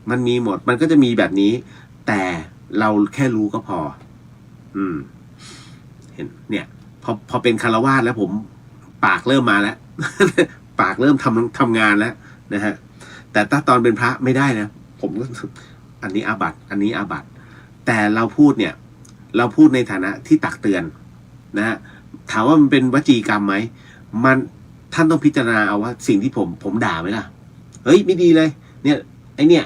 มันมีหมดมันก็จะมีแบบนี้แต่เราแค่รู้ก็พอเห็นเนี่ยพอเป็นคฤหัสถ์แล้วผมปากเริ่มมาแล้ว ปากเริ่มทำงานแล้วนะฮะแต่ถ้าตอนเป็นพระไม่ได้นะ ผมก็อันนี้อาบัติอันนี้อาบัติแต่เราพูดเนี่ยเราพูดในฐานะที่ตักเตือนนะฮะถามว่ามันเป็นวจีกรรมไหมมันท่านต้องพิจารณาเอาว่าสิ่งที่ผมด่าไหมล่ะเฮ้ยไม่ดีเลยเนี่ยไอเนี่ย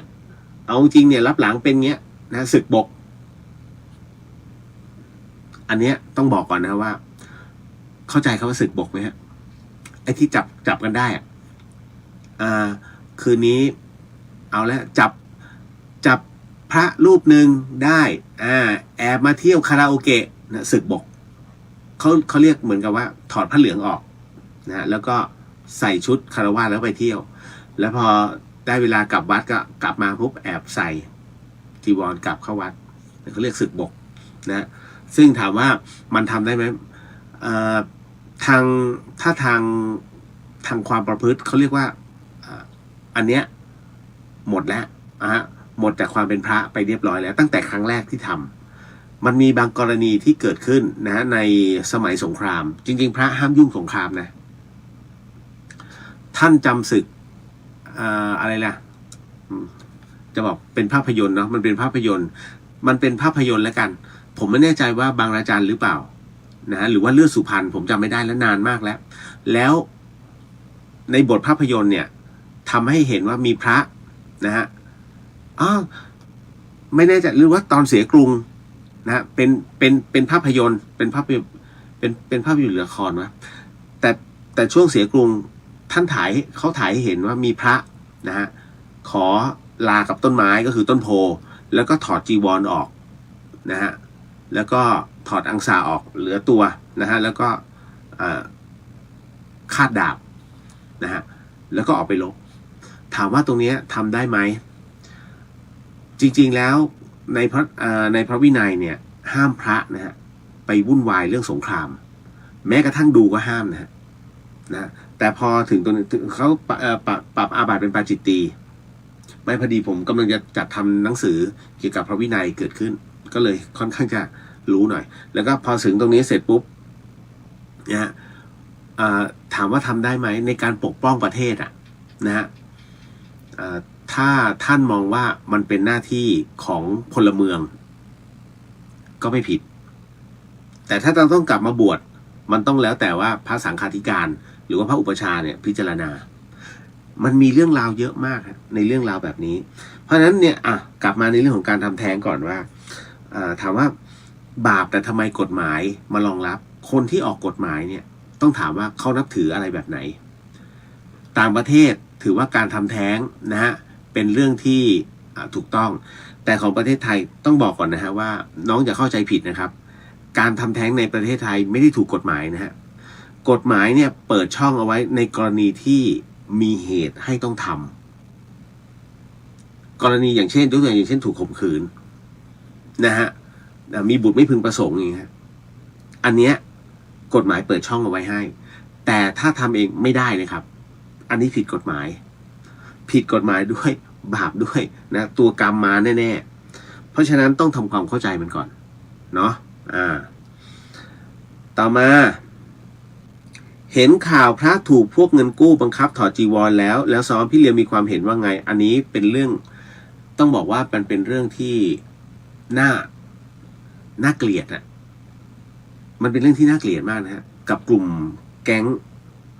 เอาจริงเนี่ยรับหลังเป็นเงี้ยนะศึกบกอันเนี้ยต้องบอกก่อนนะว่าเข้าใจคำว่าศึกบกไหมฮะไอ้ที่จับกันได้คืนนี้เอาแล้วจับพระรูปหนึ่งได้แอบมาเที่ยวคาราโอเกะนะศึกบกเขาเรียกเหมือนกับว่าถอดผ้าเหลืองออกนะแล้วก็ใส่ชุดคารวะแล้วไปเที่ยวแล้วพอได้เวลากลับวัดก็กลับมาปุ๊บแอบใส่จีวรกลับเข้าวัดเขาเรียกศึกบกนะซึ่งถามว่ามันทำได้ไหมถ้าทางความประพฤติเขาเรียกว่าอันเนี้ยหมดแล้วหมดจากความเป็นพระไปเรียบร้อยแล้วตั้งแต่ครั้งแรกที่ทำมันมีบางกรณีที่เกิดขึ้นนะในสมัยสงครามจริงๆพระห้ามยุ่งสงครามนะท่านจำศึกอะไรล่ะจะบอกเป็นภาพยนตร์เนาะมันเป็นภาพยนตร์แล้วกันผมไม่แน่ใจว่าบางระจันหรือเปล่านะหรือว่าเลือดสุพรรณผมจำไม่ได้แล้วนานมากแล้วในบทภาพยนตร์เนี่ยทำให้เห็นว่ามีพระนะฮะไม่แน่ใจหรือว่าตอนเสียกรุงนะเป็นภาพยนตร์เป็นภาพยนตร์หรือละครวะแต่ช่วงเสียกรุงท่านเขาถ่ายให้เห็นว่ามีพระนะฮะขอลากับต้นไม้ก็คือต้นโพแล้วก็ถอดจีวรออกนะฮะแล้วก็ถอดอังสาออกเหลือตัวนะฮะแล้วก็คาดดาบนะฮะแล้วก็ออกไปลบถามว่าตรงนี้ทำได้ไหมจริงๆแล้วในพระวินัยเนี่ยห้ามพระนะฮะไปวุ่นวายเรื่องสงครามแม้กระทั่งดูก็ห้ามนะแต่พอถึงตรงนี้เขาปรับอาบัติเป็นปาจิตตีไม่พอดีผมกำลังจะจัดทำหนังสือเกี่ยวกับพระวินัยเกิดขึ้นก็เลยค่อนข้างจะรู้หน่อยแล้วก็พอถึงตรงนี้เสร็จปุ๊บนะฮะถามว่าทำได้ไหมในการปกป้องประเทศนะฮะถ้าท่านมองว่ามันเป็นหน้าที่ของพลเมืองก็ไม่ผิดแต่ถ้าเราต้องกลับมาบวชมันต้องแล้วแต่ว่าพระสังฆาธิการหรือว่าพระอุปชาเนี่ยพิจารณามันมีเรื่องราวเยอะมากในเรื่องราวแบบนี้เพราะฉะนั้นเนี่ยกลับมาในเรื่องของการทำแท้งก่อนว่าถามว่าบาปแต่ทำไมกฎหมายมารองรับคนที่ออกกฎหมายเนี่ยต้องถามว่าเขานับถืออะไรแบบไหนต่างประเทศถือว่าการทำแท้งนะฮะเป็นเรื่องที่ถูกต้องแต่ของประเทศไทยต้องบอกก่อนนะฮะว่าน้องอย่าเข้าใจผิดนะครับการทำแท้งในประเทศไทยไม่ได้ถูกกฎหมายนะฮะกฎหมายเนี่ยเปิดช่องเอาไว้ในกรณีที่มีเหตุให้ต้องทำกรณีอย่างเช่นยกตัวอย่างเช่นถูกข่มขืนนะฮะมีบุตรไม่พึงประสงค์อย่างเงี้ยอันเนี้ยกฎหมายเปิดช่องเอาไว้ให้แต่ถ้าทำเองไม่ได้นะครับอันนี้ผิดกฎหมายด้วยบาปด้วยนะตัวกรรมมาแน่ๆเพราะฉะนั้นต้องทำความเข้าใจมันก่อนเนาะต่อมาเห็นข่าวพระถูกพวกเงินกู้บังคับถอดจีวรแล้วซ้อมพี่เลียมมีความเห็นว่าไงอันนี้เป็นเรื่องต้องบอกว่ามันเป็นเรื่องที่น่าเกลียดมันเป็นเรื่องที่น่าเกลียดมากนะฮะกับกลุ่มแก๊ง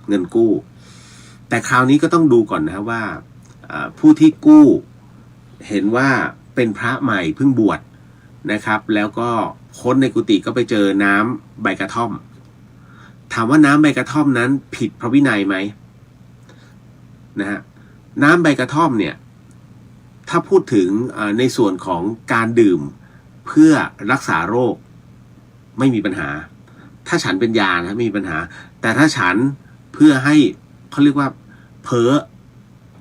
เงินกู้แต่คราวนี้ก็ต้องดูก่อนนะว่าผู้ที่กู้เห็นว่าเป็นพระใหม่เพิ่งบวชนะครับแล้วก็ค้นในกุฏิก็ไปเจอน้ำใบกระท่อมถามว่าน้ำใบกระท่อมนั้นผิดพระวินัยไหมนะฮะน้ำใบกระท่อมเนี่ยถ้าพูดถึงในส่วนของการดื่มเพื่อรักษาโรคไม่มีปัญหาถ้าฉันเป็นยานะไม่มีปัญหาแต่ถ้าฉันเพื่อให้เขาเรียกว่าเพ้อ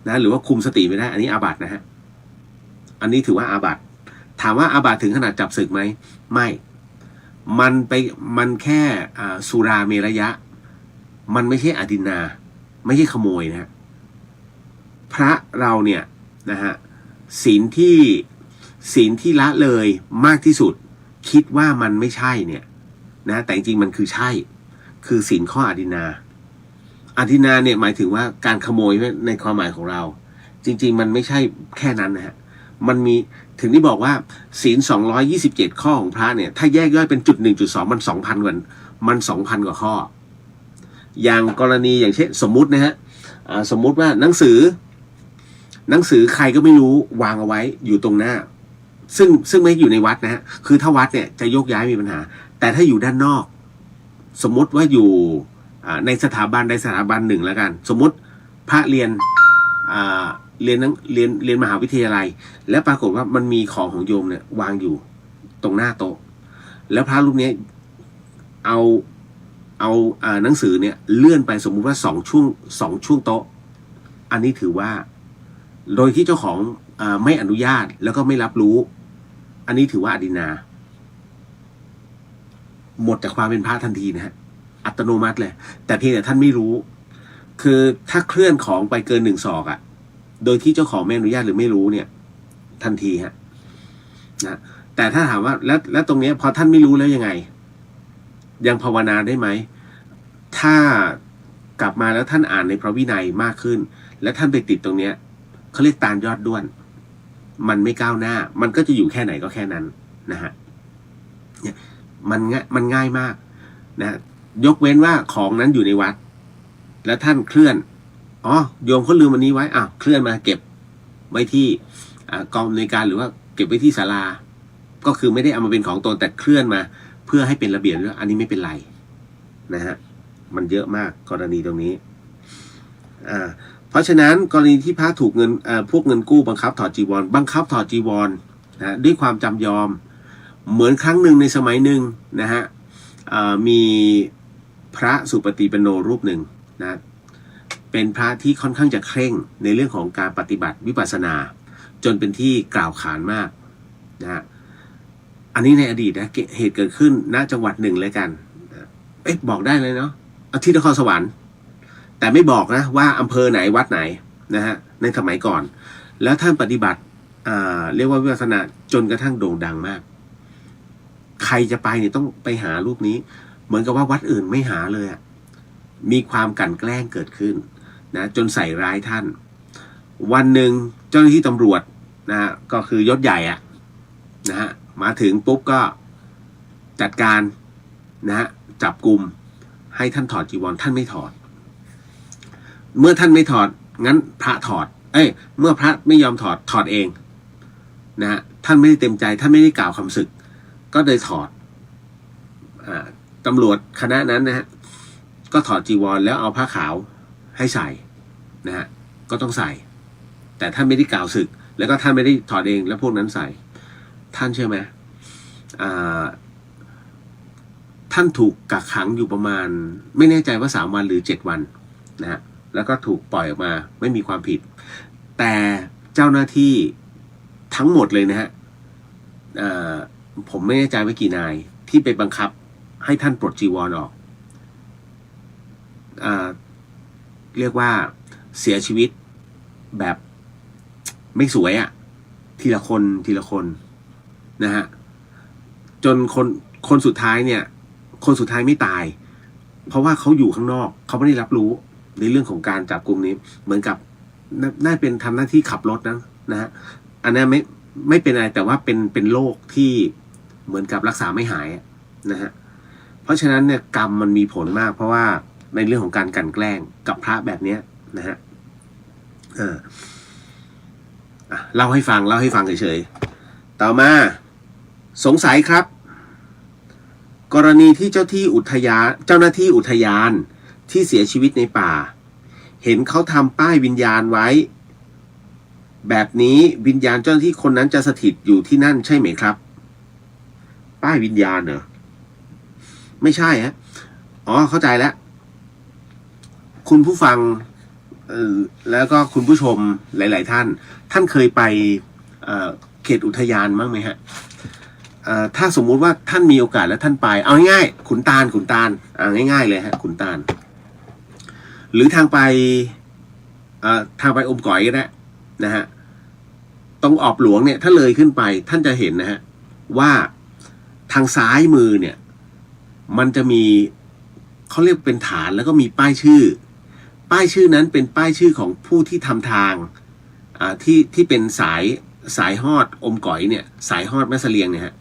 นะหรือว่าคุมสติไม่ได้อันนี้อาบัตินะฮะอันนี้ถือว่าอาบัติถามว่าอาบัติถึงขนาดจับศึกไหมไม่มันแค่สุราเมรยะมันไม่ใช่อดินนาไม่ใช่ขโมยนะฮะพระเราเนี่ยนะฮะศีลที่ละเลยมากที่สุดคิดว่ามันไม่ใช่เนี่ยนะแต่จริงๆมันคือใช่คือศีลข้ออดินนาเนี่ยหมายถึงว่าการขโมยในความหมายของเราจริงๆมันไม่ใช่แค่นั้นนะฮะ มันมีถึงที่บอกว่าศีล227ข้อของพระเนี่ยถ้าแยกย่อยเป็นจุด1.2มัน2,000 กว่ามัน 2,000 กว่าข้ออย่างกรณีอย่างเช่นสมมุตินะฮะสมมุติว่าหนังสือใครก็ไม่รู้วางเอาไว้อยู่ตรงหน้าซึ่งไม่อยู่ในวัดนะฮะคือถ้าวัดเนี่ยจะยกย้ายมีปัญหาแต่ถ้าอยู่ด้านนอกสมมุติว่าอยู่ในสถาบันใดสถาบันหนึ่งแล้วกันสมมุติพระเรียนมหาวิทยาลัยแล้วปรากฏว่ามันมีของของโยมเนี่ยวางอยู่ตรงหน้าโต๊ะแล้วพระรูปนี้เอาหนังสือเนี่ยเลื่อนไปสมมุติว่า2 ช่วงโต๊ะอันนี้ถือว่าโดยที่เจ้าของไม่อนุญาตแล้วก็ไม่รับรู้อันนี้ถือว่าอดินาหมดจากความเป็นพระทันทีนะฮะอัตโนมัติเลยแต่เพียงแต่ท่านไม่รู้คือถ้าเคลื่อนของไปเกิน1 ศอกโดยที่เจ้าของไม่อนุญาตหรือไม่รู้เนี่ยทันทีฮะนะแต่ถ้าถามว่าแล้วตรงนี้พอท่านไม่รู้แล้วยังไงยังภาวนาได้ไหมถ้ากลับมาแล้วท่านอ่านในพระวินัยมากขึ้นและท่านไปติดตรงเนี้ยเขาเรียกตาลยอดด้วนมันไม่ก้าวหน้ามันก็จะอยู่แค่ไหนก็แค่นั้นนะฮะเนี่ยมันง่ายมากนะยกเว้นว่าของนั้นอยู่ในวัดแล้วท่านเคลื่อนโยมเขาลืมวันนี้ไว้เคลื่อนมาเก็บไว้ที่กองอำนวยการหรือว่าเก็บไว้ที่ศาลาก็คือไม่ได้เอามาเป็นของตนแต่เคลื่อนมาเพื่อให้เป็นระเบียบแล้วอันนี้ไม่เป็นไรนะฮะมันเยอะมากกรณีตรงนี้เพราะฉะนั้นกรณีที่พระถูกเงินพวกเงินกู้บังคับถอดจีวรนะด้วยความจำยอมเหมือนครั้งหนึ่งในสมัยหนึ่งนะฮะมีพระสุปฏิปันโนรูปหนึ่งนะเป็นพระที่ค่อนข้างจะเคร่งในเรื่องของการปฏิบัติวิปัสสนาจนเป็นที่กล่าวขานมากนะฮะอันนี้ในอดีตนะเหตุเกิดขึ้นณจังหวัดหนึ่งเลยกันบอกได้เลยเนาะที่นครสวรรค์แต่ไม่บอกนะว่าอำเภอไหนวัดไหนนะฮะในสมัยก่อนแล้วท่านปฏิบัติเรียกว่าวิปัสสนาจนกระทั่งโด่งดังมากใครจะไปเนี่ยต้องไปหารูปนี้เหมือนกับว่าวัดอื่นไม่หาเลยมีความกลั่นแกล้งเกิดขึ้นนะจนใส่ร้ายท่านวันหนึ่งเจ้าหน้าที่ตำรวจนะฮะก็คือยศใหญ่นะฮะมาถึงปุ๊บก็จัดการนะฮะจับกุมให้ท่านถอดจีวรท่านไม่ถอดเมื่อท่านไม่ถอดงั้นพระถอดเมื่อพระไม่ยอมถอดเองนะฮะท่านไม่ได้เต็มใจท่านไม่ได้กล่าวคำศึกก็เลยถอดตำรวจคณะนั้นนะฮะก็ถอดจีวรแล้วเอาผ้าขาวให้ใส่นะฮะก็ต้องใส่แต่ท่านไม่ได้กล่าวศึกแล้วก็ท่านไม่ได้ถอดเองแล้วพวกนั้นใส่ท่านเชื่อไหมท่านถูกกักขังอยู่ประมาณไม่แน่ใจว่า3 วันหรือ7 วันนะฮะแล้วก็ถูกปล่อยออกมาไม่มีความผิดแต่เจ้าหน้าที่ทั้งหมดเลยนะฮะผมไม่แน่ใจว่ากี่นายที่ไปบังคับให้ท่านปลดจีวรออกเรียกว่าเสียชีวิตแบบไม่สวยทีละคนนะฮะจนคนสุดท้ายเนี่ยคนสุดท้ายไม่ตายเพราะว่าเขาอยู่ข้างนอกเขาไม่ได้รับรู้ในเรื่องของการจับกุมนี้เหมือนกับน่าเป็นทำหน้าที่ขับรถนะฮะอันนั้นไม่เป็นอะไรแต่ว่าเป็นโรคที่เหมือนกับรักษาไม่หายนะฮะเพราะฉะนั้นเนี่ยกรรมมันมีผลมากเพราะว่าในเรื่องของการกลั่นแกล้งกับพระแบบนี้นะฮะเล่าให้ฟังเฉยๆต่อมาสงสัยครับกรณีที่เจ้าหน้าที่อุทยานที่เสียชีวิตในป่าเห็นเขาทำป้ายวิญญาณไว้แบบนี้วิญญาณเจ้าหน้าที่คนนั้นจะสถิตอยู่ที่นั่นใช่ไหมครับป้ายวิญญาณเหรอไม่ใช่ฮะเข้าใจแล้วคุณผู้ฟังแล้วก็คุณผู้ชมหลายๆท่านเคยไปเขตอุทยานบ้างไหมฮะถ้าสมมุติว่าท่านมีโอกาสแล้วท่านไปเอาง่ายๆขุนตาลง่ายๆเลยฮะขุนตาลหรือทางไปอมก๋อยก็ได้นะฮะตรงออบหลวงเนี่ยถ้าเลยขึ้นไปท่านจะเห็นนะฮะว่าทางซ้ายมือเนี่ยมันจะมีเขาเรียกเป็นฐานแล้วก็มีป้ายชื่อนั้นเป็นป้ายชื่อของผู้ที่ทำทางที่เป็น สายฮอดอมก๋อยเนี่ยสายฮอดแม่เสลียงเนี่ยฮะ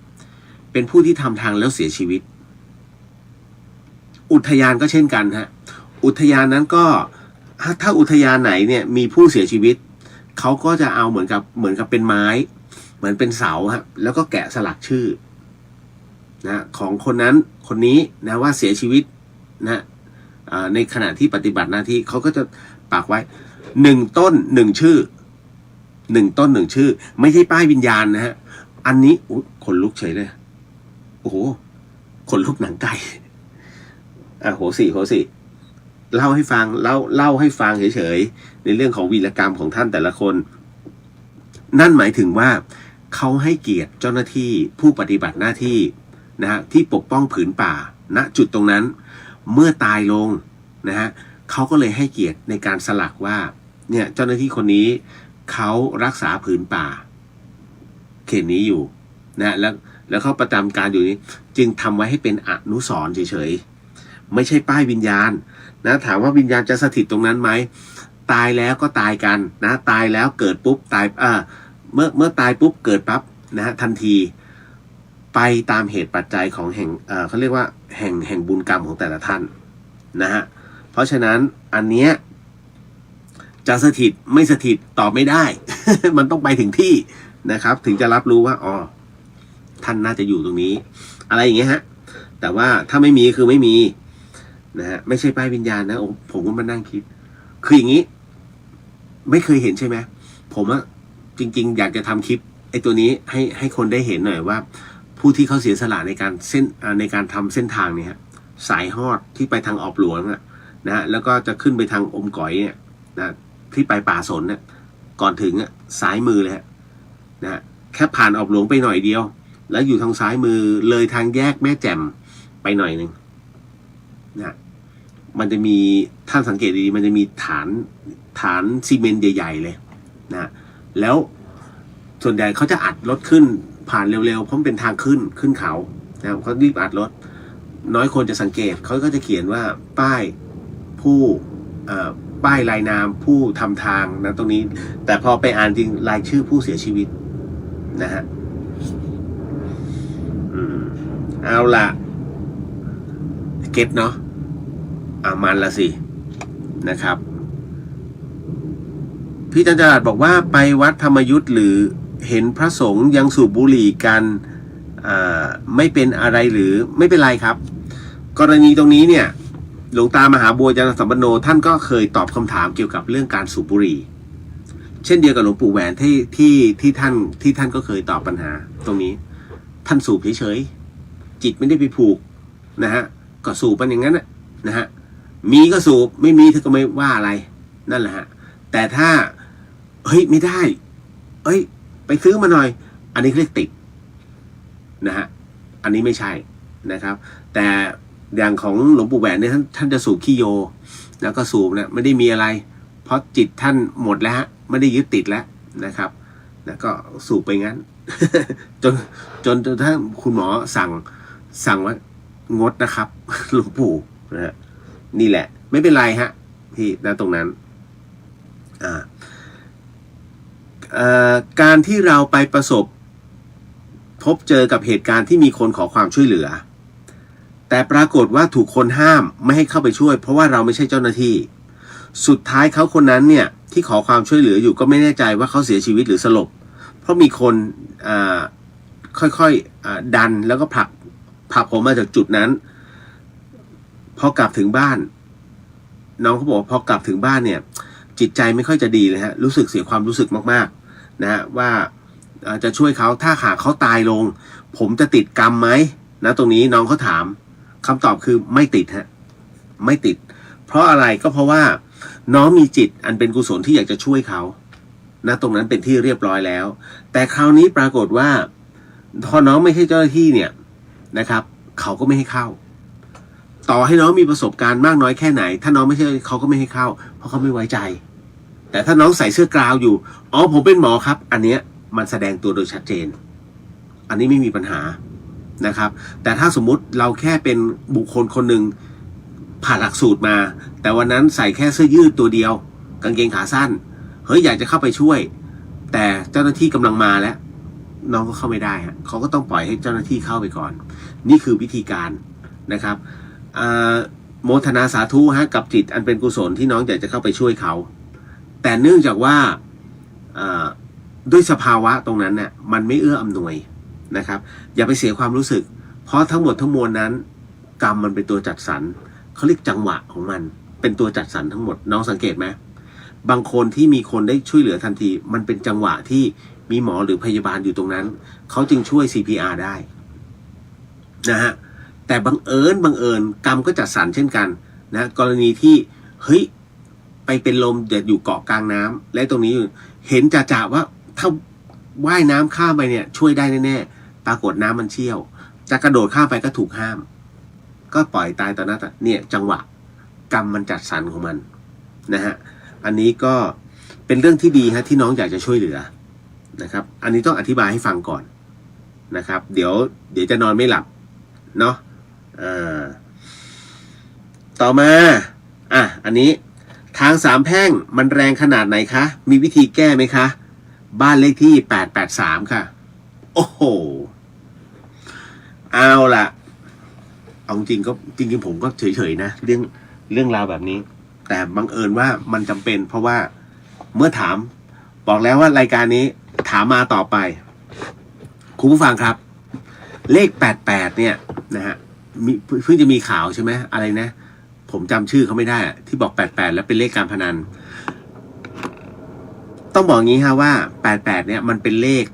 เป็นผู้ที่ทำทางแล้วเสียชีวิตอุทยานก็เช่นกันฮะอุทยานนั้นก็ถ้าอุทยานไหนเนี่ยมีผู้เสียชีวิตเขาก็จะเอาเหมือนกับเป็นไม้เหมือนเป็นเสาฮะแล้วก็แกะสลักชื่อนะของคนนั้นคนนี้นะว่าเสียชีวิตนะในขณะที่ปฏิบัติหน้าที่เขาก็จะปักไว้1 ต้น 1 ชื่อ1 ต้น 1 ชื่อไม่ใช่ป้ายวิญญาณนะฮะอันนี้ขนลุกเฉยเลยโอ้โหขนลุกหนังไก่โหสิเล่าให้ฟังเล่าให้ฟังเฉยๆในเรื่องของวีรกรรมของท่านแต่ละคนนั่นหมายถึงว่าเขาให้เกียรติเจ้าหน้าที่ผู้ปฏิบัติหน้าที่นะฮะที่ปกป้องผืนป่าณจุดตรงนั้นเมื่อตายลงนะฮะเขาก็เลยให้เกียรติในการสลักว่าเนี่ยเจ้าหน้าที่คนนี้เขารักษาผืนป่าเขตนี้อยู่นะแล้วเขาประจำการอยู่นี้จึงทำไว้ให้เป็นอนุสรณ์เฉยๆไม่ใช่ป้ายวิญญาณนะถามว่าวิญญาณจะสถิตตรงนั้นไหมตายแล้วก็ตายกันนะตายแล้วเกิดปุ๊บตายเมื่อตายปุ๊บเกิดปั๊บนะฮะทันทีไปตามเหตุปัจจัยของเขาเรียกว่าแห่งบุญกรรมของแต่ละท่านนะฮะเพราะฉะนั้นอันเนี้ยจะสถิตไม่สถิตตอบไม่ได้ มันต้องไปถึงที่นะครับถึงจะรับรู้ว่าอ๋อท่านน่าจะอยู่ตรงนี้อะไรอย่างเงี้ยฮะแต่ว่าถ้าไม่มีคือไม่มีนะฮะไม่ใช่ป้ายวิญญาณนะผมก็มานั่งคิดคืออย่างนี้ไม่เคยเห็นใช่ไหมผมอะจริงๆอยากจะทำคลิปไอ้ตัวนี้ให้คนได้เห็นหน่อยว่าผู้ที่เขาเสียสละในการทำเส้นทางเนี่ยสายฮอดที่ไปทางออบหลวงนะฮะแล้วก็จะขึ้นไปทางอมก๋อยเนี่ยนะที่ไปป่าสนเนี่ยก่อนถึงซ้ายมือเลยฮะนะแค่ผ่านออบหลวงไปหน่อยเดียวแล้วอยู่ทางซ้ายมือเลยทางแยกแม่แจ่มไปหน่อยนึงนะมันจะมีท่านสังเกตดีๆมันจะมีฐานซีเมนต์ใหญ่ๆเลยนะแล้วส่วนใหญ่เขาจะอัดรถขึ้นผ่านเร็วๆเพราะมันเป็นทางขึ้นเขานะครับเขารีบอัดรถน้อยคนจะสังเกตเขาก็จะเขียนว่าป้ายลายนามผู้ทำทางนะตรงนี้แต่พอไปอ่านจริงรายชื่อผู้เสียชีวิตนะฮะเอาล่ะเก็ตเนาะมันละสินะครับพี่จันจราดบอกว่าไปวัดธรรมยุทธ์หรือเห็นพระสงฆ์ยังสูบบุหรี่กันไม่เป็นอะไรหรือไม่เป็นไรครับกรณีตรงนี้เนี่ยหลวงตามหาบัวจารย์สัมปันโนท่านก็เคยตอบคำถามเกี่ยวกับเรื่องการสูบบุหรี่เช่นเดียวกับหลวงปู่แหวนที่ท่านก็เคยตอบปัญหาตรงนี้ท่านสูบเฉยๆจิตไม่ได้ไปผูกนะฮะก็สูบเป็นอย่างนั้นนะฮะมีก็สูบไม่มีเธอก็ไม่ว่าอะไรนั่นแหละฮะแต่ถ้าเฮ้ยไม่ได้ไปซื้อมาหน่อยอันนี้เรียกติดนะฮะอันนี้ไม่ใช่นะครับแต่อย่างของหลวงปู่แหวนเนี่ยท่านจะสูบขี้โยแล้วก็สูบนะไม่ได้มีอะไรเพราะจิตท่านหมดแล้วฮะไม่ได้ยึดติดแล้วนะครับแล้วก็สูบไปงั้น จนถ้าคุณหมอสั่งว่างดนะครับ หลวงปู่นะฮะนี่แหละไม่เป็นไรฮะพี่นะตรงนั้นการที่เราไปพบเจอกับเหตุการณ์ที่มีคนขอความช่วยเหลือแต่ปรากฏว่าถูกคนห้ามไม่ให้เข้าไปช่วยเพราะว่าเราไม่ใช่เจ้าหน้าที่สุดท้ายเขาคนนั้นเนี่ยที่ขอความช่วยเหลืออยู่ก็ไม่แน่ใจว่าเขาเสียชีวิตหรือสลบเพราะมีคนค่อยๆดันแล้วก็ผลักผมมาจากจุดนั้นพอกลับถึงบ้านน้องเขาบอกพอกลับถึงบ้านเนี่ยจิตใจไม่ค่อยจะดีเลยฮะรู้สึกเสียความรู้สึกมากๆนะฮะว่าจะช่วยเขาถ้าหากเขาตายลงผมจะติดกรรมไหมนะตรงนี้น้องเขาถามคำตอบคือไม่ติดฮะไม่ติดเพราะอะไรก็เพราะว่าน้องมีจิตอันเป็นกุศลที่อยากจะช่วยเขานะตรงนั้นเป็นที่เรียบร้อยแล้วแต่คราวนี้ปรากฏว่าพอน้องไม่ใช่เจ้าหน้าที่เนี่ยนะครับเขาก็ไม่ให้เข้าต่อให้น้องมีประสบการณ์มากน้อยแค่ไหนถ้าน้องไม่ใช่เขาก็ไม่ให้เข้าเพราะเขาไม่ไว้ใจแต่ถ้าน้องใส่เสื้อกราวอยู่อ๋อผมเป็นหมอครับอันเนี้ยมันแสดงตัวโดยชัดเจนอันนี้ไม่มีปัญหานะครับแต่ถ้าสมมุติเราแค่เป็นบุคคลคนหนึ่งผ่านหลักสูตรมาแต่วันนั้นใส่แค่เสื้อยืดตัวเดียวกางเกงขาสั้นเฮ้ยอยากจะเข้าไปช่วย แต่เจ้าหน้าที่กำลังมาแล้วน้องก็เข้าไม่ได้ฮะเขาก็ต้องปล่อยให้เจ้าหน้าที่เข้าไปก่อน นี่คือวิธีการนะครับโมทนาสาธุฮะกับจิตอันเป็นกุศลที่น้องอยากจะเข้าไปช่วยเขาแต่เนื่องจากว่าด้วยสภาวะตรงนั้นเนี่ยมันไม่เอื้ออำนวยนะครับอย่าไปเสียความรู้สึกเพราะทั้งหมดทั้งมวลนั้นกรรมมันเป็นตัวจัดสรรเขาเรียกจังหวะของมันเป็นตัวจัดสรรทั้งหมดน้องสังเกตไหมบางคนที่มีคนได้ช่วยเหลือทันทีมันเป็นจังหวะที่มีหมอหรือพยาบาลอยู่ตรงนั้นเขาจึงช่วย CPR ได้นะฮะแต่บังเอิญกรรมก็จัดสรรเช่นกันนะกรณีที่เฮ้ยไปเป็นลมเด็ดอยู่เกาะกลางน้ำและตรงนี้เห็นจ่าว่าถ้าว่ายน้ำข้ามไปเนี่ยช่วยได้แน่ๆปรากฏน้ำมันเชี่ยวจะกระโดดข้ามไปก็ถูกห้ามก็ปล่อยตายตอนนั้นเนี่ยจังหวะกรรมมันจัดสรรของมันนะฮะอันนี้ก็เป็นเรื่องที่ดีฮะที่น้องอยากจะช่วยเหลือนะครับอันนี้ต้องอธิบายให้ฟังก่อนนะครับเดี๋ยวจะนอนไม่หลับเนาะต่อมาอันนี้ทางสามแพร่งมันแรงขนาดไหนคะมีวิธีแก้ไหมคะบ้านเลขที่883ค่ะโอ้โหเอาล่ะเอาจริงก็จริงๆผมก็เฉยๆนะเรื่องราวแบบนี้แต่บังเอิญว่ามันจำเป็นเพราะว่าเมื่อถามบอกแล้วว่ารายการนี้ถามมาต่อไปคุณผู้ฟังครับเลข88เนี่ยนะฮะเพิ่งจะมีข่าวใช่ไหมอะไรนะผมจำชื่อเขาไม่ได้ที่บอก88แล้วเป็นเลขการพนันต้องบอกงี้ฮะว่า88เนี่ยมันเป็นเลข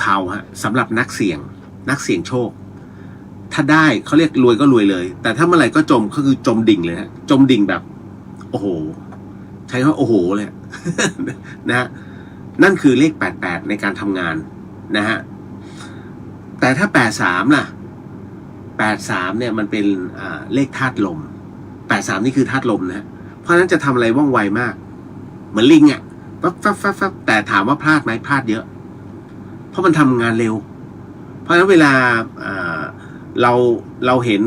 เทาๆฮะสำหรับนักเสี่ยงโชคถ้าได้เขาเรียกรวยก็รวยเลยแต่ถ้าเมื่อไหร่ก็จมก็คือจมดิ่งเลยฮะจมดิ่งแบบโอ้โหใช้คำว่าโอ้โหเลย นะฮะนั่นคือเลข88ในการทำงานนะฮะแต่ถ้า83ล่ะ83เนี่ยมันเป็นเลขธาตุลม83นี่คือธาตุลมนะฮะเพราะฉะนั้นจะทำอะไรว่องไวมากเหมือนลิงอ่ะปั๊บแต่ถามว่าพลาดไหมพลาดเยอะเพราะมันทำงานเร็วเพราะฉะนั้นเวลาเราเห็น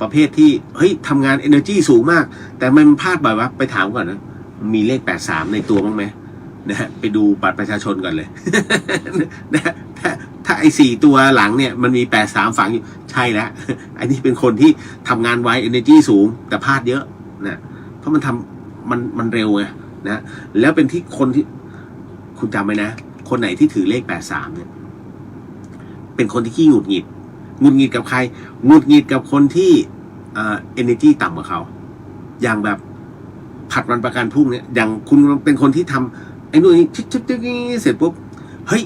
ประเภทที่เฮ้ยทำงาน energy สูงมากแต่มันพลาดบ่อยวะไปถามก่อนนะมีเลข83ในตัวบ้างไหมนะฮะไปดูบัตรประชาชนก่อนเลย นะถ้าไอ้4ตัวหลังเนี่ยมันมี83ฝังอยู่ใช่แล้วอันนี้เป็นคนที่ทำงานไว energy สูงแต่พลาดเยอะนะเพราะมันเร็วไงนะแล้วเป็นที่คนที่คุณจำไว้นะคนไหนที่ถือเลข83เนี่ยเป็นคนที่ขี้หงุดหงิดกับใครหงุดหงิดกับคนที่energy ต่ำกว่าเขาอย่างแบบผัดวันประกันพรุ่งเนี่ยอย่างคุณเป็นคนที่ทำไอ้นู่นนี่ชิบเสร็จปุ๊บเฮ้ย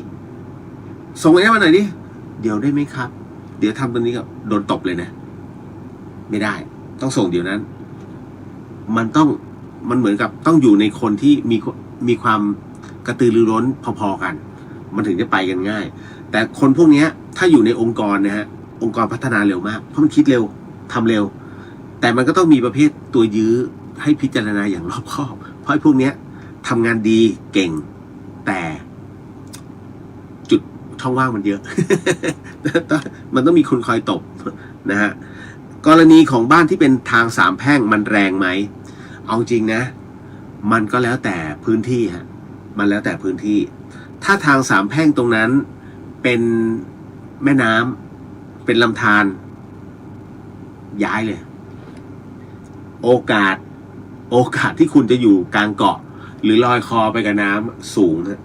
ส่งไอ้มาหน่อยดิเดี๋ยวได้ไหมครับเดี๋ยวทำตรงนี้ก็โดนตบเลยนะไม่ได้ต้องส่งเดี๋ยวนั้นมันเหมือนกับต้องอยู่ในคนที่มีความกระตือรือร้นพอๆกันมันถึงจะไปกันง่ายแต่คนพวกนี้ถ้าอยู่ในองค์กรนะฮะองค์กรพัฒนาเร็วมากเพราะมันคิดเร็วทำเร็วแต่มันก็ต้องมีประเภทตัวยื้อให้พิจารณาอย่างรอบคอบเพราะพวกนี้ทำงานดีเก่งแต่จุดช่องว่างมันเยอะ มันต้องมีคนคอยตบนะฮะกรณีของบ้านที่เป็นทางสามแพร่งมันแรงไหมเอาจริงนะมันก็แล้วแต่พื้นที่ฮะมันแล้วแต่พื้นที่ถ้าทางสามแพร่งตรงนั้นเป็นแม่น้ำเป็นลำธารย้ายเลยโอกาสที่คุณจะอยู่กลางเกาะหรือลอยคอไปกับน้ำสูงนะ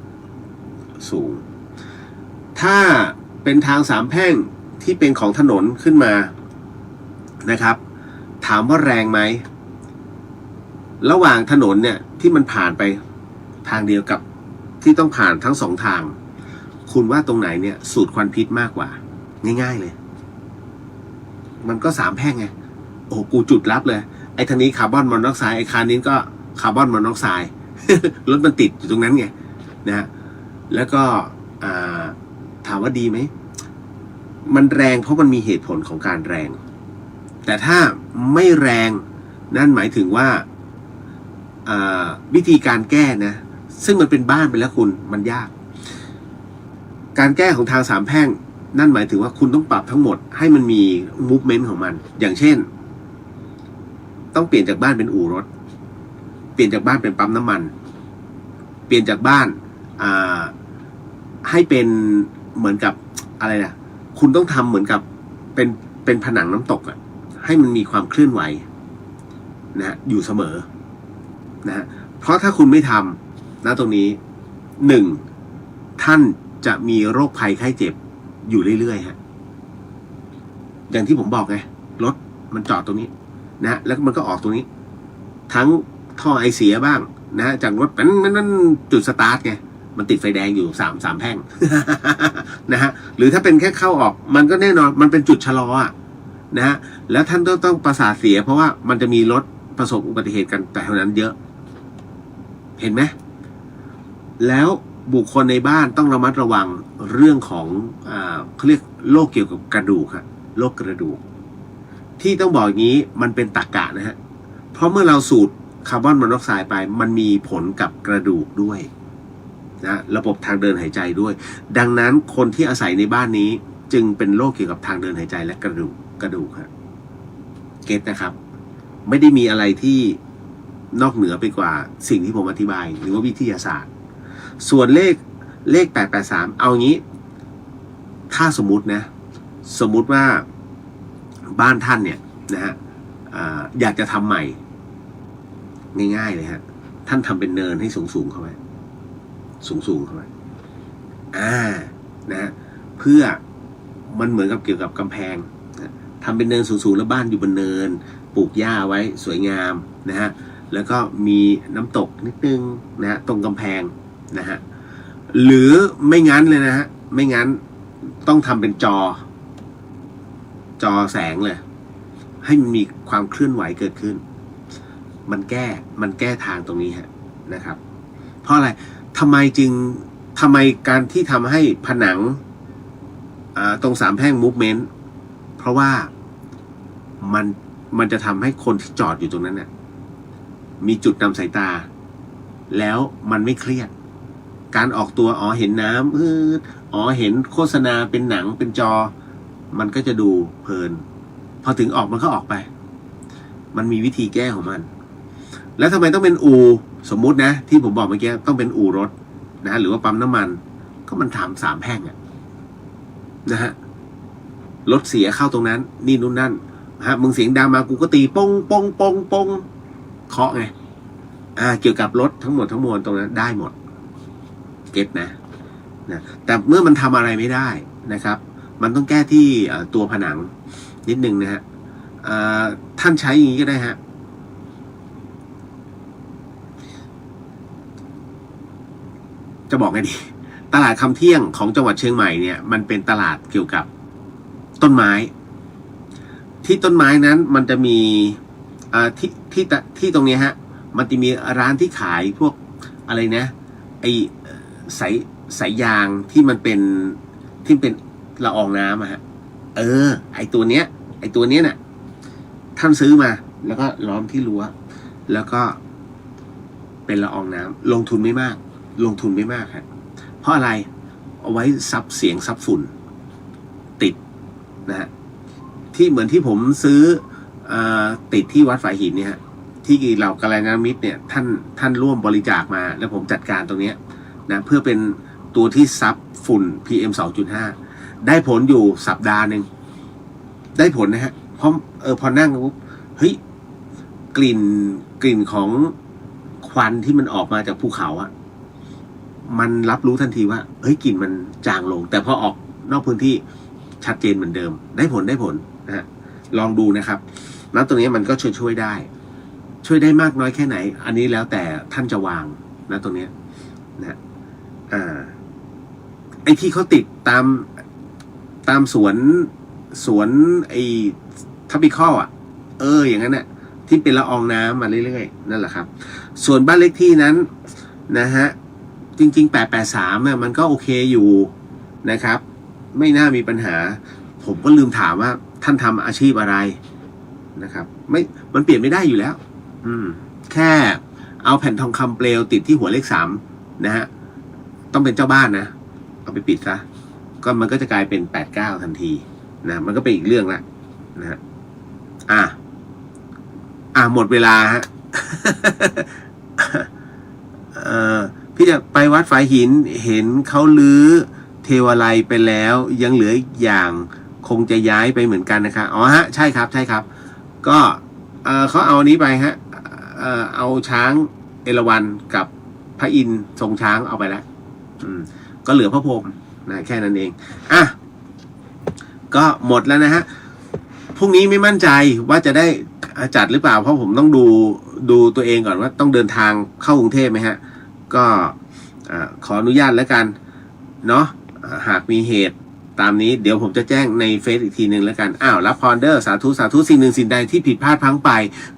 สูงถ้าเป็นทางสามแพร่งที่เป็นของถนนขึ้นมานะครับถามว่าแรงไหมระหว่างถนนเนี่ยที่มันผ่านไปทางเดียวกับที่ต้องผ่านทั้งสองทางคุณว่าตรงไหนเนี่ยสูดควันพิษมากกว่าง่ายๆเลยมันก็สามแพร่งไงโอ้กูจุดลับเลยไอ้ทางนี้คาร์บอนมอนอกไซด์ไอ้คานี้ก็คาร์บอนมอนอกไซด์ รถมันติดอยู่ตรงนั้นไงนะฮะแล้วก็ถามว่าดีไหมมันแรงเพราะมันมีเหตุผลของการแรงแต่ถ้าไม่แรงนั่นหมายถึงว่าวิธีการแก้นะซึ่งมันเป็นบ้านไปแล้วคุณมันยากการแก้ของทางสามแพร่งนั่นหมายถึงว่าคุณต้องปรับทั้งหมดให้มันมีมูฟเมนต์ของมันอย่างเช่นต้องเปลี่ยนจากบ้านเป็นอู่รถเปลี่ยนจากบ้านเป็นปั๊มน้ำมัน เปลี่ยนจากบ้านให้เป็นเหมือนกับอะไรนะคุณต้องทำเหมือนกับเป็นผนังน้ำตกอ่ะให้มันมีความเคลื่อนไหวนะอยู่เสมอนะเพราะถ้าคุณไม่ทำนะตรงนี้หนึ่งท่านจะมีโรคภัยไข้เจ็บอยู่เรื่อยๆฮะอย่างที่ผมบอกไงรถมันจอดตรงนี้นะแล้วมันก็ออกตรงนี้ทั้งท่อไอเสียบ้างนะจากรถมันจุดสตาร์ทไงมันติดไฟแดงอยู่สามแพ่ง นะฮะหรือถ้าเป็นแค่เข้าออกมันก็แน่นอนมันเป็นจุดชะลออ่ะนะฮะแล้วท่านต้องประสาทเสียเพราะว่ามันจะมีรถประสบอุบัติเหตุกันแต่เท่านั้นเยอะเห็นไหมแล้วบุคคลในบ้านต้องระมัดระวังเรื่องของเขาเรียกโรคเกี่ยวกับกระดูกครับโรคกระดูกที่ต้องบอกอย่างนี้มันเป็นตรรกะนะฮะเพราะเมื่อเราสูดคาร์บอนมอนอกไซด์ไปมันมีผลกับกระดูกด้วยนะระบบทางเดินหายใจด้วยดังนั้นคนที่อาศัยในบ้านนี้จึงเป็นโรคเกี่ยวกับทางเดินหายใจและกระดูกครับเก็ตนะครับไม่ได้มีอะไรที่นอกเหนือไปกว่าสิ่งที่ผมอธิบายหรือว่าวิทยาศาสตร์ส่วนเลข883เอางี้ถ้าสมมุติว่าบ้านท่านเนี่ยนะฮะอยากจะทำใหม่ง่ายๆเลยฮะท่านทำเป็นเนินให้สูงเข้าไปสูงเข้าไปนะฮะเพื่อมันเหมือนกับเกี่ยวกับกำแพงนะทำเป็นเนินสูงแล้วบ้านอยู่บนเนินปลูกหญ้าไว้สวยงามนะฮะแล้วก็มีน้ำตกนิดนึงนะฮะตรงกำแพงนะฮะหรือไม่งั้นเลยนะฮะไม่งั้นต้องทำเป็นจอแสงเลยให้มันมีความเคลื่อนไหวเกิดขึ้นมันแก้ทางตรงนี้ฮะนะครับเพราะอะไรทำไมการที่ทำให้ผนังตรงสามแพร่งมูฟเมนต์เพราะว่ามันจะทำให้คนที่จอดอยู่ตรงนั้นเนี่ยมีจุดนำสายตาแล้วมันไม่เครียดการออกตัวเห็นน้ำเห็นโฆษณาเป็นหนังเป็นจอมันก็จะดูเพลินพอถึงออกมันก็ออกไปมันมีวิธีแก้ของมันแล้วทำไมต้องเป็นสมมุตินะที่ผมบอกเมื่อกี้ต้องเป็นรถนะหรือว่าปั๊มน้ำมันก็มันทำ3แห่งนะฮะรถเสียเข้าตรงนั้นนี่นู่นนั่นฮะมึงเสียงดังมากูก็ตีปงเคาะไงเกี่ยวกับรถทั้งหมดทั้งมวลตรงนั้นได้หมดเก็ตนะแต่เมื่อมันทำอะไรไม่ได้นะครับมันต้องแก้ที่ตัวผนังนิดนึงนะฮะท่านใช้อย่างนี้ก็ได้ฮะจะบอกไงดีตลาดคำเที่ยงของจังหวัดเชียงใหม่เนี่ยมันเป็นตลาดเกี่ยวกับต้นไม้ที่ต้นไม้นั้นมันจะมีที่ตรงนี้ฮะมันจะมีร้านที่ขายพวกอะไรนะไอสายยางที่มันเป็นละอองน้ำฮะไอตัวเนี้ยน่ะท่านซื้อมาแล้วก็ล้อมที่รั้วแล้วก็เป็นละอองน้ำลงทุนไม่มากฮะเพราะอะไรเอาไว้ซับเสียงซับฝุ่นติดนะฮะที่เหมือนที่ผมซื้อติดที่วัดฝายหินเนี่ยฮะที่เรากัลยาณมิตรเนี่ยท่านร่วมบริจาคมาแล้วผมจัดการตรงนี้นะเพื่อเป็นตัวที่ซับฝุ่น PM 2.5 ได้ผลอยู่สัปดาห์หนึ่งได้ผลนะฮะเพราะพอนั่งปุ๊บเฮ้ยกลิ่นของควันที่มันออกมาจากภูเขาอะมันรับรู้ทันทีว่าเฮ้ยกลิ่นมันจางลงแต่พอออกนอกพื้นที่ชัดเจนเหมือนเดิมได้ผลนะฮะลองดูนะครับน้ำตรงนี้มันก็ช่วยได้มากน้อยแค่ไหนอันนี้แล้วแต่ท่านจะวางนะตรงนี้นะไอ้ที่เขาติดตามสวนไอ้ทับบิคอลอย่างนั้นเนี่ยที่เป็นละอองน้ำมาเรื่อยๆนั่นแหละครับส่วนบ้านเลขที่นั้นนะฮะจริงๆ883เนี่ยมันก็โอเคอยู่นะครับไม่น่ามีปัญหาผมก็ลืมถามว่าท่านทำอาชีพอะไรนะครับมันเปลี่ยนไม่ได้อยู่แล้วแค่เอาแผ่นทองคำเปลวติดที่หัวเลข3นะฮะต้องเป็นเจ้าบ้านนะเอาไปปิดซะก็มันก็จะกลายเป็น89ทันทีนะมันก็เป็นอีกเรื่องละนะฮะหมดเวลาฮะ พี่จะไปวัดฝายหินเห็นเขาลื้อเทวาลัยไปแล้วยังเหลืออีกอย่างคงจะย้ายไปเหมือนกันนะคะอ๋อฮะใช่ครับใช่ครับก็เขาเอาอันนี้ไปฮะเอาช้างเอราวัณกับพระอินทร์ทรงช้างเอาไปแล้วก็เหลือพระพรหมนะแค่นั้นเองอ่ะก็หมดแล้วนะฮะพรุ่งนี้ไม่มั่นใจว่าจะได้จัดหรือเปล่าเพราะผมต้องดูตัวเองก่อนว่าต้องเดินทางเข้ากรุงเทพไหมฮะก็ขออนุญาตแล้วกันเนาะหากมีเหตุตามนี้เดี๋ยวผมจะแจ้งในเฟซอีกทีหนึ่งแล้วกันรับพรเดอร์สาธุสาธุสิ่งหนึ่งสิ่งใดที่ผิดพลาดพลั้งไป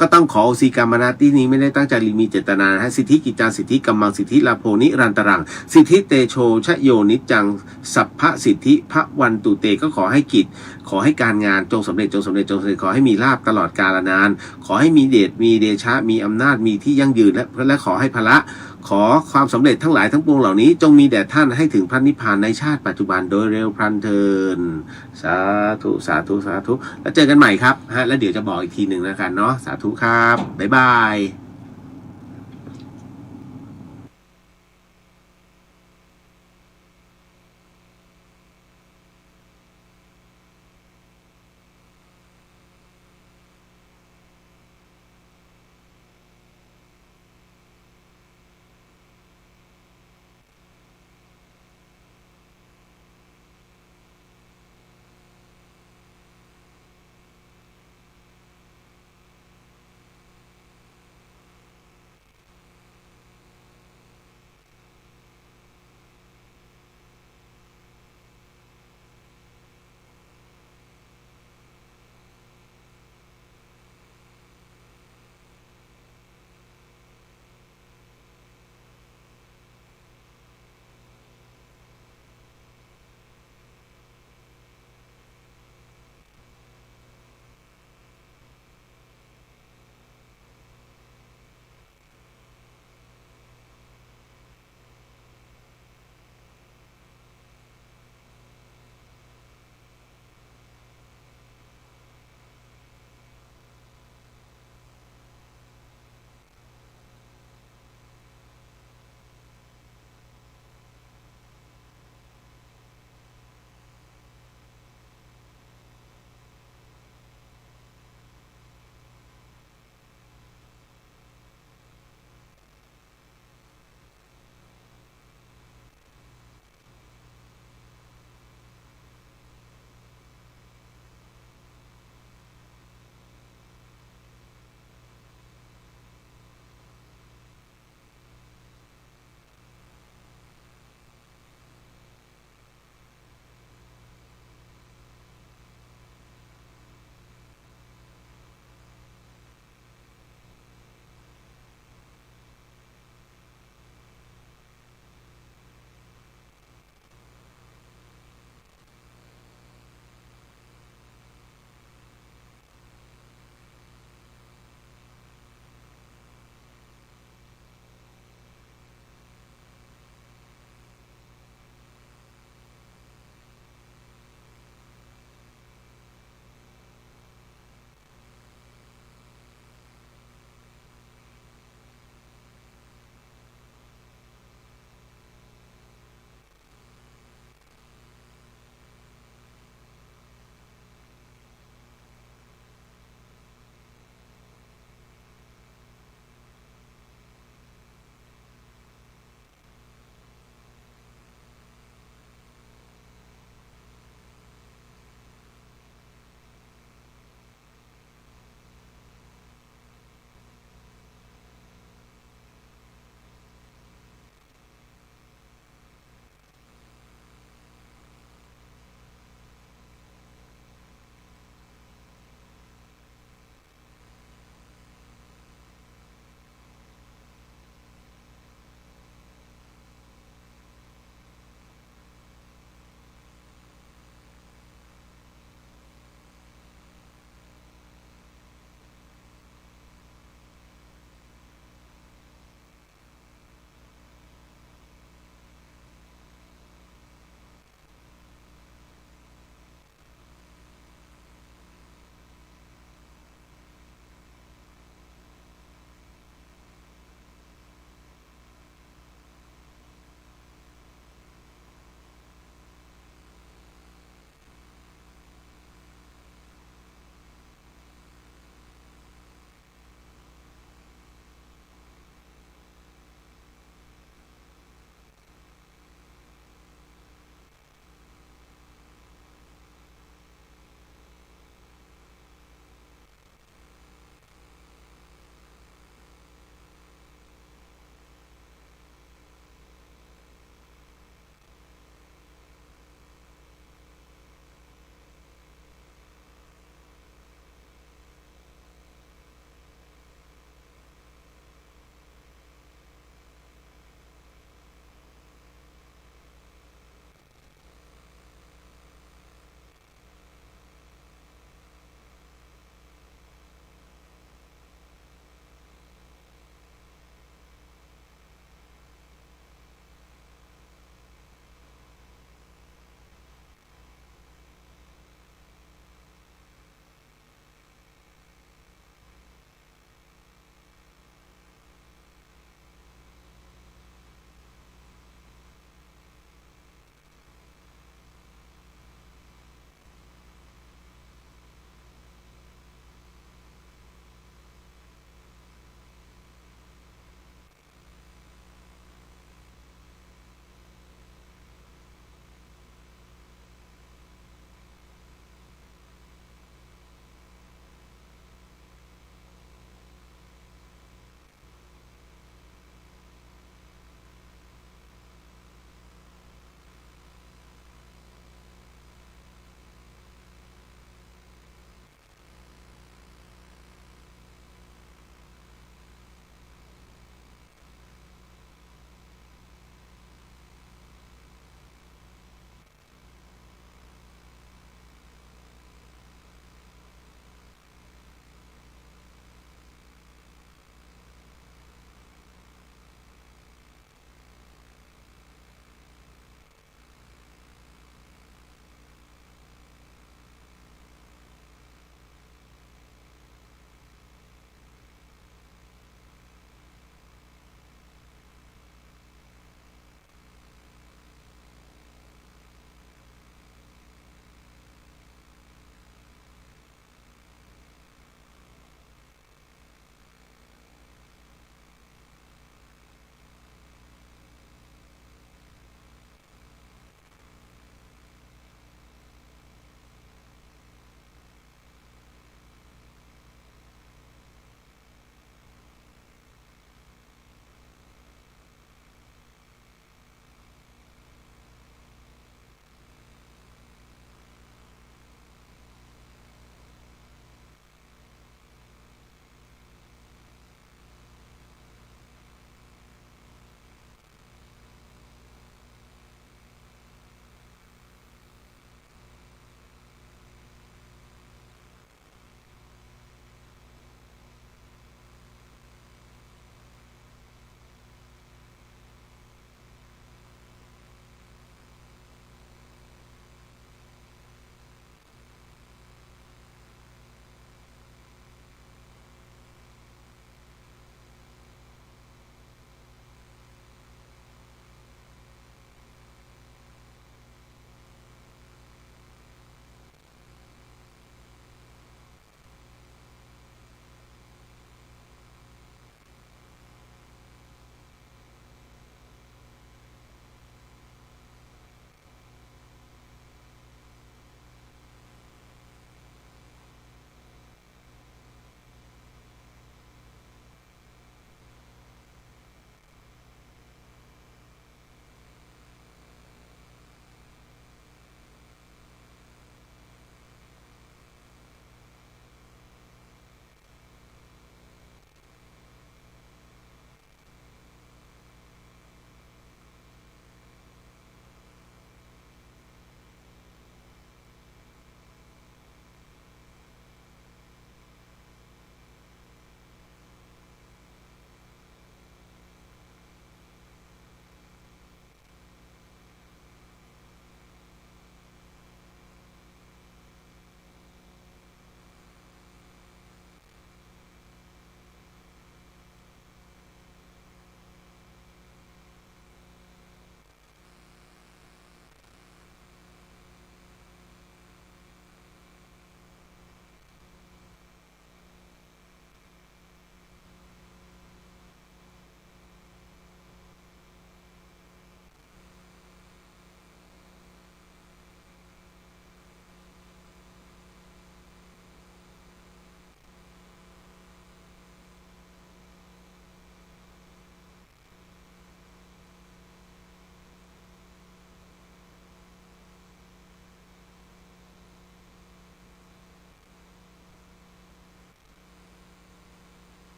ก็ต้องขอโอสีกรรมนาที่นี้ไม่ได้ตั้งใจมีเจตนานะฮะสิทธิกิจจาสิทธิกัมมังสิทธิลาโภนิรันตรังสิทธิเตโชชโยนิจังสัพพสิทธิพระวันตุเตก็ขอให้กิจขอให้การงานจงสำเร็จจงสำเร็จจงสำเร็จขอให้มีลาภตลอดกาลนานขอให้มีเดชมีเดชะมีอำนาจมีที่ยั่งยืนและขอให้พละขอความสำเร็จทั้งหลายทั้งปวงเหล่านี้จงมีแด่ท่านให้ถึงพระนิพพานในชาติปัจจุบันโดยเร็วพลันเทินสาธุสาธุสาธุแล้วเจอกันใหม่ครับแล้วเดี๋ยวจะบอกอีกทีหนึ่งแล้วกันเนาะสาธุครับบ๊ายบาย